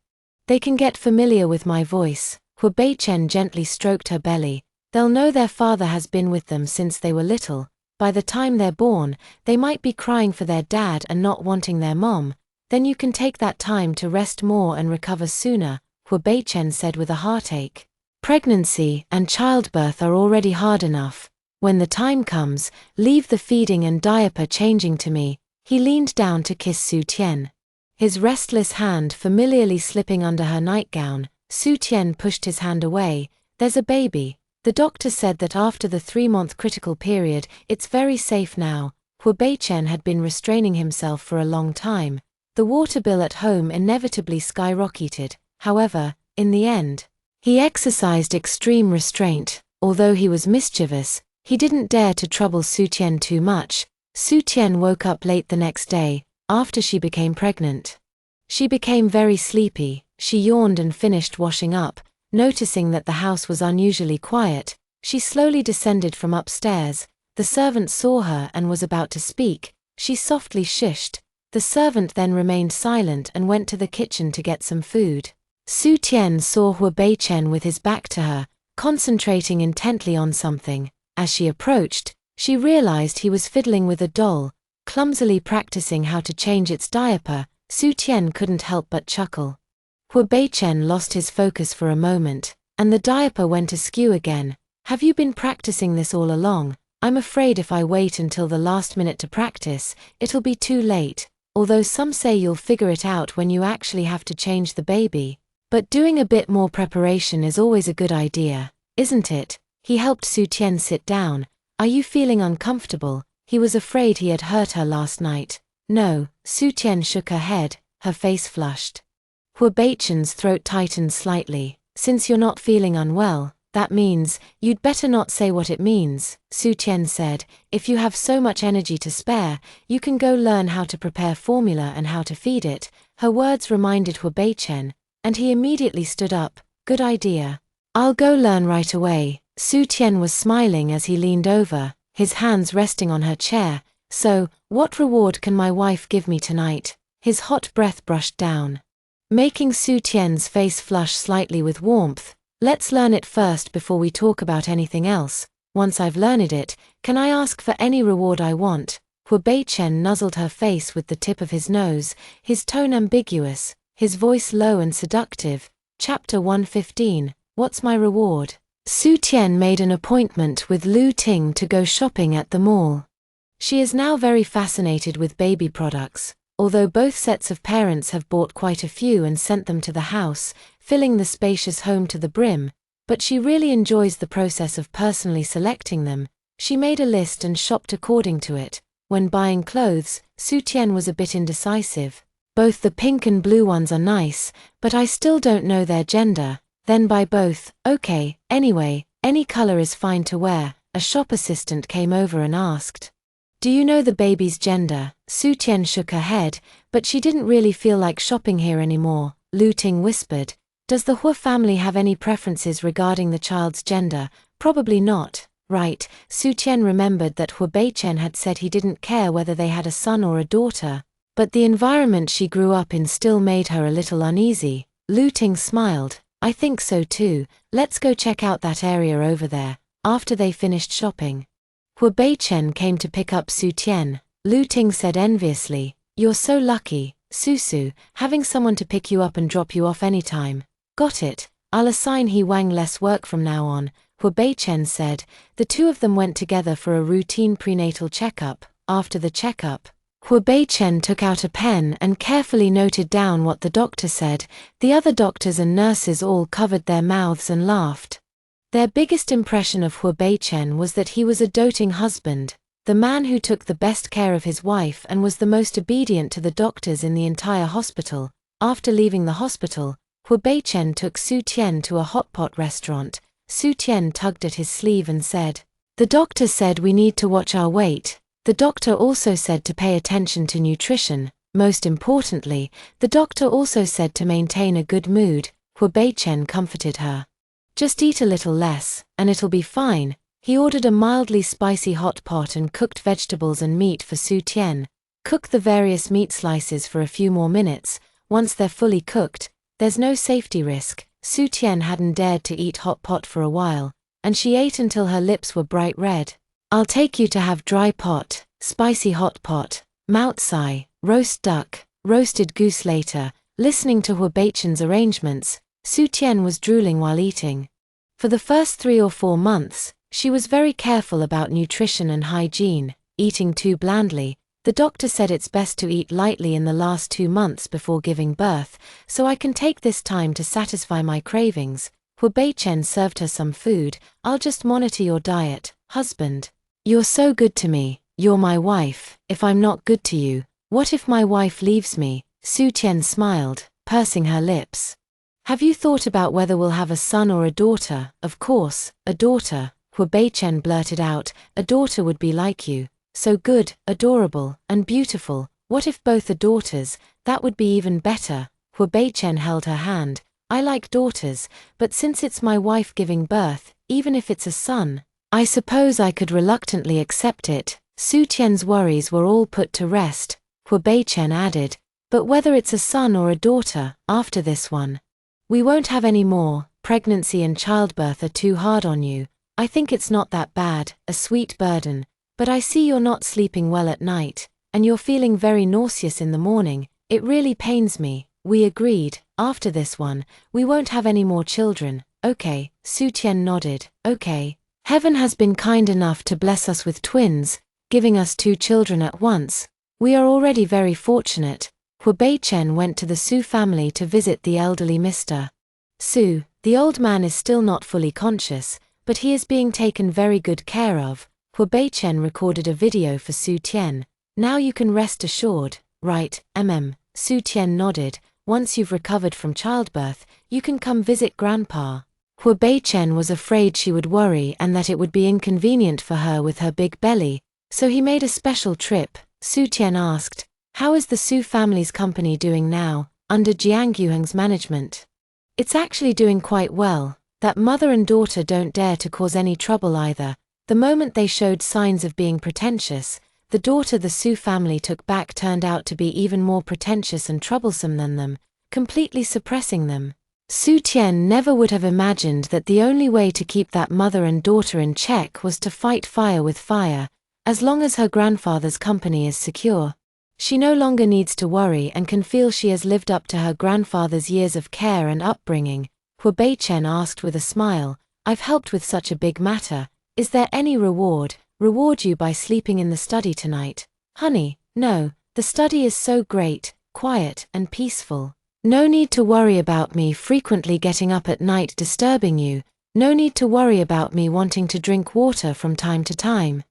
they can get familiar with my voice. Hu Beichen gently stroked her belly. They'll know their father has been with them since they were little. By the time they're born, they might be crying for their dad and not wanting their mom. Then you can take that time to rest more and recover sooner, Hu Beichen said with a heartache. Pregnancy and childbirth are already hard enough. When the time comes, leave the feeding and diaper changing to me. He leaned down to kiss Su Tian, his restless hand familiarly slipping under her nightgown. Su Tian pushed his hand away. "There's a baby. The doctor said that after the 3-month critical period, it's very safe now." Hu Beichen had been restraining himself for a long time. The water bill at home inevitably skyrocketed. However, in the end, he exercised extreme restraint. Although he was mischievous, he didn't dare to trouble Su Tian too much. Su Tian woke up late the next day, after she became pregnant. She became very sleepy. She yawned and finished washing up. Noticing that the house was unusually quiet, she slowly descended from upstairs. The servant saw her and was about to speak. She softly shushed. The servant then remained silent and went to the kitchen to get some food. Su Tian saw Hu Beichen with his back to her, concentrating intently on something. As she approached, She realized he was fiddling with a doll, clumsily practicing how to change its diaper. Su Tian couldn't help but chuckle. Hu Beichen lost his focus for a moment, and the diaper went askew again. Have you been practicing this all along? I'm afraid if I wait until the last minute to practice, it'll be too late, although some say you'll figure it out when you actually have to change the baby. But doing a bit more preparation is always a good idea, isn't it? He helped Su Tian sit down. Are you feeling uncomfortable? He was afraid he had hurt her last night. No, Su Tian shook her head, her face flushed. Hu Beichen's throat tightened slightly. Since you're not feeling unwell, that means, you'd better not say what it means, Su Tian said. If you have so much energy to spare, you can go learn how to prepare formula and how to feed it. Her words reminded Hu Beichen, and he immediately stood up. Good idea. I'll go learn right away. Su Tian was smiling as he leaned over, his hands resting on her chair. So, what reward can my wife give me tonight? His hot breath brushed down, making Su Tian's face flush slightly with warmth. Let's learn it first before we talk about anything else. Once I've learned it, can I ask for any reward I want? Hu Beichen nuzzled her face with the tip of his nose, his tone ambiguous, his voice low and seductive. Chapter 115, What's my reward? Su Tian made an appointment with Lu Ting to go shopping at the mall. She is now very fascinated with baby products, although both sets of parents have bought quite a few and sent them to the house, filling the spacious home to the brim, but she really enjoys the process of personally selecting them. She made a list and shopped according to it. When buying clothes, Su Tian was a bit indecisive. Both the pink and blue ones are nice, but I still don't know their gender. Then buy both. Okay, anyway, any color is fine to wear. A shop assistant came over and asked, do you know the baby's gender? Su Tian shook her head, but she didn't really feel like shopping here anymore. Lu Ting whispered, does the Hu family have any preferences regarding the child's gender? Probably not, right? Su Tian remembered that Hu Beichen had said he didn't care whether they had a son or a daughter, but the environment she grew up in still made her a little uneasy. Lu Ting smiled. I think so too. Let's go check out that area over there. After they finished shopping, Hu Beichen came to pick up Su Tian. Lu Ting said enviously, you're so lucky, Su, having someone to pick you up and drop you off anytime. Got it. I'll assign He Wang less work from now on, Hu Beichen said. The two of them went together for a routine prenatal checkup. After the checkup, Hu Beichen took out a pen and carefully noted down what the doctor said. The other doctors and nurses all covered their mouths and laughed. Their biggest impression of Hu Beichen was that he was a doting husband, the man who took the best care of his wife and was the most obedient to the doctors in the entire hospital. After leaving the hospital, Hu Beichen took Su Tian to a hot pot restaurant. Su Tian tugged at his sleeve and said, the doctor said we need to watch our weight. The doctor also said to pay attention to nutrition. Most importantly, the doctor also said to maintain a good mood. Hu Beichen comforted her. Just eat a little less, and it'll be fine. He ordered a mildly spicy hot pot and cooked vegetables and meat for Su Tian. Cook the various meat slices for a few more minutes. Once they're fully cooked, there's no safety risk. Su Tian hadn't dared to eat hot pot for a while, and she ate until her lips were bright red. I'll take you to have dry pot, spicy hot pot, Mao Tsai, roast duck, roasted goose later. Listening to Hu Beichen's arrangements, Su Tian was drooling while eating. For the first 3 or 4 months, she was very careful about nutrition and hygiene, eating too blandly. The doctor said it's best to eat lightly in the last 2 months before giving birth, so I can take this time to satisfy my cravings. Hu Beichen served her some food. I'll just monitor your diet, husband. You're so good to me. You're my wife. If I'm not good to you, what if my wife leaves me? Su Tian smiled, pursing her lips. Have you thought about whether we'll have a son or a daughter? Of course, a daughter, Hu Beichen blurted out. A daughter would be like you. So good, adorable, and beautiful. What if both are daughters? That would be even better. Hu Beichen held her hand. I like daughters, but since it's my wife giving birth, even if it's a son, I suppose I could reluctantly accept it. Su Tian's worries were all put to rest. Hu Beichen added, but whether it's a son or a daughter, after this one, we won't have any more. Pregnancy and childbirth are too hard on you. I think it's not that bad, a sweet burden. But I see you're not sleeping well at night, and you're feeling very nauseous in the morning. It really pains me." We agreed. "After this one, we won't have any more children." "Okay." Su Tian nodded. "Okay. Heaven has been kind enough to bless us with twins, giving us 2 children at once. We are already very fortunate." Hu Beichen went to the Su family to visit the elderly Mr. Su. The old man is still not fully conscious, but he is being taken very good care of. Hu Beichen recorded a video for Su Tian. "Now you can rest assured, right, Su Tian nodded. "Once you've recovered from childbirth, you can come visit Grandpa." Hu Beichen was afraid she would worry and that it would be inconvenient for her with her big belly, so he made a special trip. Su Tian asked, "How is the Su family's company doing now, under Jiang Yuheng's management?" "It's actually doing quite well. That mother and daughter don't dare to cause any trouble either. The moment they showed signs of being pretentious, the daughter the Su family took back turned out to be even more pretentious and troublesome than them, completely suppressing them." Su Tian never would have imagined that the only way to keep that mother and daughter in check was to fight fire with fire, as long as her grandfather's company is secure. She no longer needs to worry and can feel she has lived up to her grandfather's years of care and upbringing. Hu Beichen asked with a smile, "I've helped with such a big matter. Is there any reward you by sleeping in the study tonight?" "Honey, no, the study is so great, quiet and peaceful. No need to worry about me frequently getting up at night disturbing you. No need to worry about me wanting to drink water from time to time.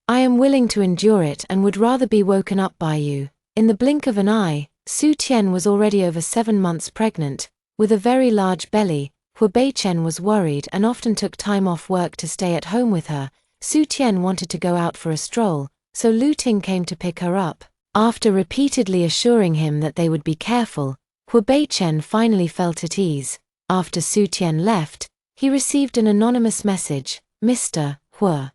I am willing to endure it and would rather be woken up by you." In the blink of an eye, Su Tian was already over 7 months pregnant, with a very large belly. Hu Beichen was worried and often took time off work to stay at home with her. Su Tian wanted to go out for a stroll, so Lu Ting came to pick her up. After repeatedly assuring him that they would be careful, Hu Beichen finally felt at ease. After Su Tian left, he received an anonymous message. "Mr. Hu,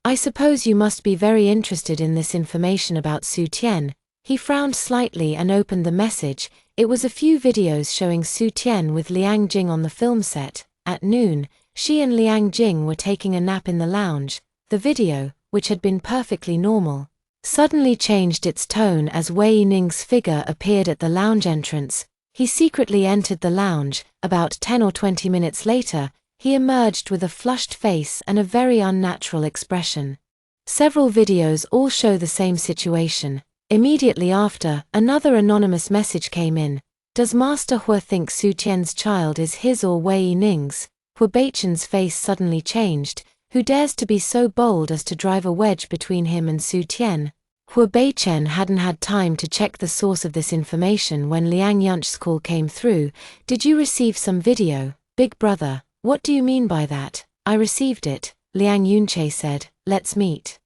I suppose you must be very interested in this information about Su Tian." He frowned slightly and opened the message. It was a few videos showing Su Tian with Liang Jing on the film set. At noon, she and Liang Jing were taking a nap in the lounge. The video, which had been perfectly normal, suddenly changed its tone as Wei Yining's figure appeared at the lounge entrance. He secretly entered the lounge. About 10 or 20 minutes later, he emerged with a flushed face and a very unnatural expression. Several videos all show the same situation. Immediately after, another anonymous message came in. "Does Master Hu think Su Tian's child is his or Wei Yining's?" Hu Beichen's face suddenly changed. Who dares to be so bold as to drive a wedge between him and Su Tian? Hu Beichen hadn't had time to check the source of this information when Liang Yunch's call came through. "Did you receive some video, big brother?" "What do you mean by that?" "I received it," Liang Yunche said. "Let's meet."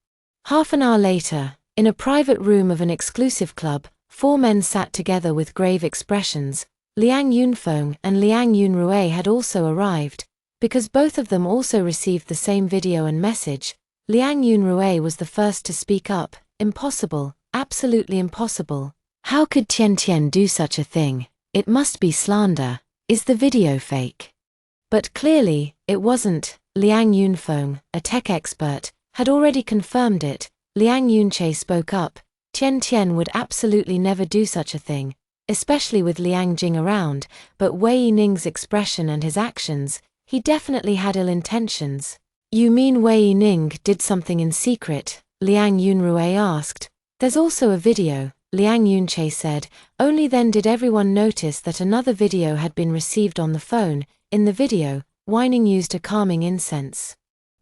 Half an hour later, in a private room of an exclusive club, 4 men sat together with grave expressions. Liang Yunfeng and Liang Yunrui had also arrived. Because both of them also received the same video and message, Liang Yunrui was the first to speak up. "Impossible, absolutely impossible. How could Tian Tian do such a thing? It must be slander. Is the video fake?" But clearly, it wasn't. Liang Yunfeng, a tech expert, had already confirmed it. Liang Yunche spoke up. Tian Tian would absolutely never do such a thing, especially with Liang Jing around, but Wei Yining's expression and his actions, he definitely had ill intentions. "You mean Wei Yining did something in secret?" Liang Yunrui asked. "There's also a video," Liang Yunche said. Only then did everyone notice that another video had been received on the phone. In the video, Weining used a calming incense.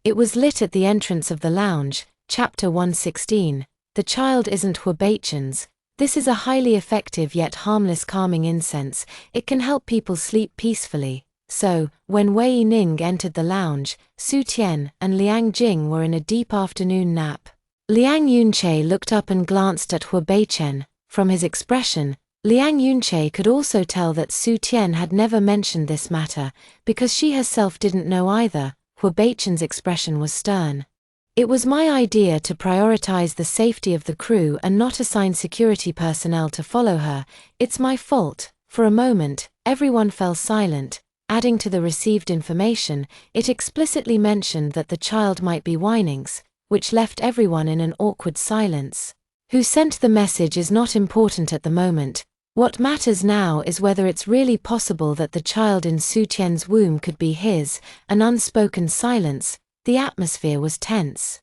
It was lit at the entrance of the lounge. Chapter 116. The child isn't Hu Beichen's. This is a highly effective yet harmless calming incense. It can help people sleep peacefully. So, when Wei Yining entered the lounge, Su Tian and Liang Jing were in a deep afternoon nap. Liang Yunche looked up and glanced at Hu Beichen. From his expression, Liang Yunche could also tell that Su Tian had never mentioned this matter, because she herself didn't know either. Hu Beichen's expression was stern. "It was my idea to prioritize the safety of the crew and not assign security personnel to follow her. It's my fault." For a moment, everyone fell silent. Adding to the received information, it explicitly mentioned that the child might be Weining's. which left everyone in an awkward silence. Who sent the message is not important at the moment. What matters now is whether it's really possible that the child in Su Tian's womb could be his. An unspoken silence. The atmosphere was tense.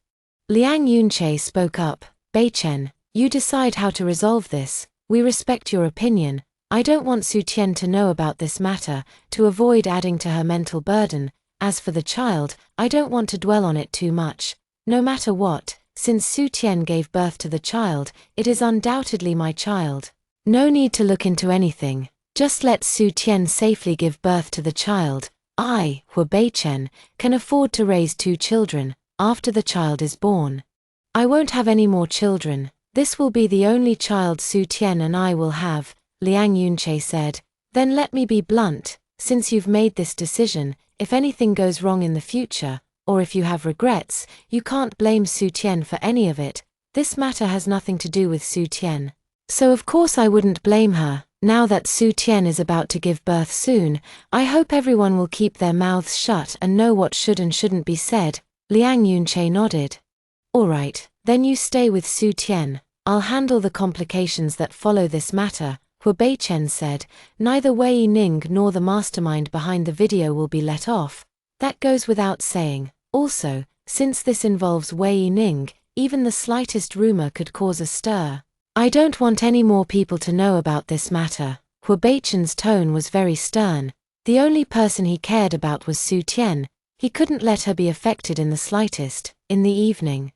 Liang Yunche spoke up. Beichen, you decide how to resolve this. We respect your opinion. I don't want Su Tian to know about this matter, to avoid adding to her mental burden. As for the child, I don't want to dwell on it too much. No matter what, since Su Tian gave birth to the child, it is undoubtedly my child. No need to look into anything. Just let Su Tian safely give birth to the child. I, Hu Beichen, can afford to raise 2 children, after the child is born. I won't have any more children. This will be the only child Su Tian and I will have, Liang Yunche said. Then let me be blunt, since you've made this decision, if anything goes wrong in the future, or if you have regrets, you can't blame Su Tian for any of it. This matter has nothing to do with Su Tian. So of course I wouldn't blame her. Now that Su Tian is about to give birth soon, I hope everyone will keep their mouths shut and know what should and shouldn't be said. Liang Yunche nodded. Alright, then you stay with Su Tian. I'll handle the complications that follow this matter, Hu Beichen said. Neither Wei Ning nor the mastermind behind the video will be let off. That goes without saying. Also, since this involves Wei Ning, even the slightest rumor could cause a stir. I don't want any more people to know about this matter. Hu Beichen's tone was very stern. The only person he cared about was Su Tian. He couldn't let her be affected in the slightest. In the evening,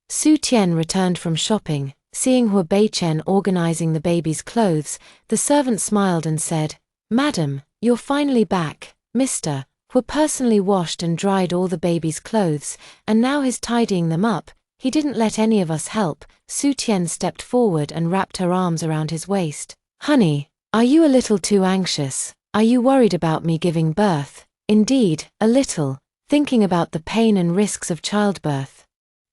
Su Tian returned from shopping. Seeing Hu Beichen organizing the baby's clothes, the servant smiled and said, "Madam, you're finally back, Mr. Hu personally washed and dried all the baby's clothes, and now he's tidying them up. He didn't let any of us help." Su Tian stepped forward and wrapped her arms around his waist. "Honey, are you a little too anxious? Are you worried about me giving birth?" "Indeed, a little, thinking about the pain and risks of childbirth."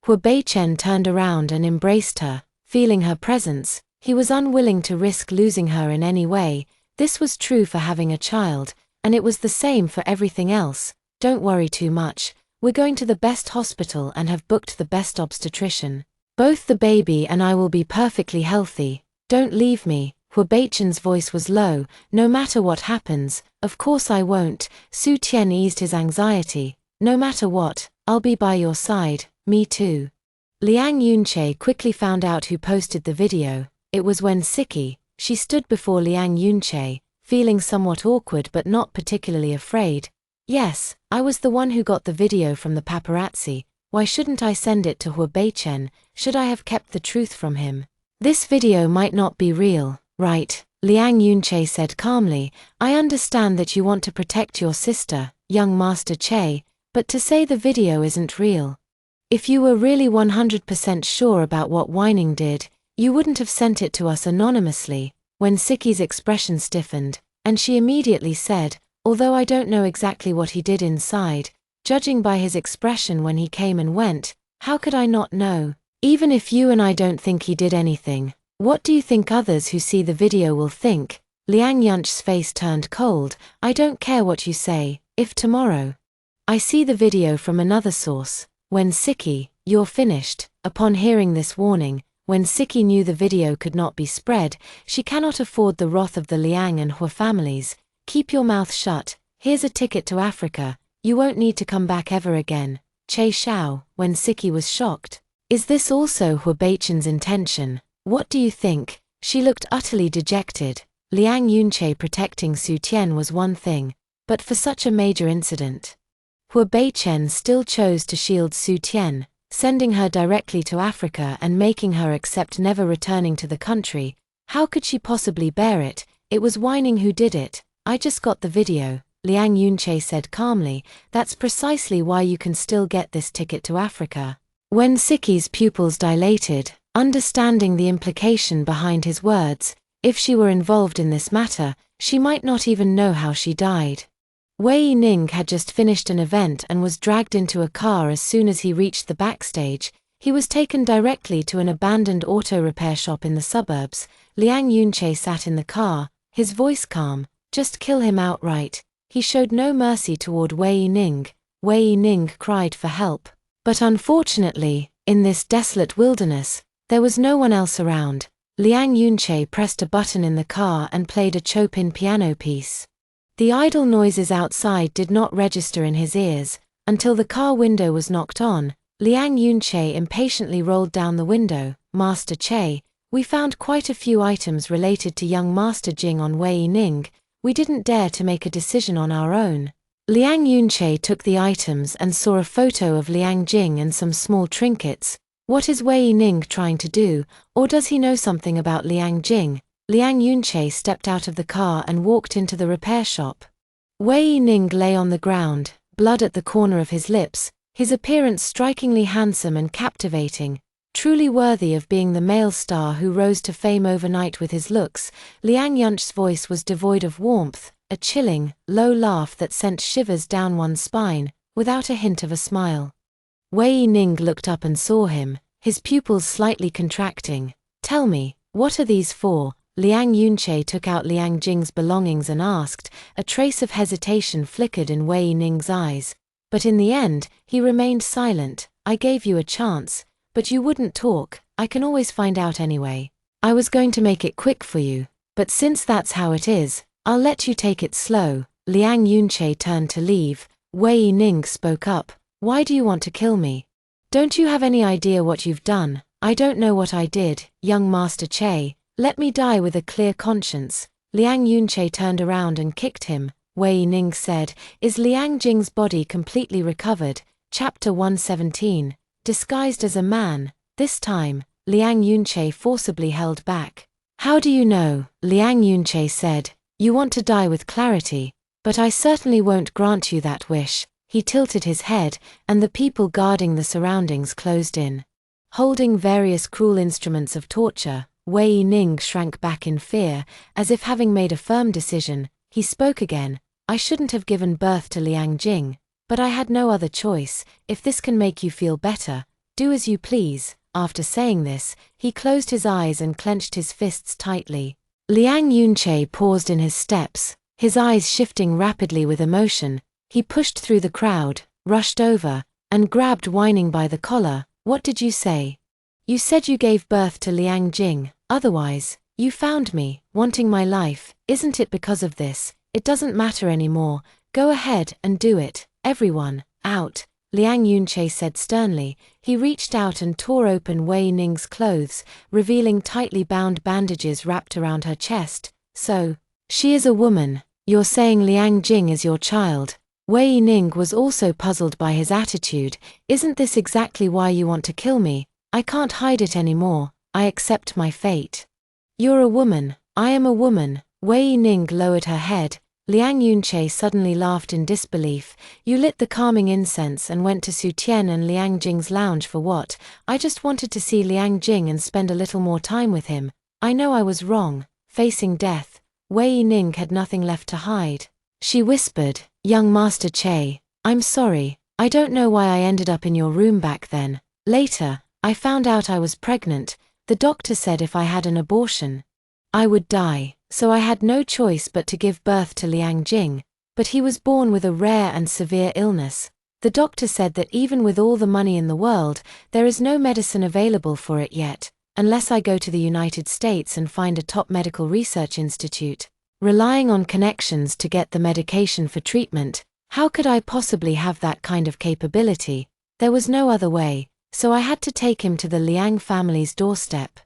Hu Beichen turned around and embraced her. Feeling her presence, he was unwilling to risk losing her in any way. This was true for having a child, and it was the same for everything else. "Don't worry too much. We're going to the best hospital and have booked the best obstetrician. Both the baby and I will be perfectly healthy. Don't leave me." Hu Beichen's voice was low. "No matter what happens, of course I won't." Su Tian eased his anxiety. "No matter what, I'll be by your side." "Me too." Liang Yunche quickly found out who posted the video. It was Wen Siki. She stood before Liang Yunche, feeling somewhat awkward but not particularly afraid. "Yes, I was the one who got the video from the paparazzi. Why shouldn't I send it to Hu Beichen? Should I have kept the truth from him? This video might not be real, right?" Liang Yunche said calmly. "I understand that you want to protect your sister, young Master Che, but to say the video isn't real. If you were really 100% sure about what Whining did, you wouldn't have sent it to us anonymously." When Siki's expression stiffened, and she immediately said, "Although I don't know exactly what he did inside, judging by his expression when he came and went, how could I not know? Even if you and I don't think he did anything, what do you think others who see the video will think?" Liang Yunche's face turned cold. "I don't care what you say. If tomorrow I see the video from another source, Wen Siki, you're finished." Upon hearing this warning, Wen Siki knew the video could not be spread. She cannot afford the wrath of the Liang and Hu families. "Keep your mouth shut. Here's a ticket to Africa. You won't need to come back ever again." Che Xiao, Wen Siki was shocked. "Is this also Hu Beichen's intention? What do you think?" She looked utterly dejected. Liang Yunche protecting Su Tian was one thing, but for such a major incident, Hu Beichen still chose to shield Su Tian, sending her directly to Africa and making her accept never returning to the country. How could she possibly bear it? "It was Whining who did it. I just got the video," Liang Yunche said calmly. "That's precisely why you can still get this ticket to Africa." Wen Siki's pupils dilated, understanding the implication behind his words. If she were involved in this matter, she might not even know how she died. Wei Ning had just finished an event and was dragged into a car as soon as he reached the backstage. He was taken directly to an abandoned auto repair shop in the suburbs. Liang Yunche sat in the car, his voice calm. "Just kill him outright." He showed no mercy toward Wei Ning. Wei Ning cried for help. But unfortunately, In this desolate wilderness, there was no one else around. Liang Yunche pressed a button in the car and played a Chopin piano piece. The idle noises outside did not register in his ears, until the car window was knocked on. Liang Yunche impatiently rolled down the window. Master Che, we found quite a few items related to young Master Jing on Wei Ning. We didn't dare to make a decision on our own. Liang Yunche took the items and saw a photo of Liang Jing and some small trinkets. What is Wei Ning trying to do, or does he know something about Liang Jing? Liang Yunche stepped out of the car and walked into the repair shop. Wei Ning lay on the ground, blood at the corner of his lips, his appearance strikingly handsome and captivating, truly worthy of being the male star who rose to fame overnight with his looks. Liang Yunche's voice was devoid of warmth, a chilling, low laugh that sent shivers down one's spine, without a hint of a smile. Wei Ning looked up and saw him, his pupils slightly contracting. Tell me, what are these for? Liang Yunche took out Liang Jing's belongings and asked. A trace of hesitation flickered in Wei Ning's eyes. But in the end, he remained silent. I gave you a chance, but you wouldn't talk. I can always find out anyway. I was going to make it quick for you, but since that's how it is, I'll let you take it slow. Liang Yunche turned to leave. Wei Ning spoke up. Why do you want to kill me? Don't you have any idea what you've done? I don't know what I did, young Master Che. Let me die with a clear conscience. Liang Yunche turned around and kicked him. Wei Ning said, Is Liang Jing's body completely recovered? Chapter 117. Disguised as a man. This time, Liang Yunche forcibly held back. How do you know? Liang Yunche said. You want to die with clarity, but I certainly won't grant you that wish. He tilted his head, and the people guarding the surroundings closed in. Holding various cruel instruments of torture, Wei Ning shrank back in fear, as if having made a firm decision. He spoke again. I shouldn't have given birth to Liang Jing, but I had no other choice. If this can make you feel better, do as you please. After saying this, he closed his eyes and clenched his fists tightly. Liang Yunche paused in his steps, his eyes shifting rapidly with emotion. He pushed through the crowd, rushed over, and grabbed Wei Ning by the collar. What did you say? You said you gave birth to Liang Jing, otherwise, you found me, wanting my life. Isn't it because of this? It doesn't matter anymore. Go ahead and do it. Everyone, out. Liang Yunche said sternly. He reached out and tore open Wei Ning's clothes, revealing tightly bound bandages wrapped around her chest. So, she is a woman. You're saying Liang Jing is your child? Wei Ning was also puzzled by his attitude. Isn't this exactly why you want to kill me? I can't hide it anymore. I accept my fate. You're a woman. I am a woman. Wei Ning lowered her head. Liang Yunche suddenly laughed in disbelief. You lit the calming incense and went to Su Tian and Liang Jing's lounge for what? I just wanted to see Liang Jing and spend a little more time with him. I know I was wrong. Facing death, Wei Ning had nothing left to hide. She whispered, Young Master Che, I'm sorry. I don't know why I ended up in your room back then. Later, I found out I was pregnant. The doctor said if I had an abortion, I would die, so I had no choice but to give birth to Liang Jing. But he was born with a rare and severe illness. The doctor said that even with all the money in the world, there is no medicine available for it yet, unless I go to the United States and find a top medical research institute. Relying on connections to get the medication for treatment, how could I possibly have that kind of capability? There was no other way. So I had to take him to the Liang family's doorstep.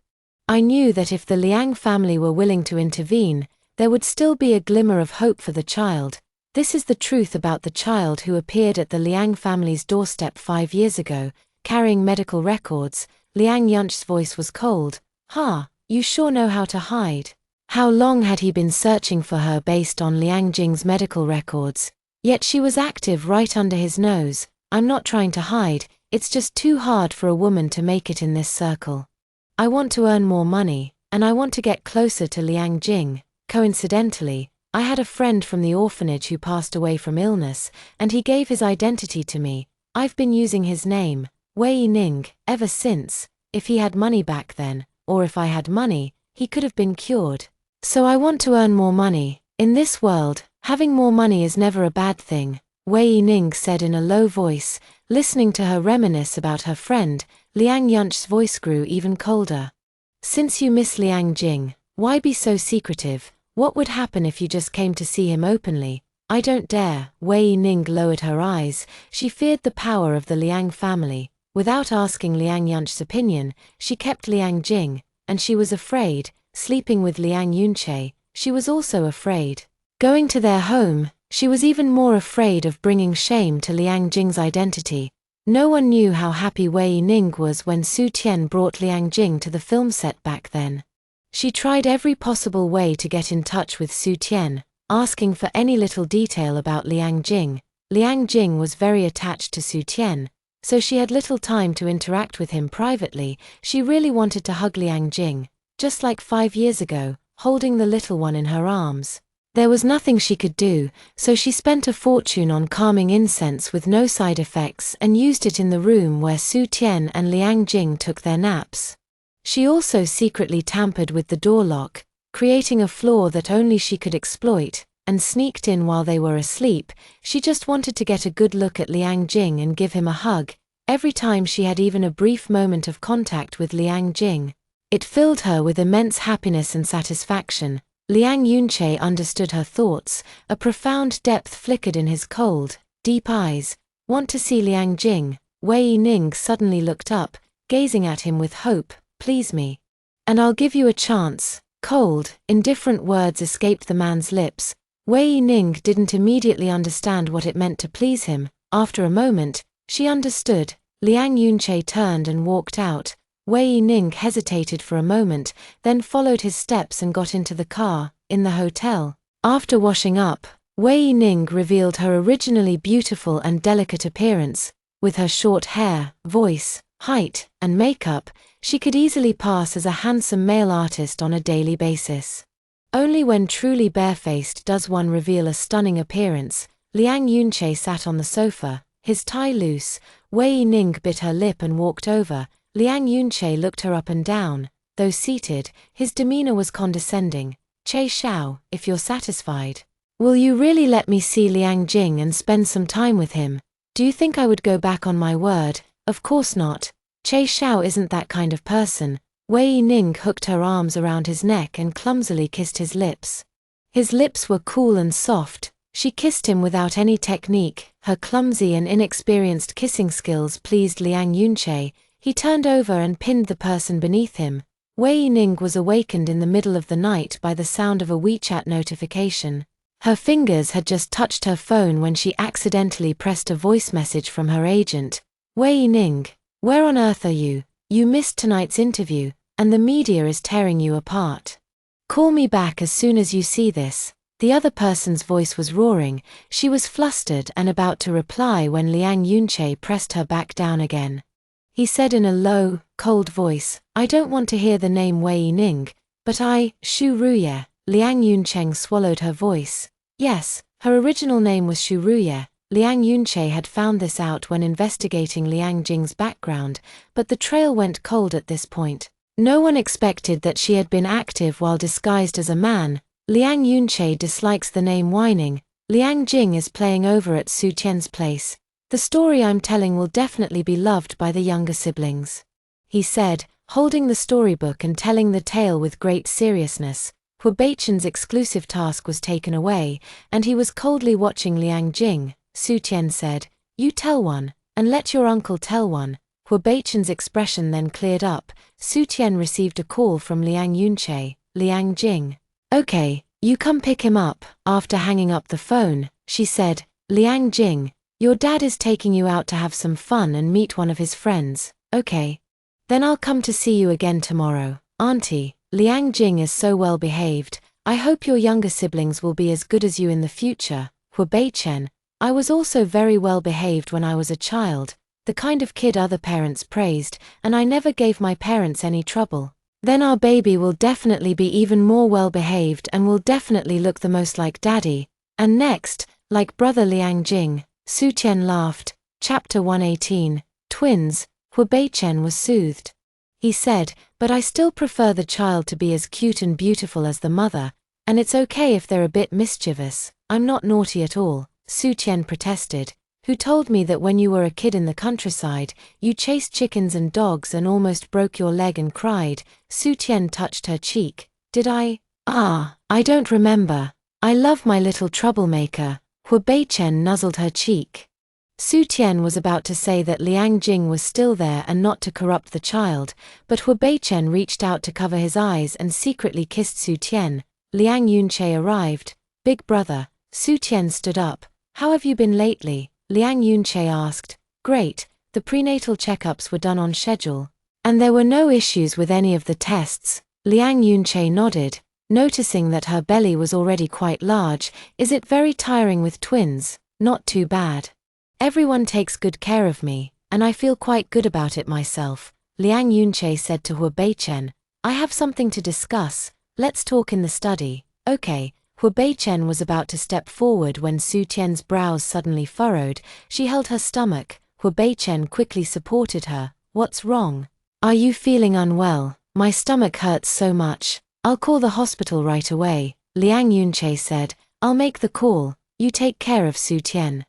I knew that if the Liang family were willing to intervene, there would still be a glimmer of hope for the child. This is the truth about the child who appeared at the Liang family's doorstep 5 years ago, carrying medical records. Liang Yunche's voice was cold. You sure know how to hide. How long had he been searching for her based on Liang Jing's medical records? Yet she was active right under his nose. I'm not trying to hide. It's just too hard for a woman to make it in this circle. I want to earn more money, and I want to get closer to Liang Jing. Coincidentally, I had a friend from the orphanage who passed away from illness, and he gave his identity to me. I've been using his name, Wei Ning, ever since. If he had money back then, or if I had money, he could have been cured. So I want to earn more money. In this world, having more money is never a bad thing. Wei Ning said in a low voice. Listening to her reminisce about her friend, Liang Yunch's voice grew even colder. Since you miss Liang Jing, why be so secretive? What would happen if you just came to see him openly? I don't dare. Wei Ning lowered her eyes. She feared the power of the Liang family. Without asking Liang Yunch's opinion, she kept Liang Jing, and she was afraid. Sleeping with Liang Yunche, she was also afraid. Going to their home, she was even more afraid of bringing shame to Liang Jing's identity. No one knew how happy Wei Ning was when Su Tian brought Liang Jing to the film set back then. She tried every possible way to get in touch with Su Tian, asking for any little detail about Liang Jing. Liang Jing was very attached to Su Tian, so she had little time to interact with him privately. She really wanted to hug Liang Jing, just like 5 years ago, holding the little one in her arms. There was nothing she could do, so she spent a fortune on calming incense with no side effects and used it in the room where Su Tian and Liang Jing took their naps. She also secretly tampered with the door lock, creating a flaw that only she could exploit, and sneaked in while they were asleep. She just wanted to get a good look at Liang Jing and give him a hug. Every time she had even a brief moment of contact with Liang Jing, it filled her with immense happiness and satisfaction. Liang Yunche understood her thoughts. A profound depth flickered in his cold, deep eyes. Want to see Liang Jing? Wei Ning suddenly looked up, gazing at him with hope. Please me. And I'll give you a chance. Cold, indifferent words escaped the man's lips. Wei Ning didn't immediately understand what it meant to please him. After a moment, she understood. Liang Yunche turned and walked out. Wei Ning hesitated for a moment, then followed his steps and got into the car. In the hotel, after washing up, Wei Ning revealed her originally beautiful and delicate appearance. With her short hair, voice, height, and makeup, she could easily pass as a handsome male artist on a daily basis. Only when truly barefaced does one reveal a stunning appearance. Liang Yunche sat on the sofa, his tie loose. Wei Ning bit her lip and walked over. Liang Yunche looked her up and down. Though seated, his demeanor was condescending. Che Xiao, if you're satisfied, will you really let me see Liang Jing and spend some time with him? Do you think I would go back on my word? Of course not. Che Xiao isn't that kind of person. Wei Ning hooked her arms around his neck and clumsily kissed his lips. His lips were cool and soft. She kissed him without any technique. Her clumsy and inexperienced kissing skills pleased Liang Yunche. He turned over and pinned the person beneath him. Wei Ning was awakened in the middle of the night by the sound of a WeChat notification. Her fingers had just touched her phone when she accidentally pressed a voice message from her agent. Wei Ning, where on earth are you? You missed tonight's interview, and the media is tearing you apart. Call me back as soon as you see this. The other person's voice was roaring. She was flustered and about to reply when Liang Yunche pressed her back down again. He said in a low, cold voice, I don't want to hear the name Wei Ning, but Shu Ruye. Liang Yuncheng swallowed her voice. Yes, her original name was Shu Ruye. Liang Yunche had found this out when investigating Liang Jing's background, but the trail went cold at this point. No one expected that she had been active while disguised as a man. Liang Yunche dislikes the name Whining. Liang Jing is playing over at Su Tian's place. The story I'm telling will definitely be loved by the younger siblings, he said, holding the storybook and telling the tale with great seriousness. Hu Beichen's exclusive task was taken away, and he was coldly watching Liang Jing. Su Tian said, you tell one, and let your uncle tell one. Hu Beichen's expression then cleared up. Su Tian received a call from Liang Yunche. Liang Jing. Okay, you come pick him up. After hanging up the phone, she said, Liang Jing, your dad is taking you out to have some fun and meet one of his friends. Okay. Then I'll come to see you again tomorrow. Auntie, Liang Jing is so well behaved. I hope your younger siblings will be as good as you in the future. Hu Beichen, I was also very well behaved when I was a child, the kind of kid other parents praised, and I never gave my parents any trouble. Then our baby will definitely be even more well behaved and will definitely look the most like daddy. And next, like brother Liang Jing. Su Tian laughed. Chapter 118. Twins. Hu Beichen was soothed. He said, but I still prefer the child to be as cute and beautiful as the mother, and it's okay if they're a bit mischievous. I'm not naughty at all. Su Tian protested. who told me that when you were a kid in the countryside, you chased chickens and dogs and almost broke your leg and cried. Su Tian touched her cheek. Did I? I don't remember. I love my little troublemaker. Hu Beichen nuzzled her cheek. Su Tian was about to say that Liang Jing was still there and not to corrupt the child, but Hu Beichen reached out to cover his eyes and secretly kissed Su Tian. Liang Yunche arrived. Big brother. Su Tian stood up. How have you been lately? Liang Yunche asked. Great, the prenatal checkups were done on schedule. And there were no issues with any of the tests. Liang Yunche nodded, noticing that her belly was already quite large. Is it very tiring with twins? Not too bad. Everyone takes good care of me, and I feel quite good about it myself, Liang Yunche said to Hu Beichen. I have something to discuss. Let's talk in the study. Okay. Hu Beichen was about to step forward when Su Tian's brows suddenly furrowed. She held her stomach. Hu Beichen quickly supported her. What's wrong? Are you feeling unwell? My stomach hurts so much. I'll call the hospital right away, Liang Yunche said. I'll make the call. You take care of Su Tian.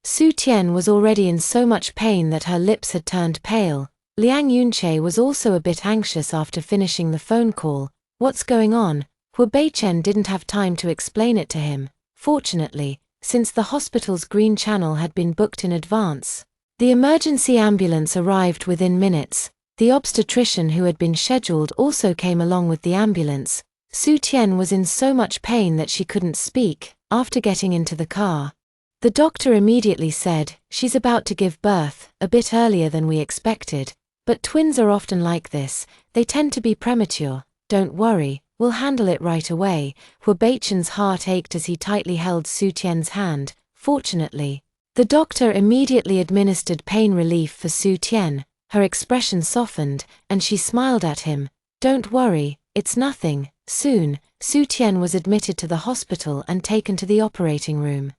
Su Tian was already in so much pain that her lips had turned pale. Liang Yunche was also a bit anxious after finishing the phone call. What's going on? Hu Beichen didn't have time to explain it to him. Fortunately, since the hospital's green channel had been booked in advance, the emergency ambulance arrived within minutes. The obstetrician who had been scheduled also came along with the ambulance. Su Tian was in so much pain that she couldn't speak. After getting into the car, the doctor immediately said, she's about to give birth, a bit earlier than we expected. But twins are often like this, they tend to be premature. Don't worry. We'll handle it right away. Hu Beichen's heart ached as he tightly held Su Tian's hand. Fortunately, the doctor immediately administered pain relief for Su Tian. Her expression softened, and she smiled at him. Don't worry, it's nothing. Soon, Su Tian was admitted to the hospital and taken to the operating room.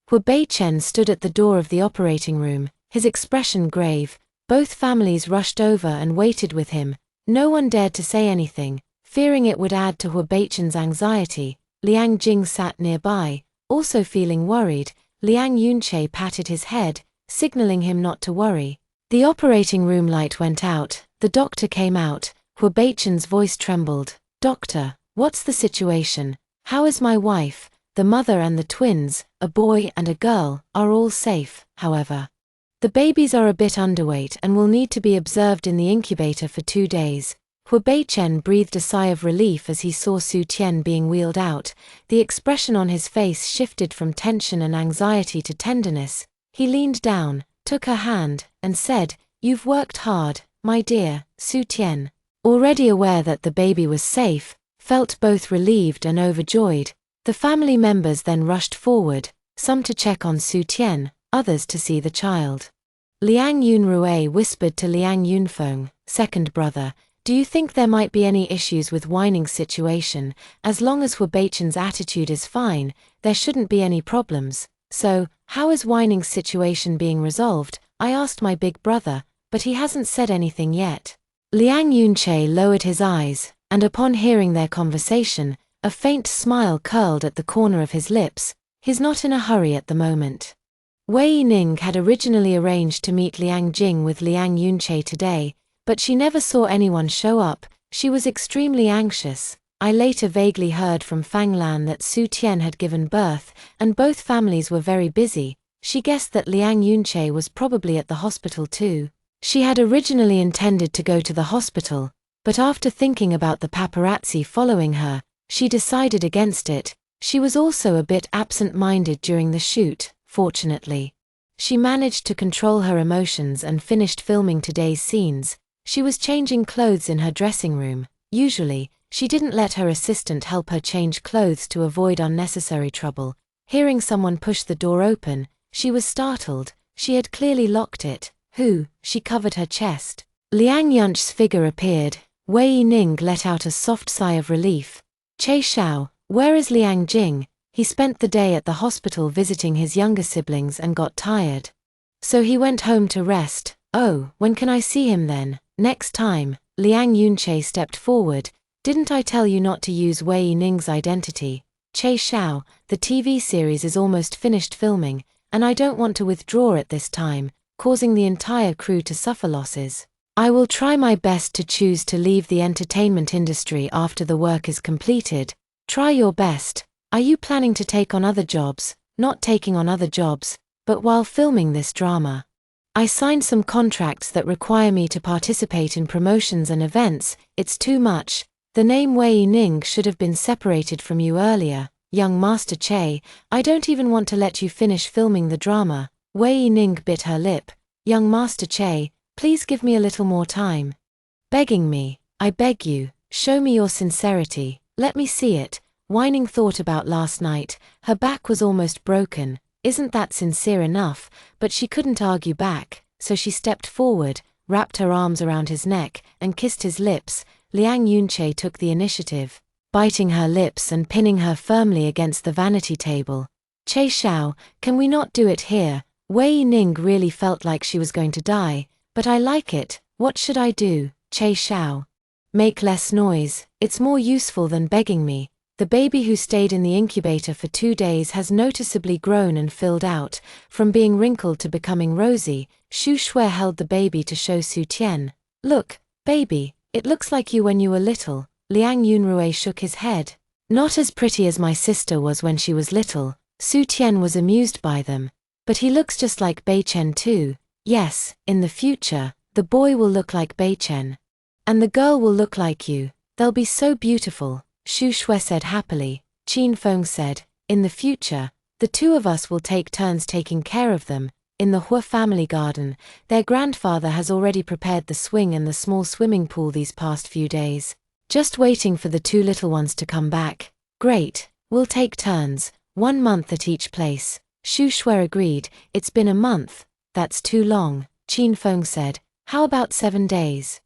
Hu Beichen stood at the door of the operating room, his expression grave. Both families rushed over and waited with him. No one dared to say anything, fearing it would add to Hu Beichen's anxiety. Liang Jing sat nearby, also feeling worried. Liang Yunche patted his head, signaling him not to worry. The operating room light went out. The doctor came out. Hu Beichen's voice trembled. Doctor, what's the situation? How is my wife? The mother and the twins, a boy and a girl, are all safe, however. The babies are a bit underweight and will need to be observed in the incubator for 2 days. Hu Beichen breathed a sigh of relief as he saw Su Tian being wheeled out. The expression on his face shifted from tension and anxiety to tenderness. He leaned down, took her hand, and said, You've worked hard, my dear. Su Tian, already aware that the baby was safe, felt both relieved and overjoyed. The family members then rushed forward, some to check on Su Tian, others to see the child. Liang Yunrui whispered to Liang Yunfeng, second brother, do you think there might be any issues with Weining's situation? As long as Hu Beichen's attitude is fine, there shouldn't be any problems. So, how is Weining's situation being resolved? I asked my big brother, but he hasn't said anything yet. Liang Yunche lowered his eyes, and upon hearing their conversation, a faint smile curled at the corner of his lips. He's not in a hurry at the moment. Wei Ning had originally arranged to meet Liang Jing with Liang Yunche today, but she never saw anyone show up. She was extremely anxious. I later vaguely heard from Fanglan that Su Tian had given birth, and both families were very busy. She guessed that Liang Yunche was probably at the hospital too. She had originally intended to go to the hospital, but after thinking about the paparazzi following her, she decided against it. She was also a bit absent-minded during the shoot. Fortunately, she managed to control her emotions and finished filming today's scenes. She was changing clothes in her dressing room. Usually, she didn't let her assistant help her change clothes to avoid unnecessary trouble. Hearing someone push the door open, she was startled. She had clearly locked it. Who? She covered her chest. Liang Yunche's figure appeared. Wei Ning let out a soft sigh of relief. Che Xiao, where is Liang Jing? He spent the day at the hospital visiting his younger siblings and got tired. So he went home to rest. Oh, when can I see him then? Next time. Liang Yunche stepped forward. Didn't I tell you not to use Wei Ning's identity? Che Xiao, the TV series is almost finished filming. and I don't want to withdraw at this time, causing the entire crew to suffer losses. I will try my best to choose to leave the entertainment industry after the work is completed. Try your best. Are you planning to take on other jobs? Not taking on other jobs, but while filming this drama. I signed some contracts that require me to participate in promotions and events. It's too much. The name Wei Ning should have been separated from you earlier, young Master Che. I don't even want to let you finish filming the drama. Wei Ning bit her lip. Young Master Che, please give me a little more time. Begging me, I beg you, show me your sincerity, let me see it. Wei Ning thought about last night, her back was almost broken. Isn't that sincere enough? But she couldn't argue back, so she stepped forward, wrapped her arms around his neck, and kissed his lips. Liang Yunche took the initiative, biting her lips and pinning her firmly against the vanity table. Che Xiao, can we not do it here? Wei Ning really felt like she was going to die, but I like it. What should I do, Che Xiao? Make less noise, it's more useful than begging me. The baby who stayed in the incubator for 2 days has noticeably grown and filled out, from being wrinkled to becoming rosy. Xu Shui held the baby to show Su Tian. Look, baby, it looks like you when you were little. Liang Yunrui shook his head. Not as pretty as my sister was when she was little. Su Tian was amused by them. But he looks just like Bei Chen too. Yes, in the future, the boy will look like Bei Chen. And the girl will look like you. They'll be so beautiful. Xu Shui said happily. Qin Feng said, in the future, the two of us will take turns taking care of them. In the Hua family garden, their grandfather has already prepared the swing and the small swimming pool these past few days. Just waiting for the 2 little ones to come back. Great, we'll take turns, 1 month at each place. Xu Shui agreed. It's been a month. That's too long, Qin Feng said. How about 7 days?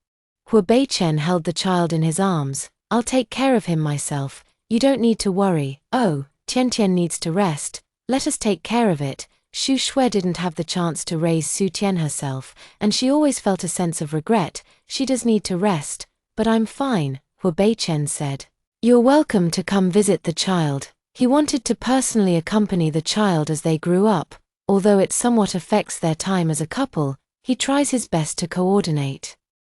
Hua Beichen held the child in his arms. I'll take care of him myself. You don't need to worry. Oh, Tian Tian needs to rest. Let us take care of it. Xu Shui didn't have the chance to raise Su Tian herself, and she always felt a sense of regret. She does need to rest. But I'm fine, Hua Beichen said. You're welcome to come visit the child. He wanted to personally accompany the child as they grew up. Although it somewhat affects their time as a couple, he tries his best to coordinate.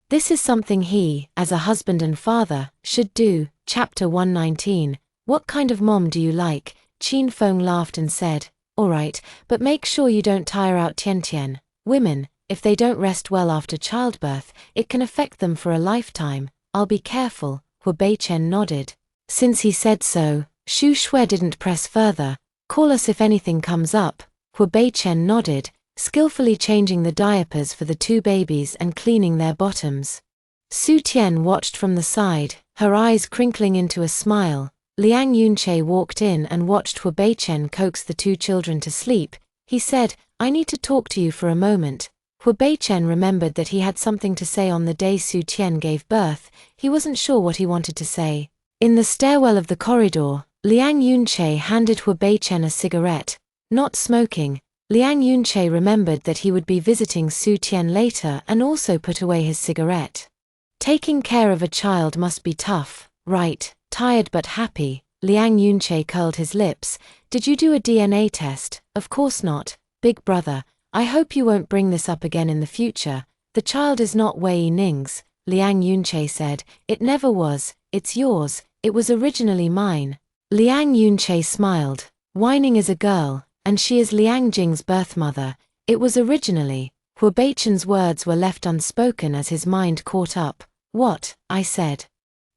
This is something he, as a husband and father, should do. Chapter 119. What kind of mom do you like? Qin Feng laughed and said, alright, but make sure you don't tire out Tian Tian. Women, if they don't rest well after childbirth, it can affect them for a lifetime. I'll be careful, Hua Beichen nodded. Since he said so, Xu Shui didn't press further. Call us if anything comes up. Hua Beichen nodded, skillfully changing the diapers for the 2 babies and cleaning their bottoms. Su Tian watched from the side, her eyes crinkling into a smile. Liang Yunche walked in and watched Hua Beichen coax the 2 children to sleep. He said, I need to talk to you for a moment. Hua Beichen remembered that he had something to say on the day Su Tian gave birth. He wasn't sure what he wanted to say. In the stairwell of the corridor, Liang Yunche handed Hua Beichen a cigarette. Not smoking, Liang Yunche remembered that he would be visiting Su Tian later and also put away his cigarette. Taking care of a child must be tough, right? Tired but happy, Liang Yunche curled his lips. Did you do a DNA test? Of course not, big brother. I hope you won't bring this up again in the future. The child is not Wei Ning's, Liang Yunche said. It never was, it's yours, it was originally mine. Liang Yunche smiled. Wei Ning is a girl, and she is Liang Jing's birth mother. It was originally. Hua Beichen's words were left unspoken as his mind caught up. What? I said.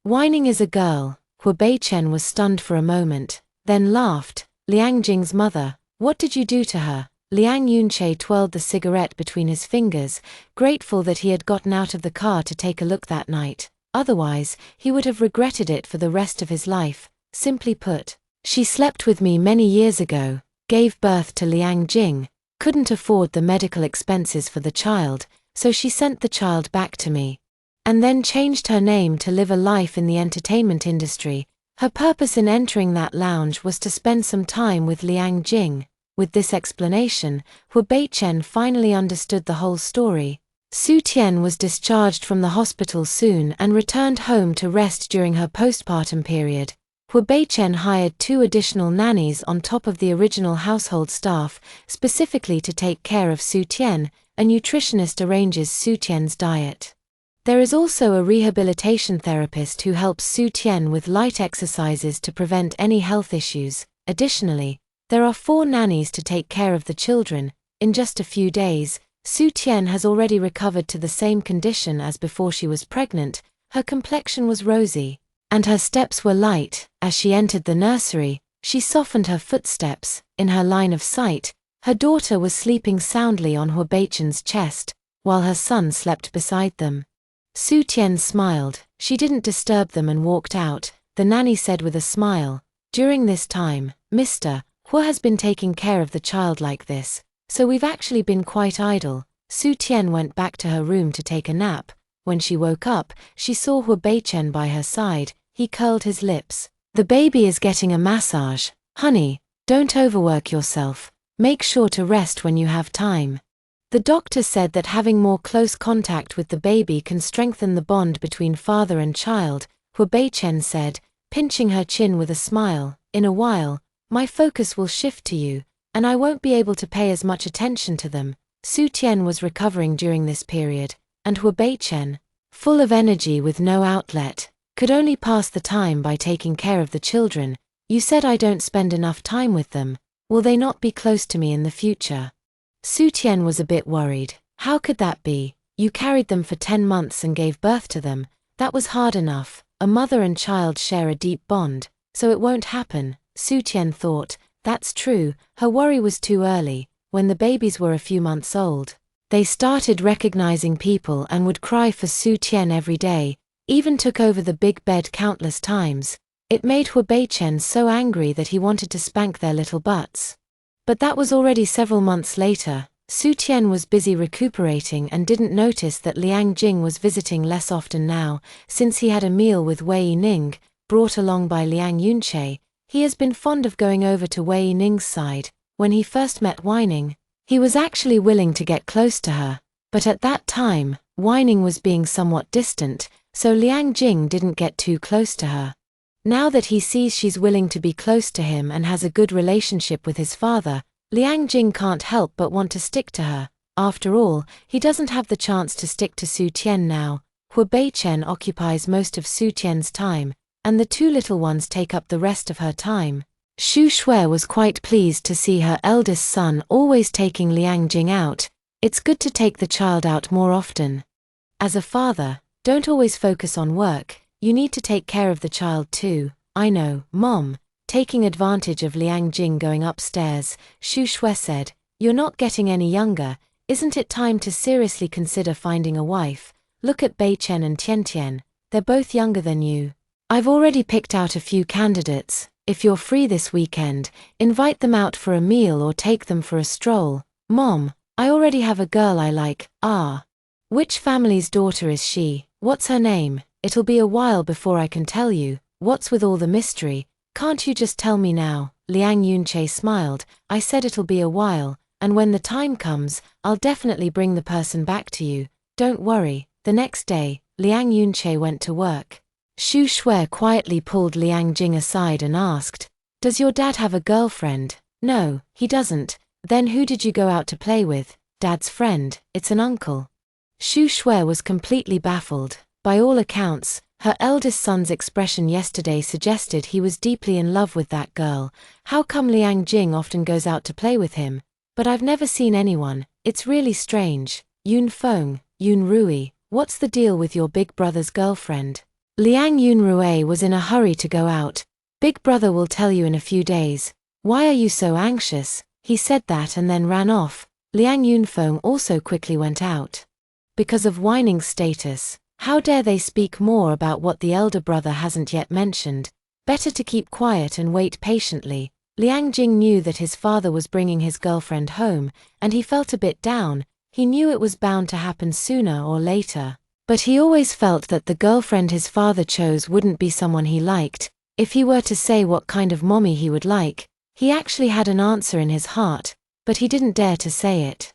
Wei Ning is a girl. Hua Beichen was stunned for a moment, then laughed. Liang Jing's mother. What did you do to her? Liang Yunche twirled the cigarette between his fingers, grateful that he had gotten out of the car to take a look that night. Otherwise, he would have regretted it for the rest of his life. Simply put, she slept with me many years ago, gave birth to Liang Jing, couldn't afford the medical expenses for the child, so she sent the child back to me. And then changed her name to live a life in the entertainment industry. Her purpose in entering that lounge was to spend some time with Liang Jing. With this explanation, Hua Beichen finally understood the whole story. Su Tian was discharged from the hospital soon and returned home to rest during her postpartum period. Hu Beichen hired 2 additional nannies on top of the original household staff, specifically to take care of Su Tian. A nutritionist arranges Su Tian's diet. There is also a rehabilitation therapist who helps Su Tian with light exercises to prevent any health issues. Additionally, there are 4 nannies to take care of the children. In just a few days, Su Tian has already recovered to the same condition as before she was pregnant. Her complexion was rosy, and her steps were light. As she entered the nursery, she softened her footsteps. In her line of sight, her daughter was sleeping soundly on Hu Beichen's chest, while her son slept beside them. Su Tian smiled. She didn't disturb them and walked out. The nanny said with a smile, "During this time, Mr. Hu has been taking care of the child like this, so we've actually been quite idle." Su Tian went back to her room to take a nap. When she woke up, she saw Hu Beichen by her side. He curled his lips. "The baby is getting a massage. Honey, don't overwork yourself. Make sure to rest when you have time." The doctor said that having more close contact with the baby can strengthen the bond between father and child. Hu Beichen said, pinching her chin with a smile, "In a while, my focus will shift to you, and I won't be able to pay as much attention to them." Su Tian was recovering during this period, and Hu Beichen, full of energy with no outlet, could only pass the time by taking care of the children. "You said I don't spend enough time with them. Will they not be close to me in the future?" Su Tian was a bit worried. "How could that be? You carried them for 10 months and gave birth to them. That was hard enough. A mother and child share a deep bond, so it won't happen." Su Tian thought, "That's true." Her worry was too early. When the babies were a few months old, they started recognizing people and would cry for Su Tian every day, even took over the big bed countless times. It made Hu Beichen so angry that he wanted to spank their little butts. But that was already several months later. Su Tian was busy recuperating and didn't notice that Liang Jing was visiting less often now. Since he had a meal with Wei Ning, brought along by Liang Yunche, he has been fond of going over to Wei Ning's side. When he first met Weining, he was actually willing to get close to her, but at that time, Weining was being somewhat distant, so Liang Jing didn't get too close to her. Now that he sees she's willing to be close to him and has a good relationship with his father, Liang Jing can't help but want to stick to her. After all, he doesn't have the chance to stick to Su Tian now. Hu Beichen occupies most of Su Tian's time, and the 2 little ones take up the rest of her time. Xu Shui was quite pleased to see her eldest son always taking Liang Jing out. It's good to take the child out more often. As a father, don't always focus on work. You need to take care of the child too. "I know, Mom." Taking advantage of Liang Jing going upstairs, Xu Shui said, "You're not getting any younger. Isn't it time to seriously consider finding a wife? Look at Beichen and Tiantian. They're both younger than you. I've already picked out a few candidates. If you're free this weekend, invite them out for a meal or take them for a stroll." "Mom, I already have a girl I like." "Ah. Which family's daughter is she? What's her name?" "It'll be a while before I can tell you. What's with all the mystery? Can't you just tell me now?" Liang Yunche smiled. "I said it'll be a while, and when the time comes, I'll definitely bring the person back to you. Don't worry." The next day, Liang Yunche went to work. Xu Shui quietly pulled Liang Jing aside and asked, "Does your dad have a girlfriend?" "No, he doesn't." "Then who did you go out to play with?" "Dad's friend. It's an uncle." Xu Shui was completely baffled. By all accounts, her eldest son's expression yesterday suggested he was deeply in love with that girl. How come Liang Jing often goes out to play with him? "But I've never seen anyone. It's really strange." "Yun Feng, Yun Rui, what's the deal with your big brother's girlfriend?" Liang Yunrui was in a hurry to go out. "Big brother will tell you in a few days." "Why are you so anxious?" He said that and then ran off. Liang Yunfeng also quickly went out. Because of Weining's status, how dare they speak more about what the elder brother hasn't yet mentioned? Better to keep quiet and wait patiently. Liang Jing knew that his father was bringing his girlfriend home, and he felt a bit down. He knew it was bound to happen sooner or later. But he always felt that the girlfriend his father chose wouldn't be someone he liked. If he were to say what kind of mommy he would like, he actually had an answer in his heart, but he didn't dare to say it.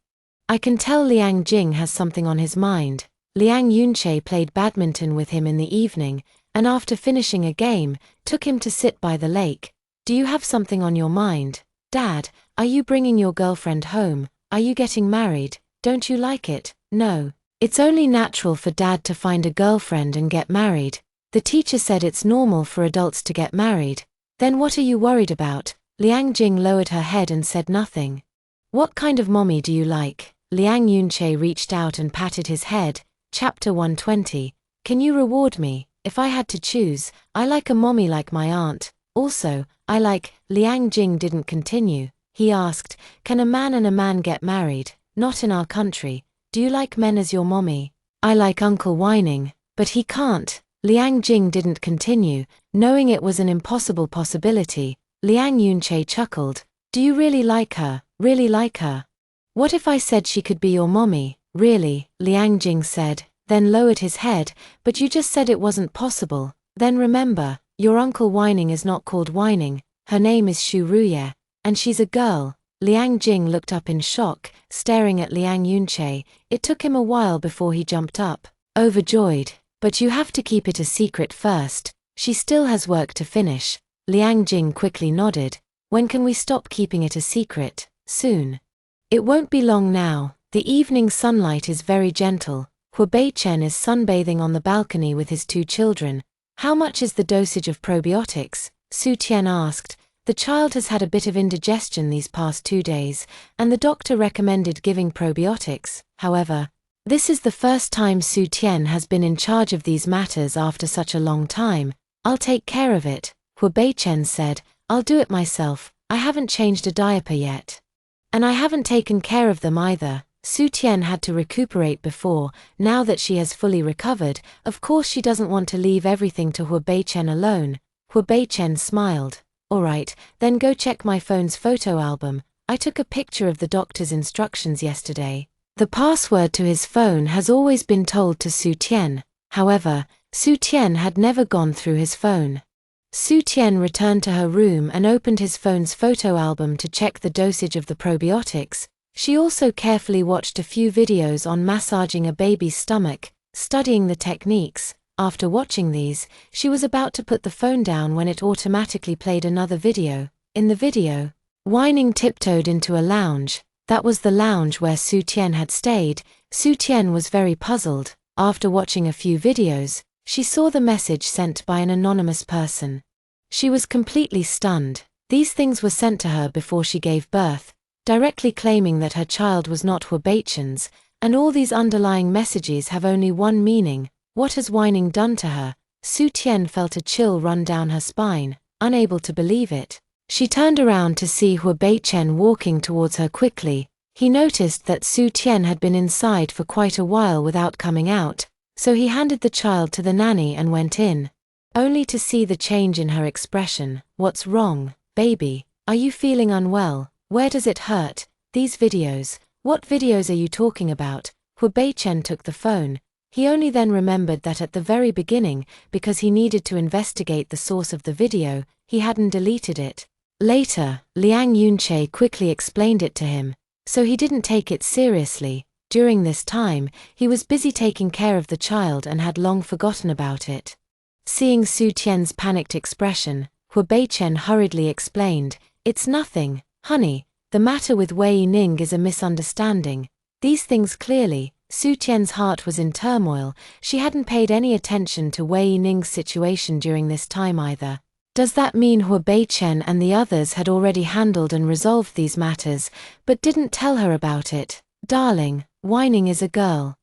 "I can tell Liang Jing has something on his mind." Liang Yunche played badminton with him in the evening, and after finishing a game, took him to sit by the lake. Do you have something on your mind? Dad, are you bringing your girlfriend home? Are you getting married? Don't you like it? No. It's only natural for Dad to find a girlfriend and get married. The teacher said it's normal for adults to get married. Then what are you worried about? Liang Jing lowered her head and said nothing. What kind of mommy do you like? Liang Yunche reached out and patted his head. Chapter 120. Can you reward me? If I had to choose, I like a mommy like my aunt. Also, I like… Liang Jing didn't continue. He asked, can a man and a man get married? Not in our country. Do you like men as your mommy? I like Uncle whining. But he can't. Liang Jing didn't continue, knowing it was an impossible possibility. Liang Yunche chuckled. Do you really like her? Really like her? What if I said she could be your mommy? Really? Liang Jing said, then lowered his head. But you just said it wasn't possible. Then remember, your uncle whining is not called whining. Her name is Shu Ruye. And she's a girl. Liang Jing looked up in shock, staring at Liang Yunche. It took him a while before he jumped up, overjoyed. But you have to keep it a secret first. She still has work to finish. Liang Jing quickly nodded. When can we stop keeping it a secret? Soon. It won't be long now. The evening sunlight is very gentle. Hu Beichen is sunbathing on the balcony with his 2 children. How much is the dosage of probiotics? Su Tian asked. The child has had a bit of indigestion these past 2 days, and the doctor recommended giving probiotics. However, this is the first time Su Tian has been in charge of these matters after such a long time. I'll take care of it, Hu Beichen said. I'll do it myself. I haven't changed a diaper yet. And I haven't taken care of them either. Su Tian had to recuperate before. Now that she has fully recovered, of course she doesn't want to leave everything to Hu Beichen alone. Hu Beichen smiled. Alright, then go check my phone's photo album. I took a picture of the doctor's instructions yesterday. The password to his phone has always been told to Su Tian. However, Su Tian had never gone through his phone. Su Tian returned to her room and opened his phone's photo album to check the dosage of the probiotics. She also carefully watched a few videos on massaging a baby's stomach, studying the techniques. After watching these, she was about to put the phone down when it automatically played another video. In the video, Whining tiptoed into a lounge. That was the lounge where Su Tian had stayed. Su Tian was very puzzled. After watching a few videos, she saw the message sent by an anonymous person. She was completely stunned. These things were sent to her before she gave birth, directly claiming that her child was not Hu Beichen's, and all these underlying messages have only one meaning. What has whining done to her? Su Tian felt a chill run down her spine, unable to believe it. She turned around to see Hu Beichen walking towards her quickly. He noticed that Su Tian had been inside for quite a while without coming out, so he handed the child to the nanny and went in. Only to see the change in her expression. What's wrong, baby? Are you feeling unwell? Where does it hurt? These videos. What videos are you talking about? Hu Beichen took the phone. He only then remembered that at the very beginning, because he needed to investigate the source of the video, he hadn't deleted it. Later, Liang Yunche quickly explained it to him, so he didn't take it seriously. During this time, he was busy taking care of the child and had long forgotten about it. Seeing Su Tian's panicked expression, Hu Beichen hurriedly explained, "It's nothing, honey. The matter with Wei Yining is a misunderstanding." These things clearly. Su Tian's heart was in turmoil. She hadn't paid any attention to Wei Yining's situation during this time either. Does that mean Hu Beichen and the others had already handled and resolved these matters, but didn't tell her about it? Darling, Whining is a girl.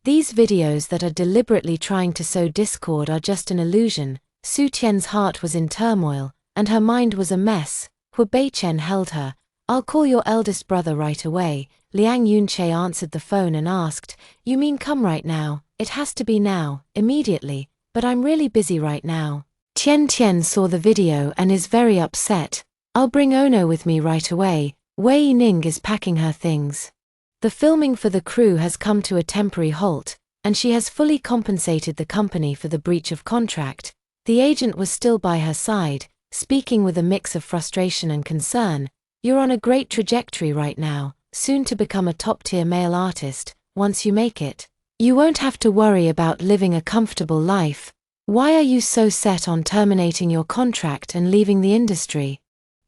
These videos that are deliberately trying to sow discord are just an illusion. Su Tian's heart was in turmoil, and her mind was a mess. Hu Beichen held her. "I'll call your eldest brother right away." Liang Yunche answered the phone and asked, "You mean come right now? It has to be now, immediately, but I'm really busy right now." Tian Tian saw the video and is very upset. "I'll bring Ono with me right away. Wei Yining is packing her things." The filming for the crew has come to a temporary halt, and she has fully compensated the company for the breach of contract. The agent was still by her side, speaking with a mix of frustration and concern. "You're on a great trajectory right now, soon to become a top-tier male artist, once you make it." You won't have to worry about living a comfortable life. Why are you so set on terminating your contract and leaving the industry?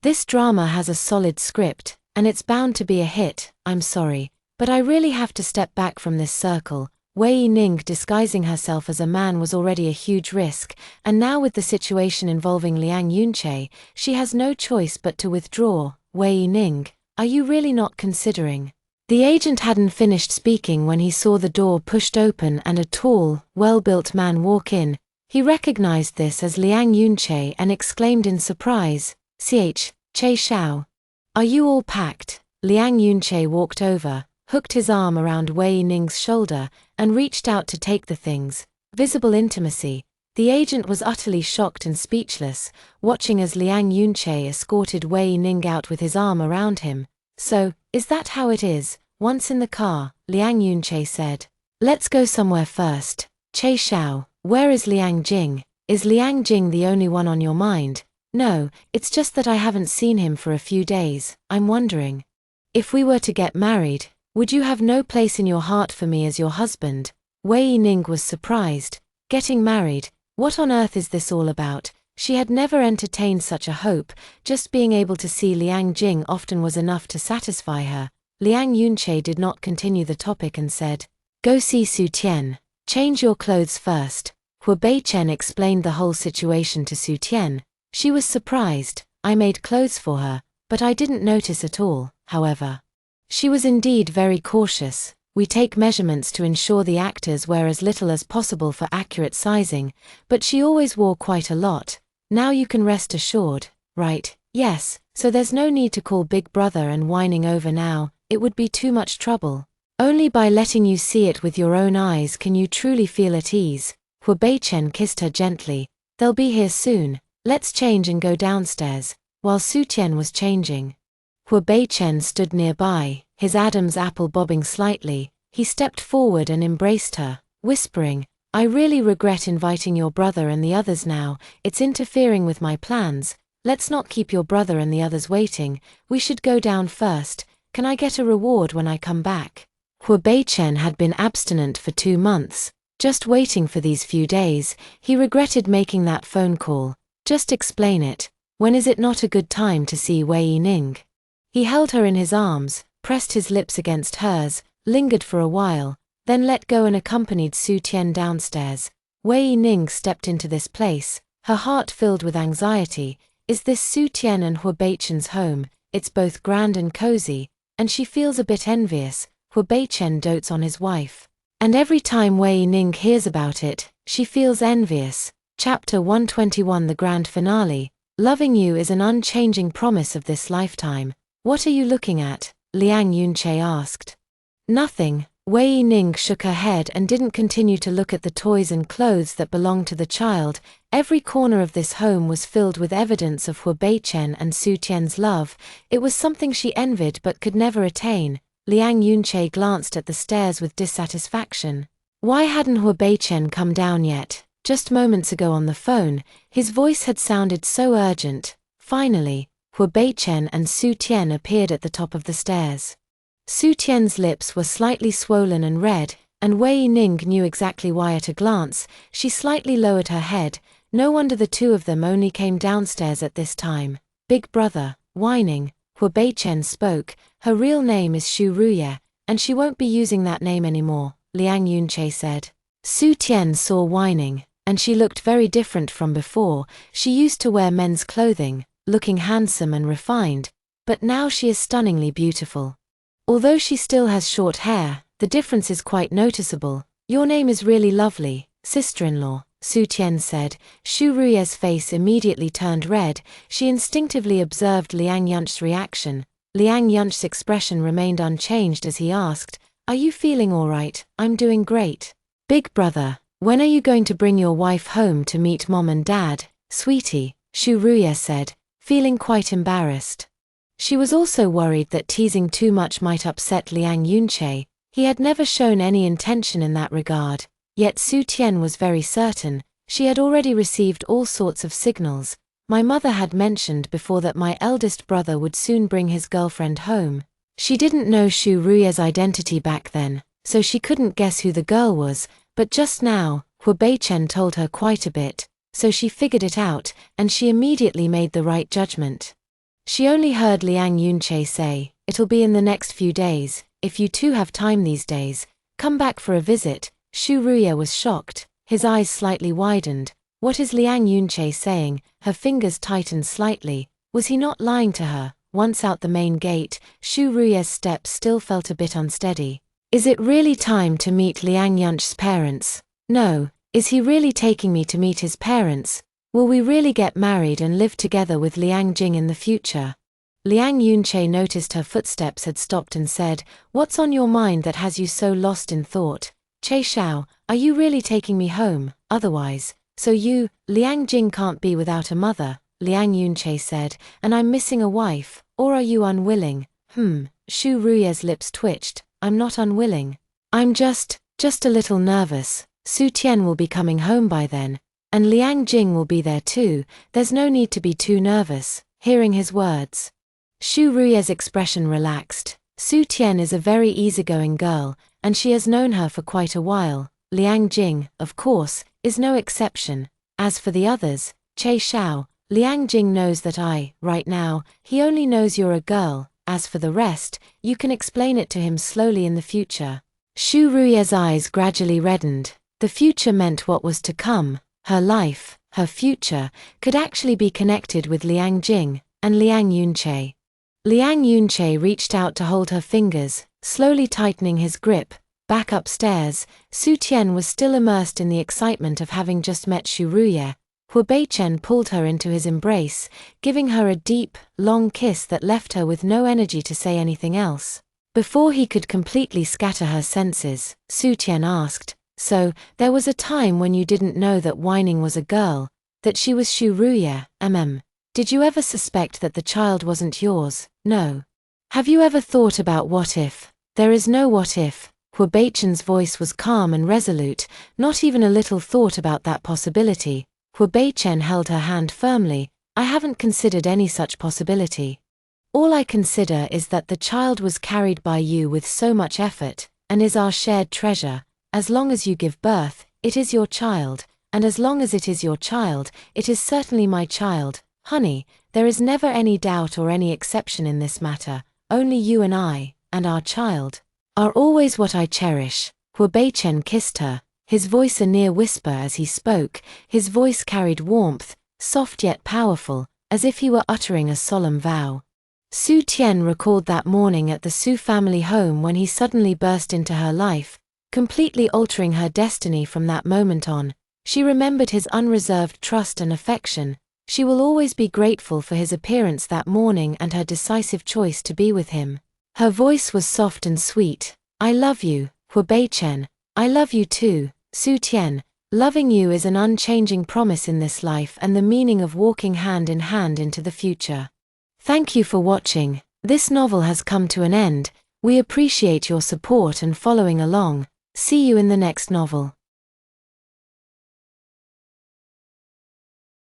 This drama has a solid script, and it's bound to be a hit. I'm sorry, but I really have to step back from this circle. Wei Ning disguising herself as a man was already a huge risk, and now with the situation involving Liang Yunche, she has no choice but to withdraw. Wei Ning, are you really not considering? The agent hadn't finished speaking when he saw the door pushed open and a tall, well-built man walk in. He recognized this as Liang Yunche and exclaimed in surprise, "Che Xiao. Are you all packed?" Liang Yunche walked over, hooked his arm around Wei Ning's shoulder, and reached out to take the things. Visible intimacy. The agent was utterly shocked and speechless, watching as Liang Yunche escorted Wei Ning out with his arm around him. "So, is that how it is?" Once in the car, Liang Yunche said, "Let's go somewhere first. Che Xiao, where is Liang Jing? Is Liang Jing the only one on your mind?" "No, it's just that I haven't seen him for a few days. I'm wondering, if we were to get married, would you have no place in your heart for me as your husband?" Wei Ning was surprised. Getting married? What on earth is this all about? She had never entertained such a hope. Just being able to see Liang Jing often was enough to satisfy her. Liang Yunche did not continue the topic and said, "Go see Su Tian. Change your clothes first." Hu Beichen explained the whole situation to Su Tian. She was surprised. "I made clothes for her, but I didn't notice at all, however." She was indeed very cautious. "We take measurements to ensure the actors wear as little as possible for accurate sizing, but she always wore quite a lot. Now you can rest assured, right?" "Yes, so there's no need to call Big Brother and whining over now. It would be too much trouble. Only by letting you see it with your own eyes can you truly feel at ease." Hu Beichen kissed her gently. "They'll be here soon. Let's change and go downstairs." While Su Tian was changing, Hu Beichen stood nearby, his Adam's apple bobbing slightly. He stepped forward and embraced her, whispering, "I really regret inviting your brother and the others now. It's interfering with my plans. Let's not keep your brother and the others waiting. We should go down first. Can I get a reward when I come back?" Hu Beichen had been abstinent for 2 months, just waiting for these few days. He regretted making that phone call. Just explain it. When is it not a good time to see Wei Ning? He held her in his arms, pressed his lips against hers, lingered for a while, then let go and accompanied Su Tian downstairs. Wei Ning stepped into this place, her heart filled with anxiety. Is this Su Tian and Hu Beichen's home? It's both grand and cozy, and she feels a bit envious. Hu Beichen dotes on his wife, and every time Wei Ning hears about it, she feels envious. Chapter 121, the grand finale. Loving you is an unchanging promise of this lifetime. What are you looking at? Liang Yunche asked. Nothing. Wei Ning shook her head and didn't continue to look at the toys and clothes that belonged to the child. Every corner of this home was filled with evidence of Hu Beichen and Su Tian's love. It was something she envied but could never attain. Liang Yunche glanced at the stairs with dissatisfaction. Why hadn't Hu Beichen come down yet? Just moments ago on the phone, his voice had sounded so urgent. Finally, Hu Beichen and Su Tian appeared at the top of the stairs. Su Tian's lips were slightly swollen and red, and Wei Ning knew exactly why at a glance. She slightly lowered her head. No wonder the two of them only came downstairs at this time. "Big brother," whining, Hu Beichen spoke. "Her real name is Xu Ruye, and she won't be using that name anymore," Liang Yunche said. Su Tian saw whining, and she looked very different from before. She used to wear men's clothing, looking handsome and refined, but now she is stunningly beautiful. Although she still has short hair, the difference is quite noticeable. "Your name is really lovely, sister-in-law," Su Tian said. Xu Ruye's face immediately turned red. She instinctively observed Liang Yunche's reaction. Liang Yunche's expression remained unchanged as he asked, "Are you feeling all right?" "I'm doing great." "Big brother, when are you going to bring your wife home to meet mom and dad?" "Sweetie," Xu Ruye said, feeling quite embarrassed. She was also worried that teasing too much might upset Liang Yunche. He had never shown any intention in that regard. Yet Su Tian was very certain. She had already received all sorts of signals. My mother had mentioned before that my eldest brother would soon bring his girlfriend home. She didn't know Xu Ruye's identity back then. so she couldn't guess who the girl was, but just now, Hua Beichen told her quite a bit, so she figured it out, and she immediately made the right judgment. She only heard Liang Yunche say, "It'll be in the next few days, if you two have time these days, come back for a visit." Shu Ruye was shocked, his eyes slightly widened. What is Liang Yunche saying? Her fingers tightened slightly. Was he not lying to her? Once out the main gate, Shu Ruye's steps still felt a bit unsteady. Is it really time to meet Liang Yunche's parents? No. Is he really taking me to meet his parents? Will we really get married and live together with Liang Jing in the future? Liang Yunche noticed her footsteps had stopped and said, "What's on your mind that has you so lost in thought? Che Xiao, are you really taking me home? Otherwise, so you, Liang Jing can't be without a mother," Liang Yunche said, "and I'm missing a wife, or are you unwilling?" Shu Ruye's lips twitched. "I'm not unwilling. I'm just a little nervous. Su Tian will be coming home by then, and Liang Jing will be there too. There's no need to be too nervous." Hearing his words, Shu Ruye's expression relaxed. Su Tian is a very easygoing girl, and she has known her for quite a while. Liang Jing, of course, is no exception. As for the others, Che Xiao, Liang Jing knows that right now, he only knows you're a girl. As for the rest, you can explain it to him slowly in the future. Shu Ruye's eyes gradually reddened. The future meant what was to come. Her life, her future, could actually be connected with Liang Jing and Liang Yunche. Liang Yunche reached out to hold her fingers, slowly tightening his grip. Back upstairs, Su Tian was still immersed in the excitement of having just met Shu Ruye. Hua Beichen pulled her into his embrace, giving her a deep, long kiss that left her with no energy to say anything else. Before he could completely scatter her senses, Su Tian asked, "So, there was a time when you didn't know that Whining was a girl, that she was Shu Ruye, Did you ever suspect that the child wasn't yours? No. Have you ever thought about what if?" "There is no what if." Hua Beichen's voice was calm and resolute, not even a little thought about that possibility. Hua Beichen held her hand firmly. "I haven't considered any such possibility. All I consider is that the child was carried by you with so much effort, and is our shared treasure. As long as you give birth, it is your child, and as long as it is your child, it is certainly my child. Honey, there is never any doubt or any exception in this matter. Only you and I, and our child, are always what I cherish." Hua Beichen kissed her, his voice a near whisper as he spoke. His voice carried warmth, soft yet powerful, as if he were uttering a solemn vow. Su Tian recalled that morning at the Su family home when he suddenly burst into her life, completely altering her destiny from that moment on. She remembered his unreserved trust and affection. She will always be grateful for his appearance that morning and her decisive choice to be with him. Her voice was soft and sweet. "I love you, Hua Beichen. I love you too, Su Tian. Loving you is an unchanging promise in this life and the meaning of walking hand in hand into the future." Thank you for watching. This novel has come to an end. We appreciate your support and following along. See you in the next novel.